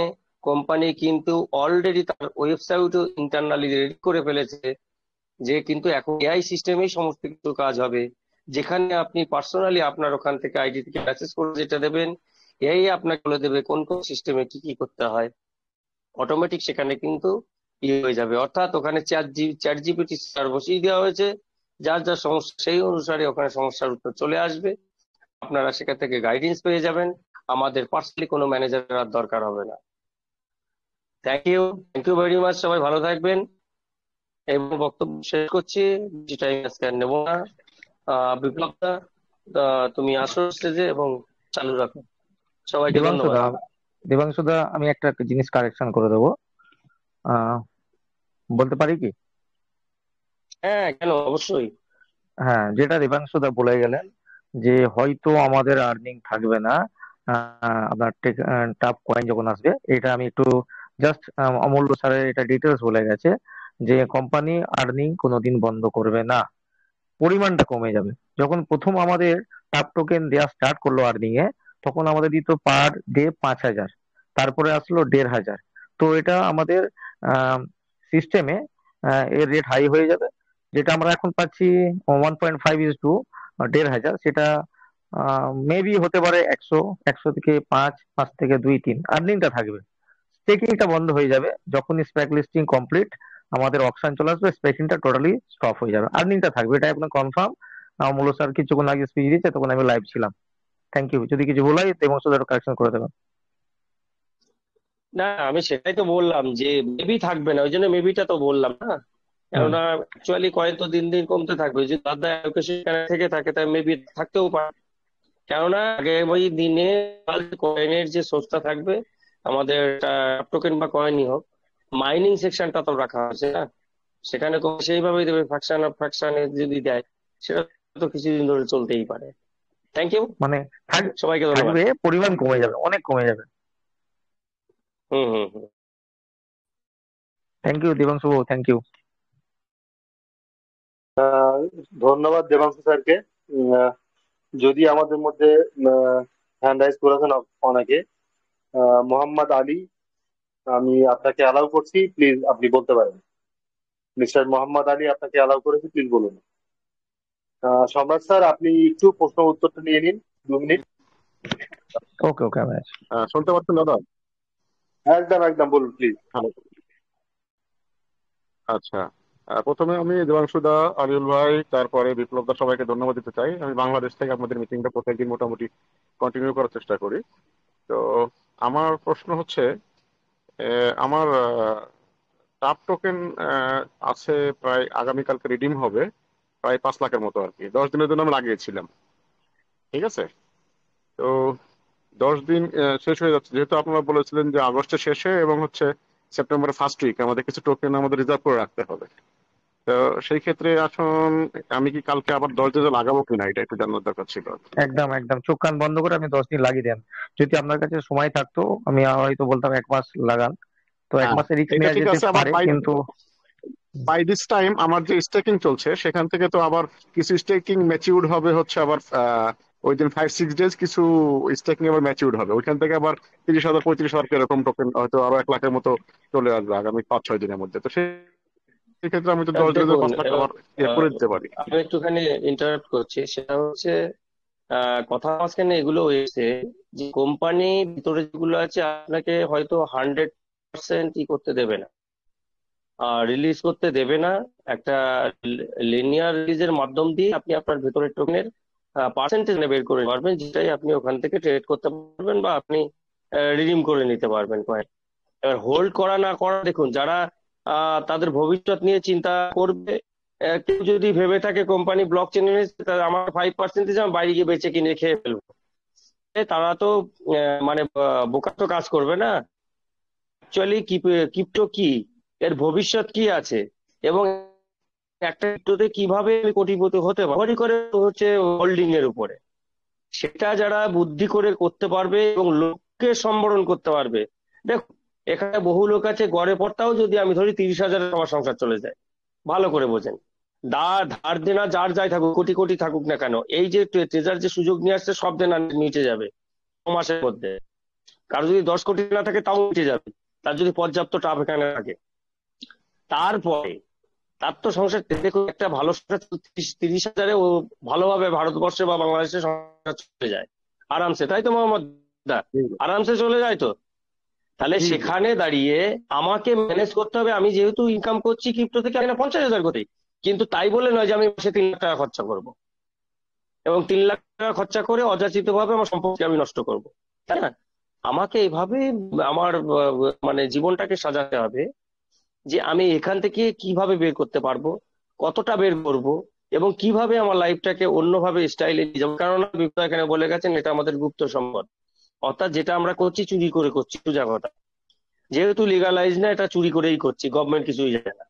কোম্পানি কিন্তু অলরেডি তার ওয়েবসাইটও ইন্টারনালি রেডি করে ফেলেছে, যে কিন্তু এখন এআই সিস্টেমেই সমস্ত কিছু কাজ হবে। যেখানে আপনি পার্সোনালি আপনার ওখান থেকে আইডি থেকে মেসেজ করে যেটা দেবেন, এআই আপনাকে বলে দেবে কোন কোন সিস্টেমে কি কি করতে হয়। অটোমেটিক সেখানে কিন্তু হয়ে যাবে। অর্থাৎ ওখানে চ্যাট জিপিটি বসিয়ে দেওয়া হয়েছে, যার যা সমস্যা সেই অনুসারে ওখানে সমস্যার উত্তর চলে আসবে। আপনারা সেখান থেকে গাইডেন্স পেয়ে যাবেন। আমাদের পার্সোনালি কোনো ম্যানেজারের আর দরকার হবে না। Thank you very much. সবাই ভালো থাকবেন এবং বক্তব্য শেষ করছি, বেশি টাইম আজকে আর নেবো না। বিপ্লব দা, তুমি আসো স্টেজে এবং চালু রাখো। সবাইকে ধন্যবাদ। দেবাংশুদা, আমি একটা জিনিস কারেকশন করে দেবো, বলতে পারি কি? হ্যাঁ, কেন, অবশ্যই। হ্যাঁ, যেটা দেবাংশুদা বলে গেলেন যে হয়তো আমাদের আর্নিং থাকবে না আপনার টাপ কয়েন যখন আসবে, এটা আমি একটু জাস্ট অমূল্য স্যারের এটা ডিটেলস বলে গেছে যে কোম্পানি আর্নিং কোনোদিন বন্ধ করবে না, পরিমাণটা কমে যাবে। যখন প্রথম আমাদের টাপ টোকেন দেওয়া স্টার্ট করলো আর্নিং এ, তখন আমাদের দিত পার ডে 5,000, তারপরে আসলো 1,500। তো এটা আমাদের সিস্টেমে এর রেট হাই হয়ে যাবে। যেটা আমরা এখন পাচ্ছি 1.5:1,500, সেটা মেবি হতে পারে 100 থেকে 5, 5 থেকে 2, 3 আর্নিংটা থাকবে। স্টেকিংটা বন্ধ হয়ে যাবে যখন স্প্যাক লিস্টিং কমপ্লিট, আমাদের অপশন চলে আসবে, স্পেকিংটা টোটালি স্টপ হয়ে যাবে, আর্নিংটা থাকবে, এটা একদম কনফার্ম। মূল স্যার কিছুক্ষণ আগে স্পিচ দিয়েছে, তখন আমি লাইভ ছিলাম। Thank you. যদি কিছু ভুল হয় এবং শুধু কারেকশন করে দেবেন। না, আমি সেটাই তো বললাম যে মেবি থাকবে না, ওই জন্য মেবিটা তো বললাম না। কেননা অ্যাকচুয়ালি কয়েন তো দিন দিন কমতে থাকবে। যদি দাদা থেকে থাকে তাই মেবি থাকতেও পারে। কেননা আগামী দিনে কয়েনের যে সোর্সটা থাকবে, আমাদের টোকেন বা কয়েনই হোক, মাইনিং সেকশনটা তো রাখা আছে না, সেখানে সেইভাবেই দেবে। ফ্র্যাকশনে যদি দেয়, সেটা তো কিছুদিন ধরে চলতেই পারে। থ্যাংক ইউ, মানে সবাইকে ধন্যবাদ। থাকবে, পরিমাণ কমে যাবে, অনেক কমে যাবে। হুম। Thank you Debangshu, thank you. ধন্যবাদ দেবাংশু স্যারকে। যদি আমাদের মধ্যে হ্যান্ড রাইজ করেছেন অনেকে, মোহাম্মদ আলী, আমি আপনাকে অ্যালাউ করছি, প্লিজ আপনি বলতে পারেন। মিস্টার মোহাম্মদ আলী আপনাকে অ্যালাউ করেছি, প্লিজ বলুন। সম্রাট স্যার, আপনি একটু প্রশ্ন উত্তরটা নিয়ে নিন 2 মিনিট। ওকে ওকে, আমি আছি। শুনতে পাচ্ছেন দাদা? একদম একদম, বলুন প্লিজ। হ্যালো। আচ্ছা, প্রথমে আমি দেবাংশু দা, আলিউল ভাই, তারপরে বিপ্লব দা, সবাইকে ধন্যবাদ দিতে চাই। আমি বাংলাদেশ থেকে আপনাদের মিটিংটা প্রত্যেকদিন মোটামুটি কন্টিনিউ করার চেষ্টা করি। তো আমার প্রশ্ন হচ্ছে, আমার টাপ টোকেন আছে প্রায়, আগামীকালকে রিডিম হবে প্রায় 5 লাখের মতো আর কি। 10 দিনের জন্য আমি লাগিয়েছিলাম, ঠিক আছে? তো 10 দিন শেষ হয়ে যাচ্ছে, যেহেতু আপনারা বলেছিলেন যে আগস্টের শেষে এবং হচ্ছে সেপ্টেম্বরের ফার্স্ট উইক আমাদের কিছু টোকেন আমাদের রিজার্ভ করে রাখতে হবে। তো সেই ক্ষেত্রে এখন আমি কি কালকে আবার 10 দিনে লাগাবো কিনা, এটা একটু জানার দরকার ছিল। একদম একদম, চোখ কান বন্ধ করে আপনি 10 দিন লাগিয়ে দেন। যদি আপনার কাছে সময় থাকতো আমি হয়তো বলতাম 1 মাস লাগান, তো এক হ্যাঁ, মাসের রিস্ক এটা নেওয়া ঠিক যেতে আছে। আবার পারে, কিন্তু বাই দিস টাইম আমার যে স্টেকিং চলছে সেখান থেকে তো আবার কিছু স্টেকিং ম্যাচিউর হবে হচ্ছে আবার ওই দিন 5-6 ডেজ কিছু স্টেকিং আবার ম্যাচিউর হবে, ওইখান থেকে আবার 30,000 35,000 এরকম টোকেন হয়তো আরো 1 লাখের মতো চলে আসবে আগামী 5-6 দিনের মধ্যে। তো সেই ক্ষেত্রে আমি তো 10 দিনে দেখুন 5 লাখ এবার আবার ইয়ে করে দিতে পারি। আমি একটুখানি ইন্টারাপ্ট করছি, সেটা হচ্ছে কথা মাঝখানে এগুলো হয়েছে যে কোম্পানি ভিতরে যেগুলো আছে আপনাকে হয়তো 100% করতে দেবে না, রিলিজ করতে দেবে না। একটা লিনিয়ার রিলিজের মাধ্যম দিয়ে আপনি আপনার ভেতরের টোকেনের পার্সেন্টেজ বের করে নিতে পারবেন, যেটাই আপনি ওখান থেকে ট্রেড করতে পারবেন বা আপনি রিডিম করে নিতে পারবেন কয়েন। এবার হোল্ড করা না করা, দেখুন যারা তাদের ভবিষ্যৎ নিয়ে চিন্তা করবে, কেউ যদি ভেবে থাকে কোম্পানি ব্লক চেনে আমার 5% আমি বাইরে গিয়ে বেচে কিনে খেয়ে ফেলবো, তারা তো মানে বোকার তো কাজ করবে না। অ্যাকচুয়ালি ক্রিপ্টো কি, এর ভবিষ্যৎ কি আছে, এবং একটা ক্রিপ্টোতে কিভাবে আমি কোটিপতি হতে পারি করে হচ্ছে হোল্ডিং এর উপরে। সেটা যারা বুদ্ধি করে করতে পারবে এবং লোককে সম্বরণ করতে পারবে। দেখো, এখানে বহু লোক আছে, গড়ে পড়তাও যদি আমি ধরি 30,000 আমার সংসার চলে যায়। ভালো করে বোঝেন, ধার দেনা যার যাই থাকুক, কোটি কোটি থাকুক না কেন, এই যে ট্রেজার যে সুযোগ নিয়ে আসছে সব দেনা মিটে যাবে 6 মাসের মধ্যে। কারো যদি 10 কোটি না থাকে তাও মিটে যাবে, তার যদি পর্যাপ্ত টাকা এখানে থাকে। তারপরে তার তো সংসার, দেখুন একটা ভালো সংসার 30,000-এ ও ভালোভাবে ভারতবর্ষে বা বাংলাদেশে সংসার চলে যায় আরামসে, তাই তো মোহাম্মদ দা? আরামসে চলে যায় তো। তাহলে সেখানে দাঁড়িয়ে আমাকে ম্যানেজ করতে হবে। আমি যেহেতু ইনকাম করছি ক্রিপ্টো থেকে, আমি না 50,000 কোটি, কিন্তু তাই বলে নয় যে আমি মাসে 3 লাখ টাকা খরচা করব এবং 3 লাখ টাকা খরচা করে অযাচিত ভাবে আমার সম্পত্তি আমি নষ্ট করব, তাই না? আমাকে এভাবে আমার মানে জীবনটাকে সাজাতে হবে যে আমি এখান থেকে কিভাবে বের করতে পারবো, কতটা বের করব, এবং কিভাবে আমার লাইফটাকে অন্যভাবে স্টাইলে নিয়ে যাবো। কারণ বিপ্লব এখানে বলে গেছেন এটা আমাদের গুপ্ত সম্পদ, অর্থাৎ যেটা আমরা করছি চুরি করে করছি, সোজা কথা। যেহেতু লিগালাইজ না, এটা চুরি করেই করছি, গভর্নমেন্ট কিছুই জানে না।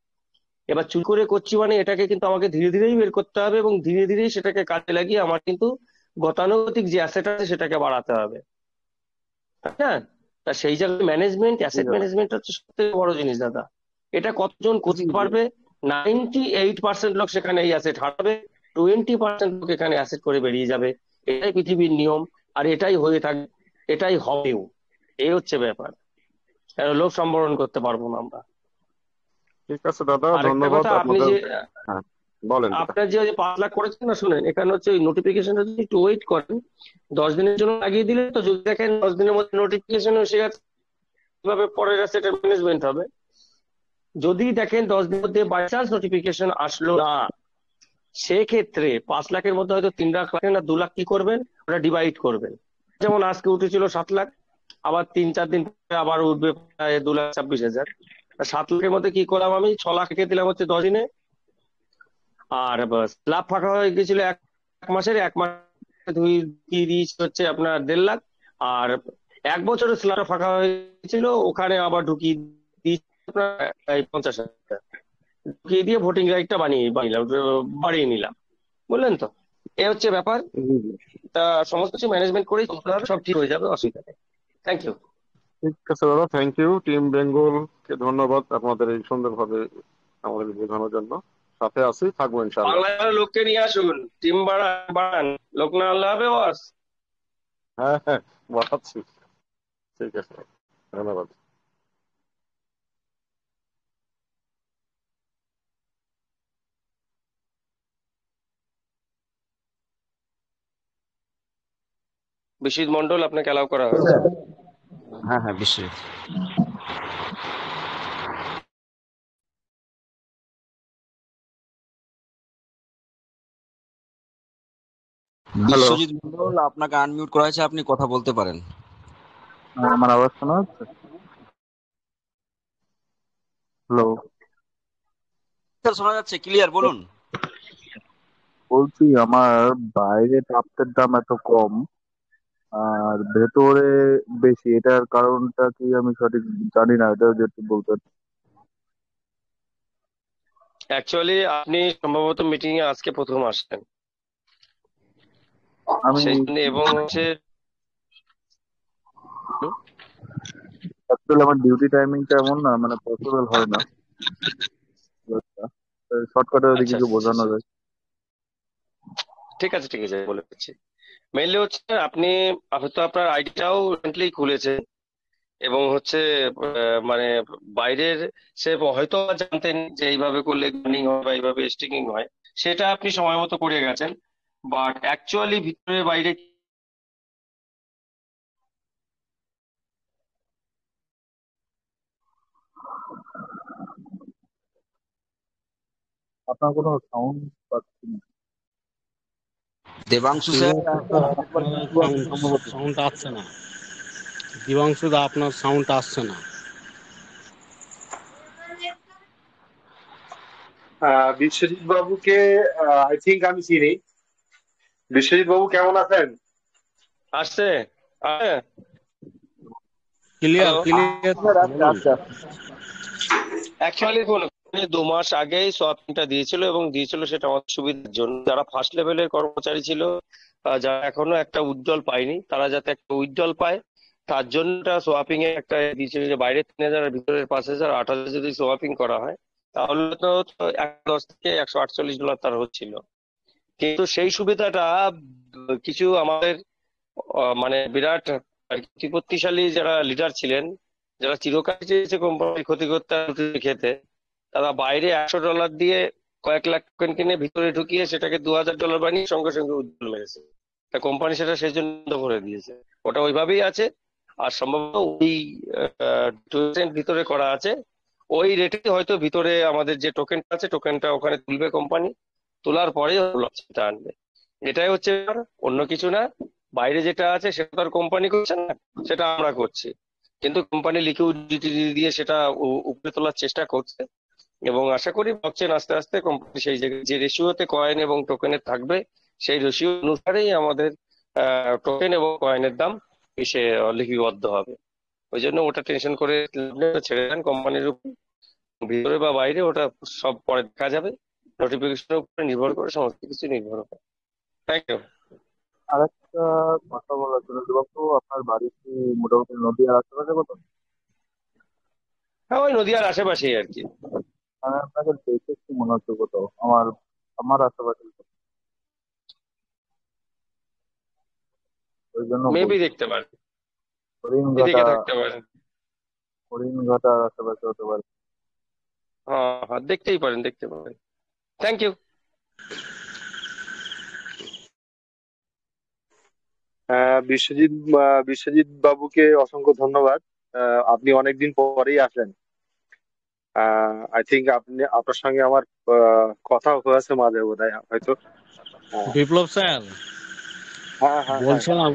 এবার চুরি করে করছি মানে এটাকে কিন্তু আমাকে ধীরে ধীরেই বের করতে হবে এবং ধীরে ধীরেই সেটাকে কাজে লাগিয়ে আমার কিন্তু গতানুগতিক যে অ্যাসেট আছে সেটাকে বাড়াতে হবে, তাই না? তা সেই জায়গায় ম্যানেজমেন্ট, অ্যাসেট ম্যানেজমেন্ট হচ্ছে সব থেকে বড় জিনিস দাদা। এটা কতজন করতে পারবে? 98% লোক সেখানে এই অ্যাসেট হারাবে, 20% লোক এখানে অ্যাসেট করে বেরিয়ে যাবে। এটাই পৃথিবীর নিয়ম, আর এটাই হয়ে থাকে, এটাই হবেও। এই হচ্ছে ব্যাপার, লোক সম্বরণ করতে পারবো না আমরা। ঠিক আছে দাদা, আরেকটা ধন্যবাদ কথা, আপনি আপনাদের। যে হ্যাঁ, বলেন দাদা। আপনার যে 5 লাখ করেছেন না, শুনেন, এখানে হচ্ছে ওই নোটিফিকেশনটা যদি একটু ওয়েট করেন, 10 দিনের জন্য লাগিয়ে দিলে তো যদি দেখেন 10 দিনের মধ্যে নোটিফিকেশন এসে গেছে, কিভাবে পরের অ্যাসেটের ম্যানেজমেন্ট হবে। যদি দেখেন 10 দিনের মধ্যে বাই চান্স নোটিফিকেশন আসলো না, সেক্ষেত্রে 5 লাখের মধ্যে হয়তো 3 লাখ রাখেন না 2 লাখ কি করবেন, ওটা ডিভাইড করবেন। যেমন আজকে উঠেছিল 7 লাখ, আবার 3-4 দিন পরে আবার উঠবে প্রায় 2,26,000। 7 লাখের মধ্যে কি করলাম, আমি 6 লাখ রেখে দিলাম হচ্ছে 10 দিনে। আর স্ল্যাব ফাঁকা হয়ে গেছিল 1 মাসের, 1 মাসে 2-30 হচ্ছে আপনার 1.5 লাখ। আর 1 বছরের স্ল্যাবটা ফাঁকা হয়েছিল, ওখানে আবার ঢুকিয়ে দিয়েছি আপনার এই 50,000 ঢুকিয়ে দিয়ে ভোটিং রাইটটা বাড়িয়ে নিলাম, বুঝলেন তো? এ হচ্ছে ব্যাপার। তা সমস্ত কিছু ম্যানেজমেন্ট করেই চলতে হবে, সব ঠিক হয়ে যাবে, অসুবিধা নেই। Thank you. ঠিক আছে দাদা, থ্যাংক ইউ। টিম বেঙ্গলকে ধন্যবাদ আপনাদের এই সুন্দরভাবে আমাদের বোঝানোর জন্য। সাথে আছি, থাকবো ইনশাল্লাহ। বাংলার লোককে নিয়ে আসুন, টিম বাড়ান, লোক না আল্লাহ হবে বস। হ্যাঁ হ্যাঁ, বাড়াচ্ছি। ঠিক আছে, ধন্যবাদ। বিশ্বজিৎ মন্ডল, আপনাকে অ্যালাউ করা হয়েছে। হ্যাঁ হ্যাঁ বিশ্বজিৎ। হ্যালো, বিশ্বজিৎ মন্ডল, আপনাকে আনমিউট করা হয়েছে, আপনি কথা বলতে পারেন। আমার আওয়াজ শোনা যাচ্ছে? হ্যালো, স্যার শোনা যাচ্ছে, ক্লিয়ার, বলুন। বলছি আমার বাইরে টাপটের দাম এত কম আর ভেতরে বেশি, এটার কারণটা কি আমি সঠিক জানি না, এটা যদি একটু বলতেন। অ্যাকচুয়ালি আপনি সম্ভবত মিটিং এ আজকে প্রথম আসছেন, আমি সেই জন্য। এবং হচ্ছে অ্যাকচুয়ালি আমার ডিউটি টাইমিংটা এমন না, মানে পসিবল হয় না। শর্টকাটে যদি আচ্ছা কিছু আচ্ছা বোঝানো আচ্ছা, যায়। ঠিক আছে ঠিক আছে, বলে দিচ্ছি। মেইনলি হচ্ছে আপনি হয়তো আপনার আইডিটাও রিসেন্টলি খুলেছে, এবং হচ্ছে মানে বাইরের সে হয়তো জানতেন যে এইভাবে করলে গার্নিং হয় বা এইভাবে স্টিকিং হয়, সেটা আপনি সময় মতো করে গেছেন। বাট অ্যাকচুয়ালি ভিতরে বাইরে আপনার কোনো সাউন্ড পাচ্ছি না। দেবাংশু স্যার, দিবাংশু দা, একবার আপনার কিছু আছে সম্ভবত। সাউন্ড আসছে না। দিবাংশু দা, আপনার সাউন্ড আসছে না। বিশ্বজিৎ বাবুকে আই থিঙ্ক আমি চিনি। বিশ্বজিৎ বাবু কেমন আছেন? আসছে। হ্যাঁ, ক্লিয়ার হ্যালো। ক্লিয়ার, আচ্ছা বলুন। আচ্ছা। অ্যাকচুয়ালি কোন 2 মাস আগেই সোয়াপিংটা দিয়েছিল, এবং দিয়েছিল সেটা আমাদের সুবিধার জন্য। যারা ফার্স্ট লেভেলের কর্মচারী ছিল, যারা এখনো একটা উজ্জ্বল পায়নি, তারা যাতে একটা উজ্জ্বল পায়, তার জন্য সোয়াপিং এ একটা দিয়েছিল যে বাইরে 3,000 আর ভিতরের 5,000, 8,000 যদি সোয়াপিং করা হয়, তাহলে তো 110 থেকে $148 তার হচ্ছিল। কিন্তু সেই সুবিধাটা কিছু আমাদের মানে বিরাট আর কি প্রতিপত্তিশালী যারা লিডার ছিলেন, যারা চিরকাল চেয়েছে কোম্পানির ক্ষতি করতে আর লুটে খেতে, তারা বাইরে $100 দিয়ে কয়েক লাখ টোকেন কিনে ভিতরে ঢুকিয়ে সেটাকে $2,000 বানিয়ে সঙ্গে সঙ্গে উজ্জ্বল মেরেছে। তা কোম্পানি সেটা সেই জন্য বন্ধ করে দিয়েছে। ওটা ওইভাবেই আছে। আর সম্ভবত ওই 2% ভিতরে করা আছে। ওই রেটে হয়তো ভিতরে আমাদের যে টোকেনটা আছে, টোকেনটা ওখানে তুলবে কোম্পানি, তোলার পরেই লসটা আনবে। এটাই হচ্ছে ব্যাপার, অন্য কিছু না। বাইরে যেটা আছে সেটা তো আর কোম্পানি করছে না, সেটা আমরা করছি। কিন্তু কোম্পানি লিকুইডিটি দিয়ে সেটা উপরে তোলার চেষ্টা করছে, এবং আশা করি ভাবছেন আস্তে আস্তে কোম্পানি সেই জায়গায় যে রেশিওতে কয়েন এবং টোকেনের থাকবে, সেই রেশিও অনুসারেই আমাদের টোকেন এবং কয়েনের দাম সে লিপিবদ্ধ হবে। ওই জন্য ওটা টেনশন করে লাভ নেই, ওটা ছেড়ে দেন কোম্পানির উপর। ভিতরে বা বাইরে ওটা সব পরে দেখা যাবে, নোটিফিকেশনের উপরে নির্ভর করে সমস্ত কিছু নির্ভর করে। Thank you. আরেকটা কথা বলার জন্য, দিবাকর, আপনার বাড়ি কি মোটামুটি নদীয়ার আশেপাশে কোথাও? হ্যাঁ, ওই নদীয়ার আশেপাশেই আর কি। আমি আপনাকে দেখেছি মনে হচ্ছে কোথাও, আমার আমার আশেপাশে, ওই জন্য মেবি বলছি। দেখতে পারেন, হরিণঘাটা, এদিকে থাকতে পারেন। হরিণঘাটার আশেপাশে হতে পারে। হ্যাঁ হ্যাঁ, দেখতেই পারেন, দেখতে পারেন। Thank you. বিশ্বজিৎ বিশ্বজিৎ বাবুকে অসংখ্য ধন্যবাদ। আপনি অনেকদিন পরেই আসলেন। আই থিঙ্ক আপনি, আপনার সঙ্গে আমার কথা হয়েছে মাঝে বোধহয় হয়তো। হ্যাঁ বিপ্লব স্যার, হ্যাঁ হ্যাঁ হ্যাঁ। বলছিলাম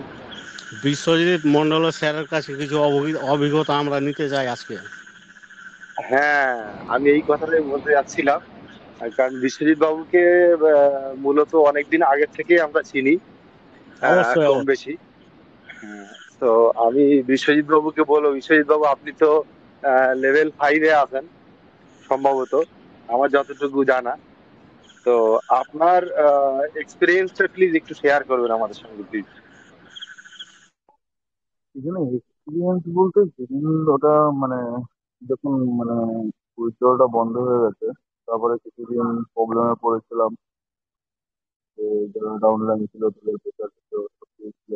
বিশ্বজিৎ মন্ডল স্যারের কাছে কিছু অভিজ্ঞতা আমরা নিতে চাই আজকে। হ্যাঁ, আমি এই কথাটাই বলতে যাচ্ছিলাম। কারণ বিশ্বজিৎ বাবুকে মূলত অনেকদিন আগে থেকে আমরা চিনি, অবশ্যই কম অবশ্যই। বেশি। হ্যাঁ, তো আমি বিশ্বজিৎ বাবুকে বলবো, বিশ্বজিৎ বাবু আপনি তো লেভেল 5-এ আছেন সম্ভবত, আমার যতটুকু জানা। তো আপনার এক্সপিরিয়েন্সটা প্লিজ একটু শেয়ার করবেন আমাদের সঙ্গে প্লিজ। এখানে এক্সপিরিয়েন্স বলতে সেদিন ওটা মানে যখন মানে উইথড্রলটা বন্ধ হয়ে গেছে, তারপরে কিছুদিন প্রবলেমে পড়েছিলাম। যে যারা ডাউন লাইন ছিল, তাদের pressure ছিল, সব কিছু ছিল,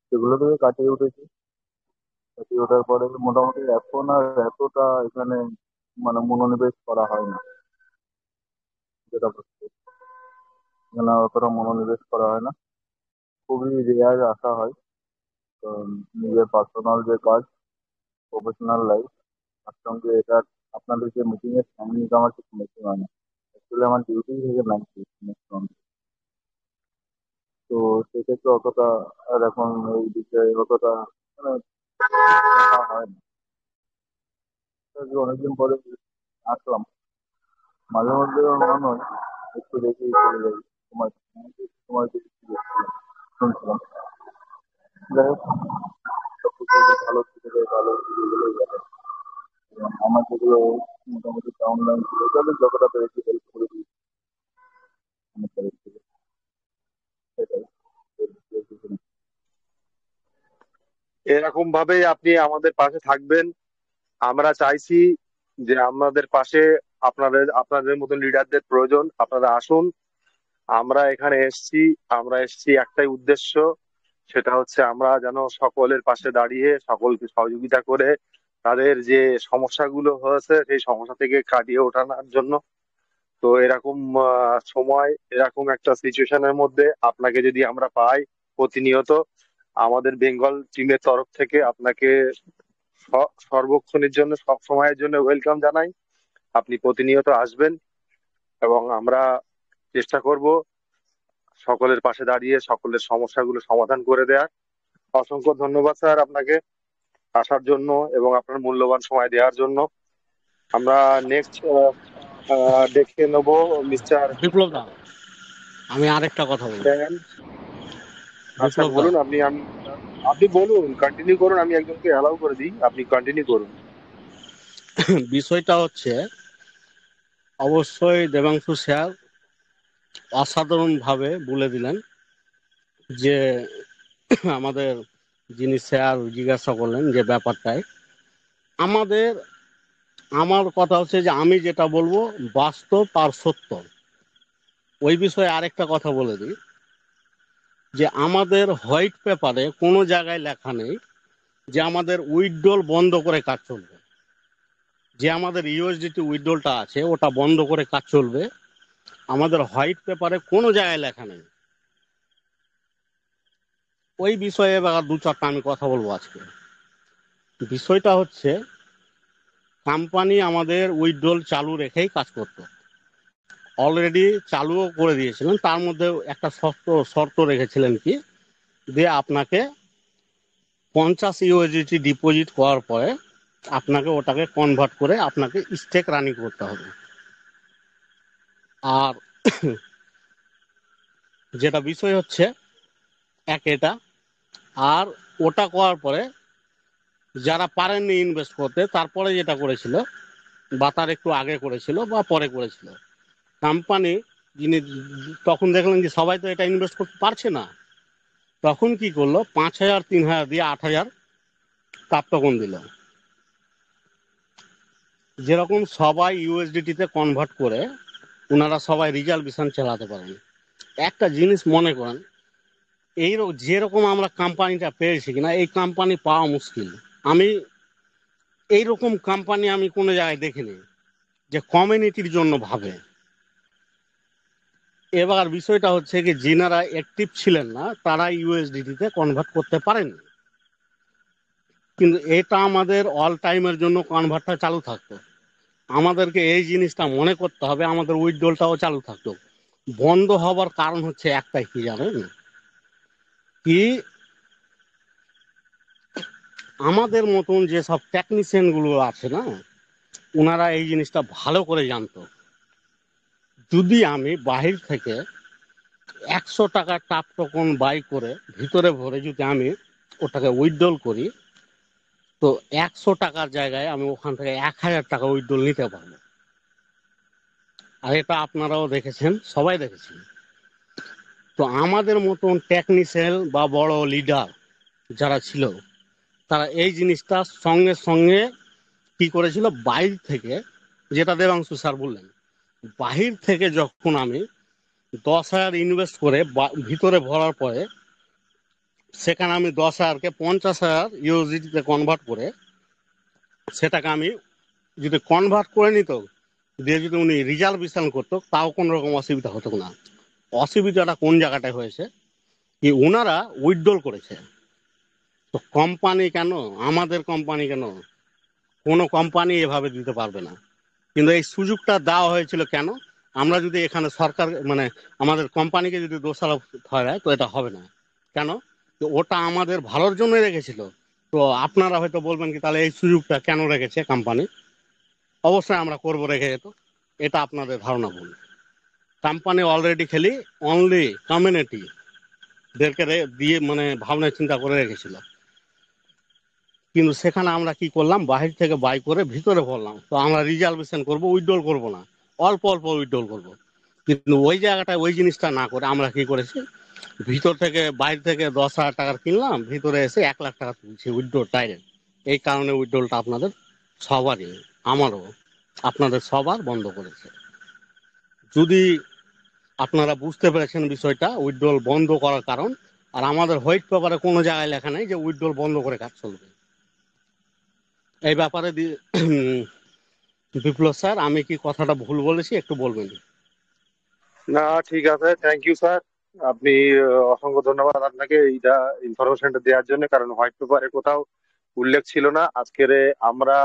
সেগুলো থেকে কাটিয়ে উঠেছি। কাটিয়ে ওঠার পরে মোটামুটি এখন আর এতটা এখানে মানে মনোনিবেশ করা হয় না, যেটা হচ্ছে এখানে আর অতটা মনোনিবেশ করা হয় না, খুবই রেয়ার আসা হয়। কারণ নিজের পার্সোনাল যে কাজ, প্রফেশনাল লাইফ, তার সঙ্গে এটা আপনাদের যে মিটিং এর টাইমিং আমার কিছু ম্যাচিং হয় না। অ্যাকচুয়ালি আমার ডিউটি থেকে ম্যাক্সিমাম, তো সেক্ষেত্রে অতটা আর এখন এই বিষয়ে অতটা মানে দেখা হয় না। আজকে অনেকদিন পরে আসলাম, মাঝে মধ্যে মনে হয় একটু দেখি চলে যাই, তোমার তোমার কিছু শুনছিলাম। যাই হোক, সবকিছু যদি ভালো থেকে যায় ভালো, এগুলোই ভালো। এবং আমার যেগুলো মোটামুটি অনলাইন ছিল তাহলে যতটা পেরেছি হেল্প করে দিয়েছি আমার তরফ থেকে, সেটাই। এর কিছু না। এরকম ভাবেই আপনি আমাদের পাশে থাকবেন। আমরা চাইছি যে আমাদের পাশে আপনাদের মতো লিডারদের প্রয়োজন। আপনারা আসুন। আমরা এসছি একটাই উদ্দেশ্য, সেটা হচ্ছে আমরা যেন সকলের পাশে দাঁড়িয়ে সকলকে সহযোগিতা করে তাদের যে সমস্যাগুলো হয়েছে সেই সমস্যা থেকে কাটিয়ে ওঠানোর জন্য। তো এরকম সময়, এরকম একটা সিচুয়েশনের মধ্যে আপনাকে যদি আমরা পাই প্রতিনিয়ত, আমাদের বেঙ্গল টিমের তরফ থেকে আপনাকে সর্বক্ষণের জন্য, সব সময়ের জন্য ওয়েলকাম জানাই। আপনি প্রতিনিয়ত আসবেন এবং আমরা চেষ্টা করব সকলের পাশে দাঁড়িয়ে সকলের সমস্যাগুলো সমাধান করে দেওয়ার। অসংখ্য ধন্যবাদ স্যার আপনাকে আসার জন্য এবং আপনার মূল্যবান সময় দেওয়ার জন্য। আমরা নেক্সট দেখে নেব মিস্টার বিপ্লব দা, আমি আরেকটা কথা বলবো। স্যাম। আচ্ছা বিপ্লব দা, বলুন, আপনি বলুন, কন্টিনিউ করুন। আমি একজনকে অ্যালাউ করে দিই, আপনি কন্টিনিউ করুন। বিষয়টা হচ্ছে অবশ্যই দেবাংশু স্যার অসাধারণ ভাবে বলে দিলেন যে আমাদের যিনি স্যার জিজ্ঞাসা করলেন যে ব্যাপারটায় আমার কথা হচ্ছে যে আমি যেটা বলবো বাস্তব আর সত্য। ওই বিষয়ে আরেকটা কথা বলে দিই যে আমাদের হোয়াইট পেপারে কোনো জায়গায় লেখা নেই যে আমাদের উইথড্রল বন্ধ করে কাজ চলবে। যে আমাদের ইউএসডিটি উইথড্রলটা আছে ওটা বন্ধ করে কাজ চলবে, আমাদের হোয়াইট পেপারে কোনো জায়গায় লেখা নেই। ওই বিষয়ে এবার দু চারটা আমি কথা বলবো আজকে। বিষয়টা হচ্ছে কোম্পানি আমাদের উইথড্রল চালু রেখেই কাজ করতো, অলরেডি চালুও করে দিয়েছিলেন। তার মধ্যে একটা শর্ত রেখেছিলেন কি, যে আপনাকে 50 ইউএসডিটি ডিপোজিট করার পরে আপনাকে ওটাকে কনভার্ট করে আপনাকে স্টেক রানিং করতে হবে। আর যেটা বিষয় হচ্ছে এটা, আর ওটা করার পরে যারা পারেননি ইনভেস্ট করতে, তারপরে যেটা করেছিল বা তার একটু আগে করেছিল বা পরে করেছিল কোম্পানি, যিনি তখন দেখলেন যে সবাই তো এটা ইনভেস্ট করতে পারছে না, তখন কি করলো 5,000 3,000 দিয়ে 8,000 প্রাপ্তকন দিল। যেরকম সবাই ইউএসডিটিতে কনভার্ট করে ওনারা সবাই রিজার্ভেশন চালাতে পারেন। একটা জিনিস মনে করেন, যেরকম আমরা কোম্পানিটা পেয়েছি কিনা, এই কোম্পানি পাওয়া মুশকিল। আমি এইরকম কোম্পানি আমি কোনো জায়গায় দেখিনি যে কমিউনিটির জন্য ভাবে। এবার বিষয়টা হচ্ছে কি, যিনারা অ্যাক্টিভ ছিলেন না তারা ইউএসডিটিতে কনভার্ট করতে পারেন, কিন্তু এটা আমাদের অল টাইমের জন্য কনভার্টটা চালু থাকতো। আমাদেরকে এই জিনিসটা মনে করতে হবে, আমাদের উইথড্রলটাও চালু থাকতো। বন্ধ হবার কারণ হচ্ছে একটাই, কি জানেন, কি আমাদের মতন যেসব টেকনিশিয়ান গুলো আছে না, ওনারা এই জিনিসটা ভালো করে জানতো। যদি আমি বাহির থেকে 100 টাকা টাপ টোকন বাই করে ভিতরে ভরে যদি আমি ওটাকে উইথড্রল করি, তো 100 টাকার জায়গায় আমি ওখান থেকে 1,000 টাকা উইথড্রল নিতে পারবো। আর এটা আপনারাও দেখেছেন, সবাই দেখেছেন। তো আমাদের মতন টেকনিশিয়ান বা বড় লিডার যারা ছিল, তারা এই জিনিসটা সঙ্গে সঙ্গে কি করেছিল, বাইরে থেকে, যেটা দেবাংশু স্যার বললেন, বাহির থেকে যখন আমি 10,000 ইনভেস্ট করে ভিতরে ভরার পরে সেখানে আমি 10,000কে 50,000 ইউএসডিতে কনভার্ট করে, সেটাকে আমি যদি কনভার্ট করে নিত দিয়ে যদি উনি রিজার্ভেশন করতো, তাও কোনো রকম অসুবিধা হতো না। অসুবিধাটা কোন জায়গাটায় হয়েছে, কি ওনারা উইথড্রল করেছে, তো কোম্পানি কেন, আমাদের কোম্পানি কেন, কোনো কোম্পানি এভাবে দিতে পারবে না। কিন্তু এই সুযোগটা দেওয়া হয়েছিল কেন? আমরা যদি এখানে সরকার মানে আমাদের কোম্পানিকে যদি দোষারোপ হয় তো এটা হবে না। কেন? তো ওটা আমাদের ভালোর জন্য রেখেছিল। তো আপনারা হয়তো বলবেন কি তাহলে এই সুযোগটা কেন রেখেছে কোম্পানি? অবশ্যই আমরা করবো রেখে যেত, এটা আপনাদের ধারণা ভুল। কোম্পানি অলরেডি খালি অনলি কমিউনিটি দেরকে দিয়ে মানে ভাবনা চিন্তা করে রেখেছিল। কিন্তু সেখানে আমরা কি করলাম, বাহির থেকে বাই করে ভিতরে ভরলাম। তো আমরা রিজার্ভেশন করব, উইথড্রল করব না, অল্প অল্প উইথড্রল করব। কিন্তু ওই জায়গাটায় ওই জিনিসটা না করে আমরা কি করেছি, ভিতর থেকে বাইরে থেকে 10,000 টাকার কিনলাম, ভিতরে এসে 1 লাখ টাকা তুলছি উইথড্রল ডাইরেক্ট। এই কারণে উইথড্রলটা আপনাদের সবারই, আমারও, আপনাদের সবার বন্ধ করেছে। যদি আপনারা বুঝতে পেরেছেন বিষয়টা, উইথড্রল বন্ধ করার কারণ, আর আমাদের হোয়াইট পেপারে কোনো জায়গায় লেখা নেই যে উইথড্রল বন্ধ করে কাজ চলবে। এই ব্যাপারে বিপ্লব স্যার, আমি কি কথাটা ভুল বলেছি একটু বলবেন? না, ঠিক আছে, থ্যাংক ইউ স্যার। আপনি অসংখ্য ধন্যবাদ আপনাকে এইটা ইনফরমেশনটা দেওয়ার জন্য, কারণ হোয়াইট পেপারে কোথাও উল্লেখ ছিল না। আজকের আমরা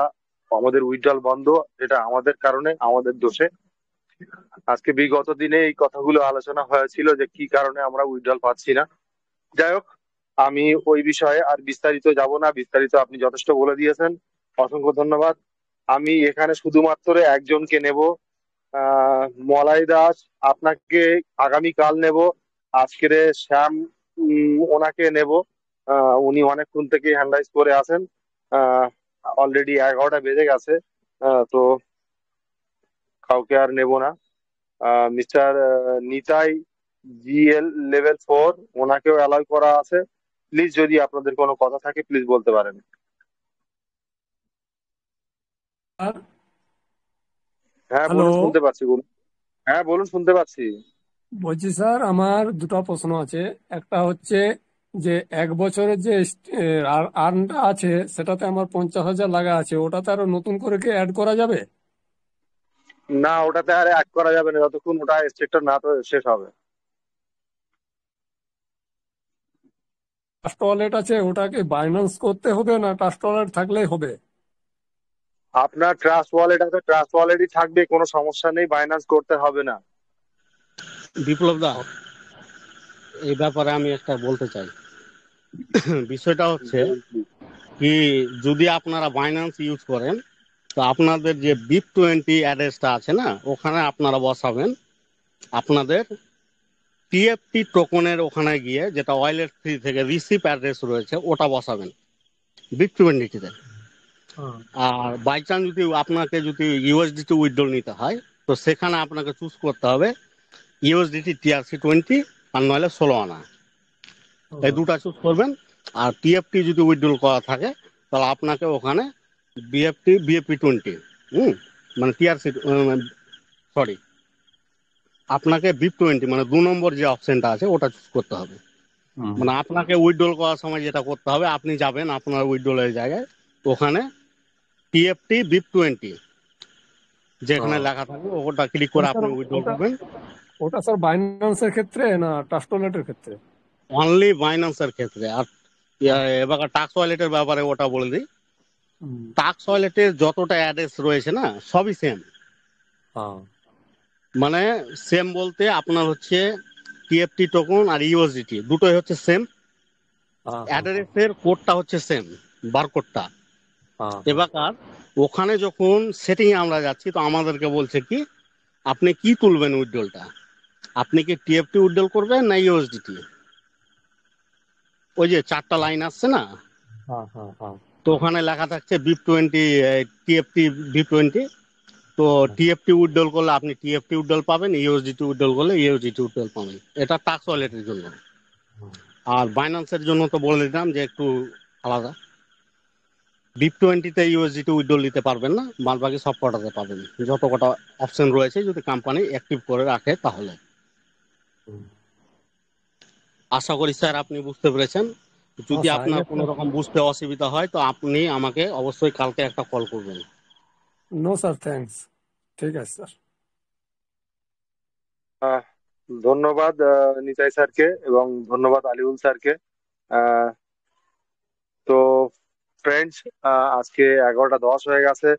আমাদের উইথড্রল বন্ধ, এটা আমাদের কারণে, আমাদের দোষে। আজকে বিগত দিনে এই কথাগুলো আলোচনা হয়েছিল যে কি কারণে আমরা উইথড্রল পাচ্ছি না। যাই হোক, আমি ওই বিষয়ে আর বিস্তারিত যাব না, বিস্তারিত আপনি যথেষ্ট বলে দিয়েছেন, অসংখ্য ধন্যবাদ। আমি এখানে শুধুমাত্র একজনকে নেব, মলাই দাস, আপনাকে আগামীকাল নেব। আজকের শ্যাম, ওনাকে নেব। উনি অনেকক্ষণ থেকে হ্যান্ডরাইজ করে আছেন, অলরেডি 11টা বেজে গেছে। তো কাউকে আর নেব না। মিস্টার নিতাই জিএল লেভেল 4, ওনাকেও অ্যালাউ করা আছে। প্লিজ যদি আপনাদের কোনো কথা থাকে প্লিজ বলতে পারেন। আর হ্যাঁ হ্যালো, বলুন, শুনতে পাচ্ছি, বলুন। হ্যাঁ বলুন, শুনতে পাচ্ছি। বলছি স্যার আমার দুটো প্রশ্ন আছে। একটা হচ্ছে যে 1 বছরের যে আর্নটা আছে সেটাতে আমার 50,000 লাগা আছে, ওটাতে আরো নতুন করে কি অ্যাড করা যাবে? না, ওটাতে আর অ্যাড করা যাবে না যতক্ষণ ওটা সেক্টর না তো শেষ হবে। ট্রাস্ট ওয়ালেট আছে, ওটাকে বাইন্যান্স করতে হবে না ট্রাস্ট ওয়ালেট থাকলেই হবে? আপনার ট্রাস্ট ওয়ালেট আছে, ট্রাস্ট ওয়ালেটই থাকবে, কোনো সমস্যা নেই, বাইন্যান্স করতে হবে না। বিপ্লব দা, এই ব্যাপারে আমি একটা বলতে চাই। বিষয়টা হচ্ছে কি, যদি আপনারা বাইন্যান্স ইউজ করেন তো আপনাদের যে BIP20 অ্যাড্রেসটা আছে না, ওখানে আপনারা বসাবেন আপনাদের TFT টোকনের ওখানে গিয়ে, যেটা ওয়ালেট 3 থেকে রিসিভ অ্যাড্রেস রয়েছে ওটা বসাবেন BIP20 আর বাই চান্স যদি আপনাকে যদি USDT উইথড্রল নিতে হয় তো সেখানে আপনাকে চুজ করতে হবে USDT TRC20 আর নইলে 16 আনা, এই দুটা চুজ করবেন। আর TFT যদি উইথড্রল করা থাকে তাহলে আপনাকে ওখানে BFP20 মানে TRC সরি আপনাকে BIP20 মানে 2 নম্বর যে অপশনটা আছে ওটা চুজ করতে হবে। মানে আপনাকে উইথড্রল করার সময় যেটা করতে হবে, আপনি যাবেন আপনার উইথড্রলের জায়গায়, ওখানে TFT BIP20 যেখানে লেখা থাকবে ওটা ক্লিক করে আপনি উইথড্রল ওটা করবেন। ওটা স্যার বাইন্যান্সের ক্ষেত্রে না ট্রাস্ট ওয়ালেটের ক্ষেত্রে? অনলি বাইন্যান্সের ক্ষেত্রে। আর এবার টাক্স ওয়ালেটের ব্যাপারে ওটা বলে দিই, টাক্স ওয়ালেটের যতটা অ্যাড্রেস রয়েছে না সবই সেম। মানে সেম বলতে আপনার হচ্ছে TFT টোকন আর USDT দুটোই হচ্ছে সেম, অ্যাড্রেসের কোডটা হচ্ছে সেম, বারকোডটা। এবার ওখানে যখন সেটিং এ আমরা যাচ্ছি তো আমাদেরকে বলছে কি আপনি কি তুলবেন উইথড্রলটা, আপনি কি TFT উইথড্রল করবেন না USDT? ওই যে 4টা লাইন আসছে না, তো ওখানে লেখা থাকছে BIP20 TFT BIP20। তো TFT উইথড্রল করলে আপনি TFT উইথড্রল পাবেন, USDT উইথড্রল করলে USDT উইথড্রল পাবেন। এটা টাক্স ওয়ালেটের জন্য। আর বাইন্যান্সের জন্য তো বলে দিলাম যে একটু আলাদা, BIP20-তে USDT উইথড্রল নিতে পারবেন না, বাদ বাকি সব কটাতে পাবেন, যত কটা অপশন রয়েছে যদি কোম্পানি অ্যাক্টিভ করে রাখে তাহলে। আশা করি স্যার আপনি বুঝতে পেরেছেন। যদি আপনার কোনো রকম বুঝতে অসুবিধা হয় তো আপনি আমাকে অবশ্যই কালকে একটা কল করবেন। নো স্যার, থ্যাঙ্কস, ঠিক আছে স্যার। ধন্যবাদ নিতাই স্যারকে এবং ধন্যবাদ আলিউল স্যারকে। তো ফ্রেন্ডস, আজকে 11:10 হয়ে গেছে।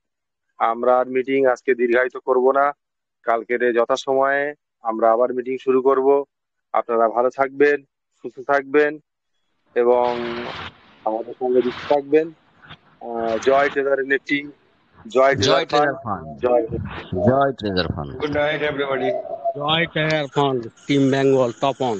আমরা আর মিটিং আজকে দীর্ঘায়িত করব না। কালকের যথাসময়ে আমরা আবার মিটিং শুরু করব। আপনারা ভালো থাকবেন, সুস্থ থাকবেন এবং আমাদের সঙ্গে যুক্ত থাকবেন। জয় ট্রেজার ইলেকট্রিক, জয় জয় ট্রেজার ফান্ড, ট্রেজার ফান্ড, জয়। জয় treasure fund. Good night everybody. জয় টায়ার fund, team Bengal, top on.